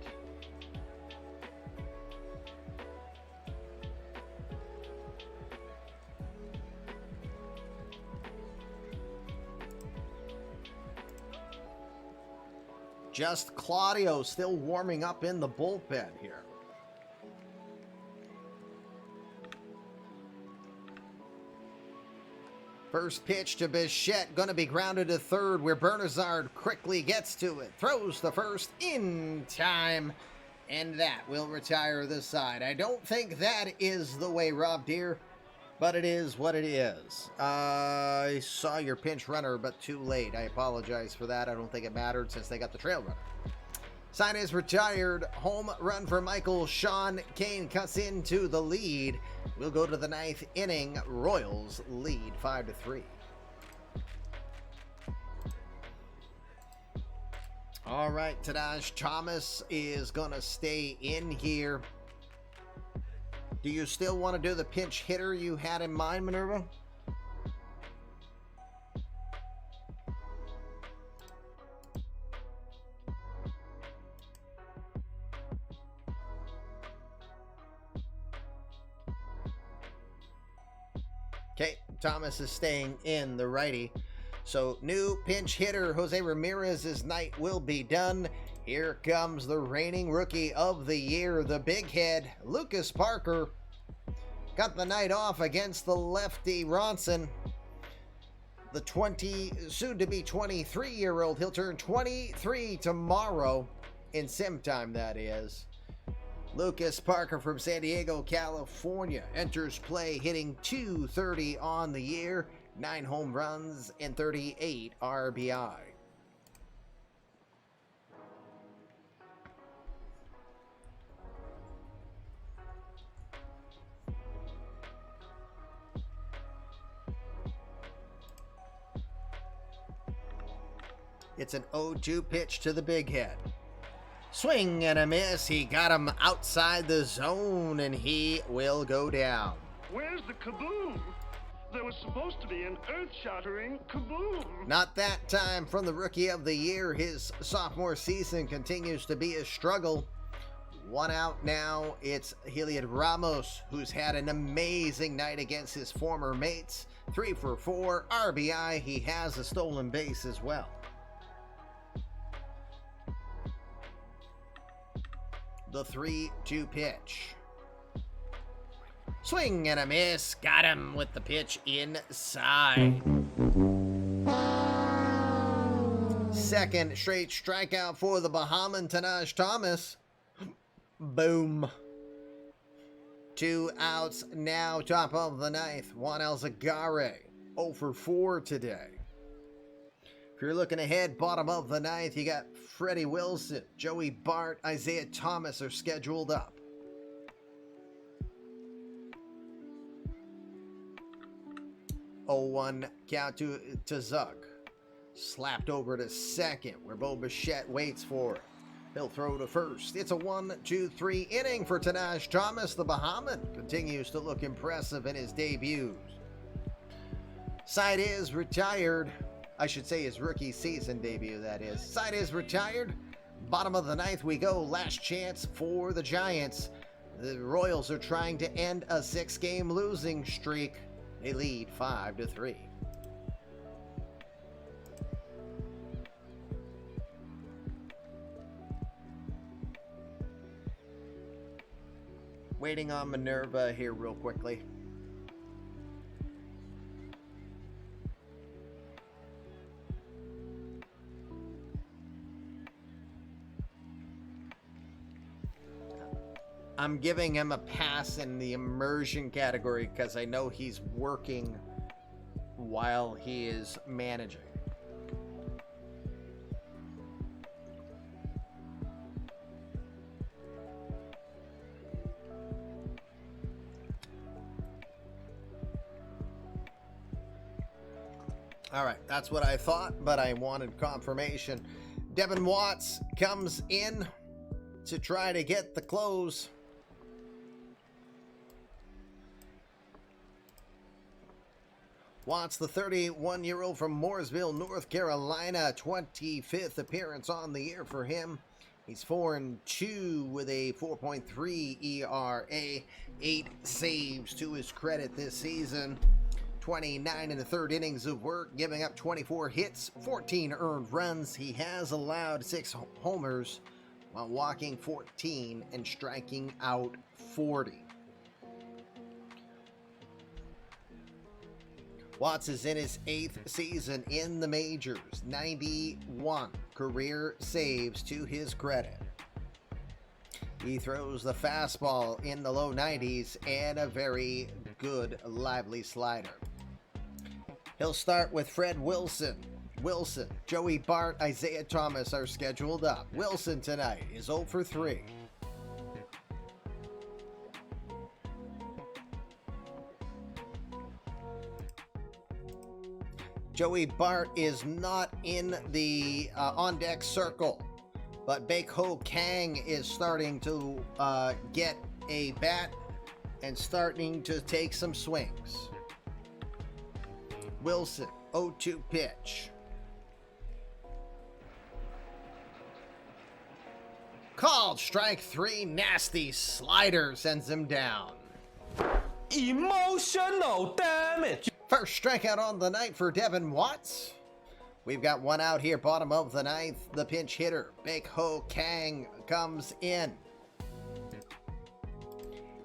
Just Claudio still warming up in the bullpen here. First pitch to Bichette, going to be grounded to third, where Bernazard quickly gets to it. Throws the first in time, and that will retire the side. I don't think that is the way, Rob Deere, but it is what it is. I saw your pinch runner, but too late. I apologize for that. I don't think it mattered since they got the trail runner. Sign is retired. Home run for Michael Sean Kane cuts into the lead We'll go to the ninth inning. Royals lead 5-3. All right, Tadaj Thomas is going to stay in here. Do you still want to do the pinch hitter you had in mind, Minerva? Okay, Thomas is staying in, the righty. So, new pinch hitter Jose Ramirez's night will be done. Here comes the reigning rookie of the year, the big head, Lucas Parker. Got the night off against the lefty Ronson. The soon-to-be 23-year-old, he'll turn 23 tomorrow, in sim time, that is. Lucas Parker from San Diego, California, enters play hitting .230 on the year, 9 home runs and 38 RBI. It's an 0-2 pitch to the big head. Swing and a miss. He got him outside the zone, and he will go down. Where's the kaboom? There was supposed to be an earth-shattering kaboom. Not that time from the rookie of the year. His sophomore season continues to be a struggle. One out now. It's Heliod Ramos, who's had an amazing night against his former mates. 3 for 4 RBI. He has a stolen base as well. The 3-2 pitch. Swing and a miss. Got him with the pitch inside. Second straight strikeout for the Bahaman, Tadaj Thomas. Boom. 2 outs now, top of the ninth. Juan Alzagare, 0 for 4 today. If you're looking ahead, bottom of the ninth, you got Freddie Wilson, Joey Bart, Isaiah Thomas are scheduled up. (0-1) count to Zuck. Slapped over to second, where Bo Bichette waits for it. He'll throw to first. It's a 1-2-3 inning for Tadaj Thomas. The Bahaman continues to look impressive in his debuts. Side is retired. I should say his rookie season debut, that is. Side is retired. Bottom of the ninth we go. Last chance for the Giants. The Royals are trying to end a 6-game losing streak. They lead 5-3. Waiting on Minerva here real quickly. I'm giving him a pass in the immersion category because I know he's working while he is managing. All right, that's what I thought, but I wanted confirmation. Devin Watts comes in to try to get the close. Watts, the 31-year-old from Mooresville, North Carolina, 25th appearance on the year for him. He's 4-2 with a 4.3 ERA, 8 saves to his credit this season. 29 in the third innings of work, giving up 24 hits, 14 earned runs. He has allowed 6 homers while walking 14 and striking out 40. Watts is in his 8th season in the majors, 91 career saves to his credit. He throws the fastball in the low 90s and a very good lively slider. He'll start with Fred Wilson. Joey Bart, Isaiah Thomas are scheduled up. Wilson tonight is 0 for 3. Joey Bart is not in the on-deck circle, but Baek-ho Kang is starting to get a bat and starting to take some swings. Wilson, 0-2 pitch. Called strike 3, nasty slider sends him down. Emotional damage. First strikeout on the night for Devin Watts. We've got one out here, bottom of the ninth. The pinch hitter, Baek-ho Kang, comes in.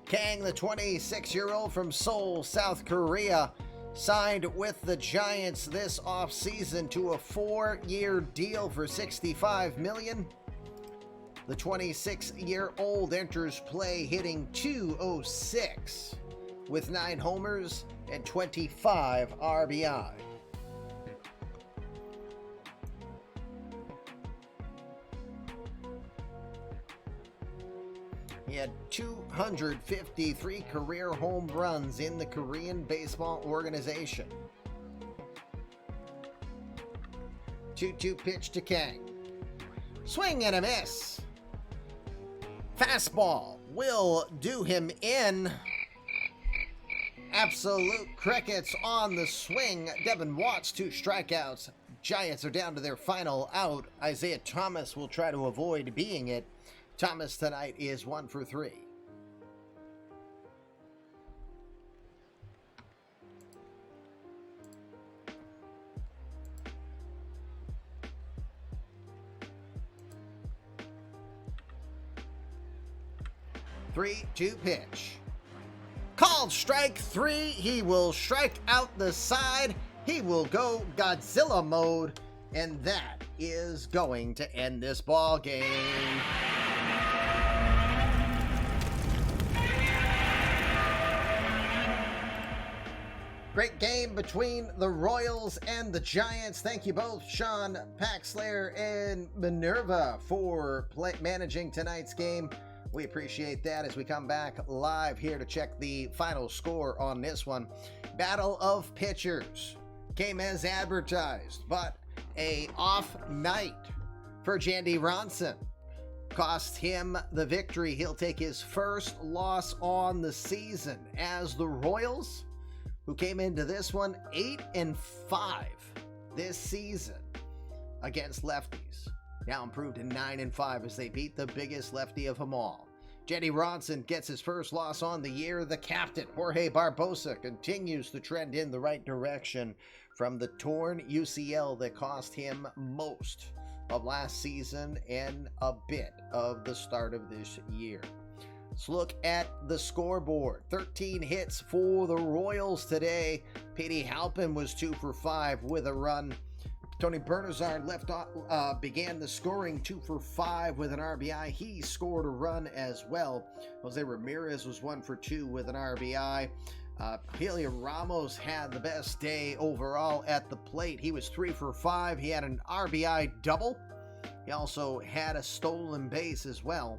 Kang, the 26-year-old from Seoul, South Korea, signed with the Giants this offseason to a 4-year deal for $65 million. The 26-year-old enters play hitting .206 with 9 homers and 25 RBI. He had 253 career home runs in the Korean baseball organization. 2-2 pitch to Kang. Swing and a miss. Fastball will do him in. Absolute crickets on the swing. Devin Watts, 2 strikeouts. Giants are down to their final out. Isaiah Thomas will try to avoid being it. Thomas tonight is 1 for 3. Three-two pitch. Called strike 3. He will strike out the side. He will go Godzilla mode, and that is going to end this ball game. Great game between the Royals and the Giants. Thank you both, Sean Paxlayer and Minerva, for managing tonight's game. We appreciate that as we come back live here to check the final score on this one. Battle of pitchers came as advertised, but a off night for Jandy Ronson cost him the victory. He'll take his first loss on the season as the Royals, who came into this one 8-5 this season against lefties, now improved to 9-5 as they beat the biggest lefty of them all. Jandy Ronson gets his first loss on the year. The captain, Jorge Barbosa, continues to trend in the right direction from the torn UCL that cost him most of last season and a bit of the start of this year. Let's look at the scoreboard. 13 hits for the Royals today. Petey Halpin was 2 for 5 with a run. Tony Bernazard began the scoring 2 for 5 with an RBI. He scored a run as well. Jose Ramirez was 1 for 2 with an RBI. Helios Ramos had the best day overall at the plate. He was 3 for 5. He had an RBI double. He also had a stolen base as well.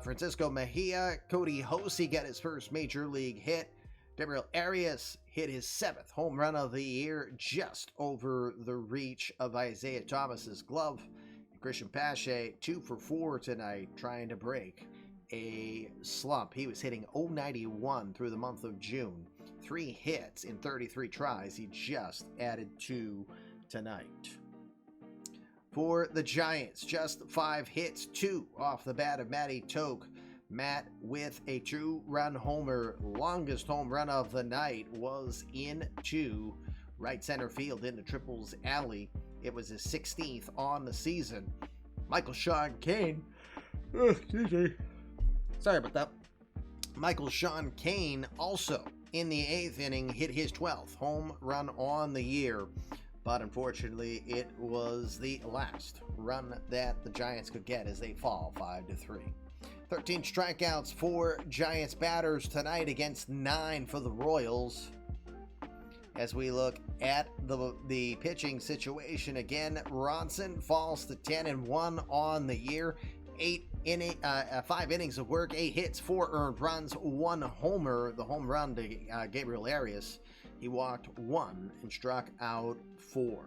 Francisco Mejia, Cody Hosey got his first major league hit. Gabriel Arias hit his 7th home run of the year, just over the reach of Isaiah Thomas's glove. Christian Pache, 2 for 4 tonight, trying to break a slump. He was hitting .091 through the month of June. 3 hits in 33 tries. He just added 2 tonight. For the Giants, just 5 hits, 2 off the bat of Matty Toke. Matt with a 2-run homer. Longest home run of the night was into right center field into Triples Alley. It was his 16th on the season. Michael Sean Kane. Excuse me. Sorry about that. Michael Sean Kane also in the 8th inning hit his 12th home run on the year. But unfortunately, it was the last run that the Giants could get as they fall 5-3. 13 strikeouts for Giants batters tonight against 9 for the Royals. As we look at the pitching situation again, Ronson falls to 10-1 on the year. 5 innings of work, 8 hits, 4 earned runs, 1 homer. The home run to Gabriel Arias He walked 1 and struck out 4.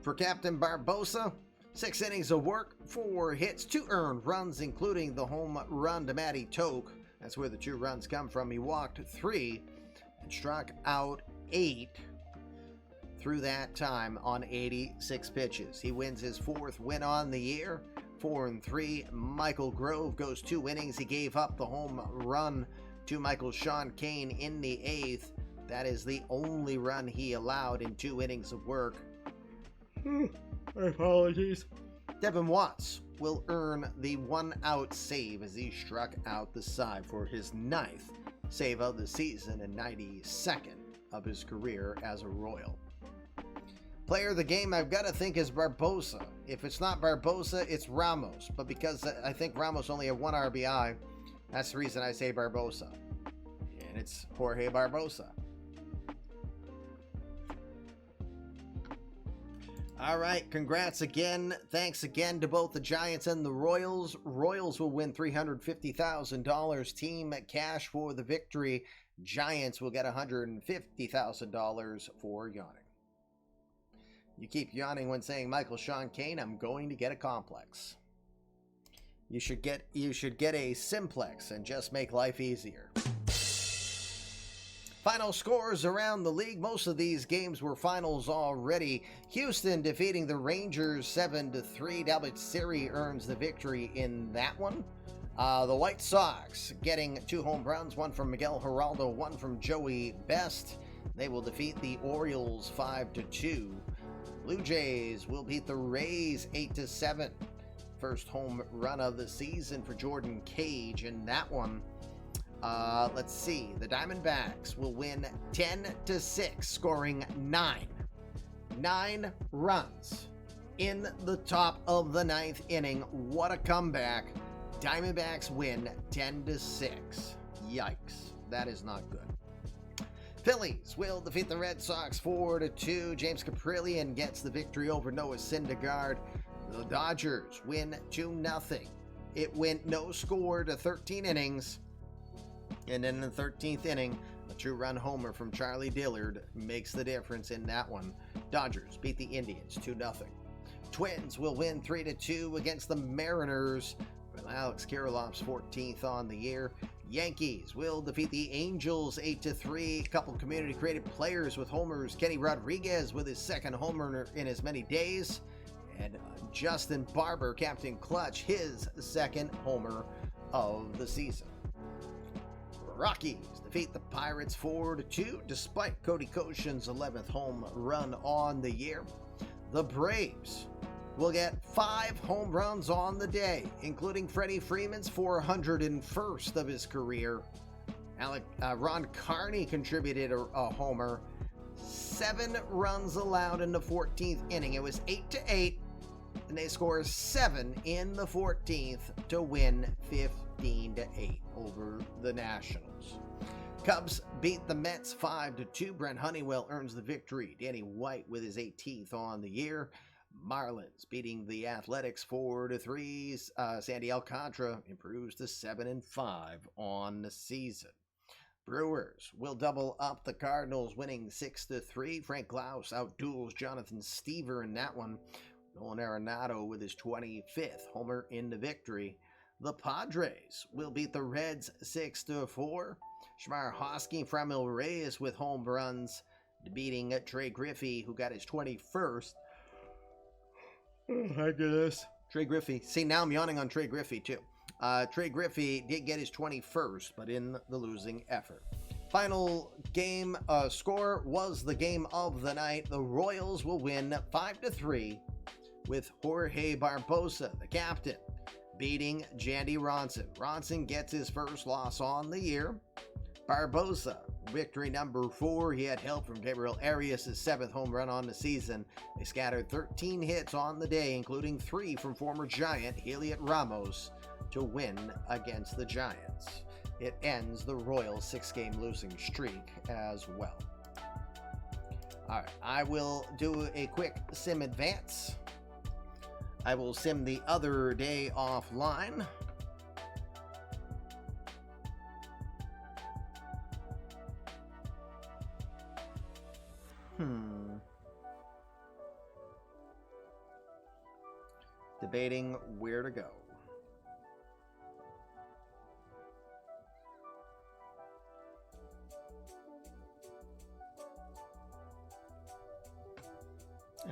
For Captain Barbosa, 6 innings of work, 4 hits, 2 earned runs, including the home run to Matty Toke. That's where the 2 runs come from. He walked 3 and struck out 8 through that time on 86 pitches. He wins his 4th win on the year, 4-3. Michael Grove goes 2 innings. He gave up the home run to Michael Sean Kane in the 8th. That is the only run he allowed in 2 innings of work. My apologies. Devin Watts will earn the 1-out save as he struck out the side for his 9th save of the season and 92nd of his career as a Royal. Player of the game, I've got to think, is Barbosa. If it's not Barbosa, it's Ramos. But because I think Ramos only had 1 RBI, that's the reason I say Barbosa. And it's Jorge Barbosa. All right, congrats again. Thanks again to both the Giants and the Royals. Royals will win $350,000 team cash for the victory. Giants will get $150,000 for yawning. You keep yawning when saying Michael Sean Kane, I'm going to get a complex. You should get a simplex and just make life easier. Final scores around the league. Most of these games were finals already. Houston defeating the Rangers 7-3. Dalbert Siri earns the victory in that one. The White Sox getting 2 home runs, 1 from Miguel Geraldo, 1 from Joey Best. They will defeat the Orioles 5-2. Blue Jays will beat the Rays 8-7. First home run of the season for Jordan Cage in that one. Let's see. The Diamondbacks will win 10-6, scoring 9 runs in the top of the 9th inning. What a comeback. Diamondbacks win 10-6. Yikes. That is not good. Phillies will defeat the Red Sox 4-2. James Caprillion gets the victory over Noah Syndergaard. The Dodgers win 2-0. It went no score to 13 innings. And in the 13th inning, a 2-run homer from Charlie Dillard makes the difference in that one. Dodgers beat the Indians 2-0. Twins will win 3-2 against the Mariners. Well, Alex Kirilloff's 14th on the year. Yankees will defeat the Angels 8-3. A couple community-created players with homers. Kenny Rodriguez with his 2nd homer in as many days. And Justin Barber, Captain Clutch, his 2nd homer of the season. Rockies defeat the Pirates 4-2 despite Cody Koshin's 11th home run on the year. The Braves will get 5 home runs on the day, including Freddie Freeman's 401st of his career. Ron Carney contributed a homer. 7 runs allowed in the 14th inning. It was 8-8, and they scored 7 in the 14th to win 15-8 over the Nationals. Cubs beat the Mets 5-2. Brent Honeywell earns the victory. Danny White with his 18th on the year. Marlins beating the Athletics 4-3. Sandy Alcantara improves to 7-5 on the season. Brewers will double up the Cardinals, winning 6-3. Frank Klaus outduels Jonathan Stever in that one. Nolan Arenado with his 25th homer in the victory. The Padres will beat the Reds 6-4. Shamar Hosking, Framil Reyes with home runs, beating Trey Griffey, who got his 21st. Oh my goodness. Trey Griffey. See, now I'm yawning on Trey Griffey, too. Trey Griffey did get his 21st, but in the losing effort. Final game score was the game of the night. The Royals will win 5-3 with Jorge Barbosa, the captain, beating Jandy Ronson. Ronson gets his first loss on the year. Barbosa, victory number 4. He had help from Gabriel Arias' 7th home run on the season. They scattered 13 hits on the day, including 3 from former Giant Heliot Ramos, to win against the Giants. It ends the Royals' 6-game losing streak as well. All right, I will do a quick sim advance. I will sim the other day offline. debating where to go.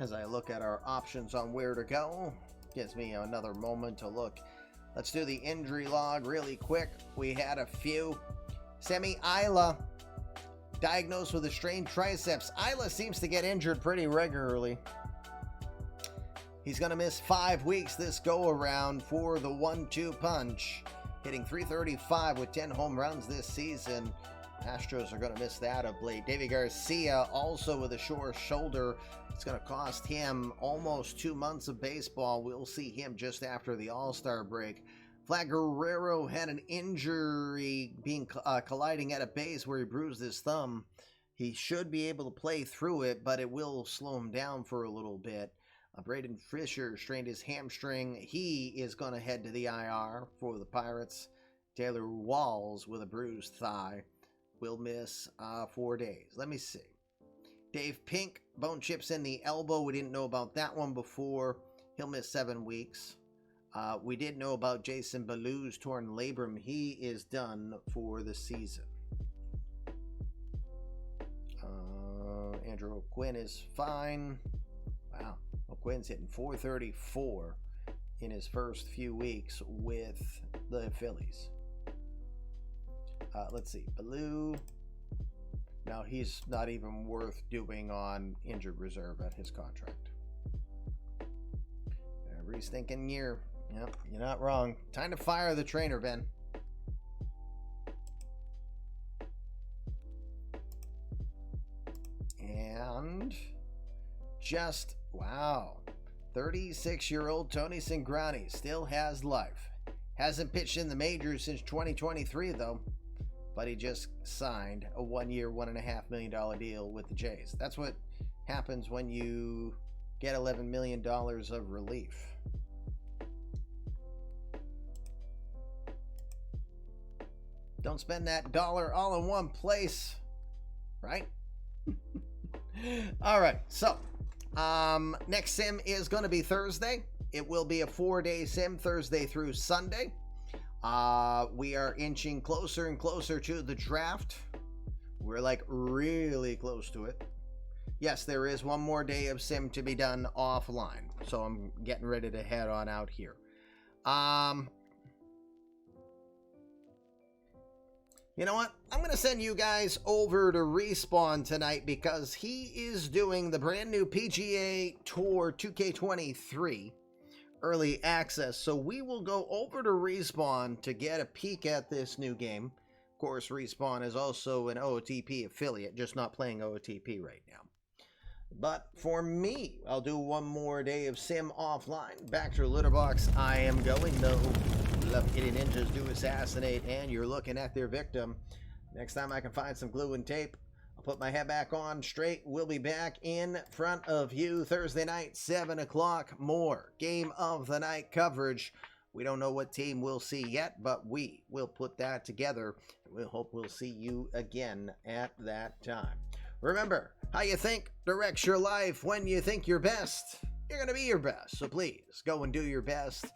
As I look at our options on where to go, gives me another moment to look. Let's do the injury log really quick. We had a few. Semi Isla, diagnosed with a strained triceps. Isla seems to get injured pretty regularly. He's going to miss 5 weeks this go-around for the 1-2 punch, hitting .335 with 10 home runs this season. Astros are going to miss that of late. Davy Garcia also with a sore shoulder. It's going to cost him almost 2 months of baseball. We'll see him just after the All-Star break. Vlad Guerrero had an injury being colliding at a base where he bruised his thumb. He should be able to play through it, but it will slow him down for a little bit. Braden Fisher strained his hamstring. He is going to head to the IR for the Pirates. Taylor Walls with a bruised thigh will miss 4 days. Let me see. Dave Pink, bone chips in the elbow. We didn't know about that one before. He'll miss 7 weeks. We did know about Jason Ballou's torn labrum. He is done for the season. Andrew O'Quinn is fine. Wow. O'Quinn's hitting .434 in his first few weeks with the Phillies. Let's see. Ballou. Now, he's not even worth doing on injured reserve at his contract. Every stinking year. Yep, you're not wrong. Time to fire the trainer, Ben. And just, wow. 36-year-old Tony Cingrani still has life. Hasn't pitched in the majors since 2023, though. But he just signed a 1-year, $1.5 million deal with the Jays. That's what happens when you get $11 million of relief. Don't spend that dollar all in one place, right? All right, so next sim is going to be Thursday. It will be a 4-day sim, Thursday through Sunday. We are inching closer and closer to the draft. We're like really close to it. Yes, there is one more day of sim to be done offline, so I'm getting ready to head on out here. You know what? I'm going to send you guys over to Respawn tonight because he is doing the brand new PGA Tour 2K23 early access. So we will go over to Respawn to get a peek at this new game. Of course, Respawn is also an OOTP affiliate, just not playing OOTP right now. But for me, I'll do one more day of sim offline. Back to the litter box I am going, though. Love Kitty Ninjas do assassinate, and you're looking at their victim. Next time I can find some glue and tape, I'll put my head back on straight. We'll be back in front of you Thursday night, 7 o'clock. More Game of the Night coverage. We don't know what team we'll see yet, but we will put that together. We hope we'll see you again at that time. Remember, how you think directs your life. When you think your best, you're going to be your best. So please, go and do your best.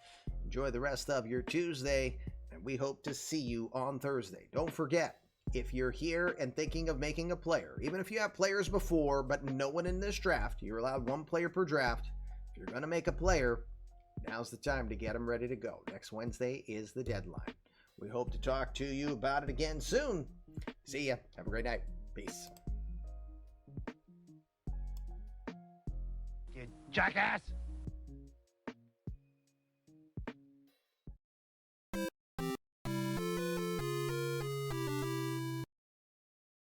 Enjoy the rest of your Tuesday, and we hope to see you on Thursday. Don't forget, if you're here and thinking of making a player, even if you have players before, but no one in this draft, you're allowed 1 player per draft. If you're going to make a player, now's the time to get them ready to go. Next Wednesday is the deadline. We hope to talk to you about it again soon. See ya. Have a great night. Peace. You jackass!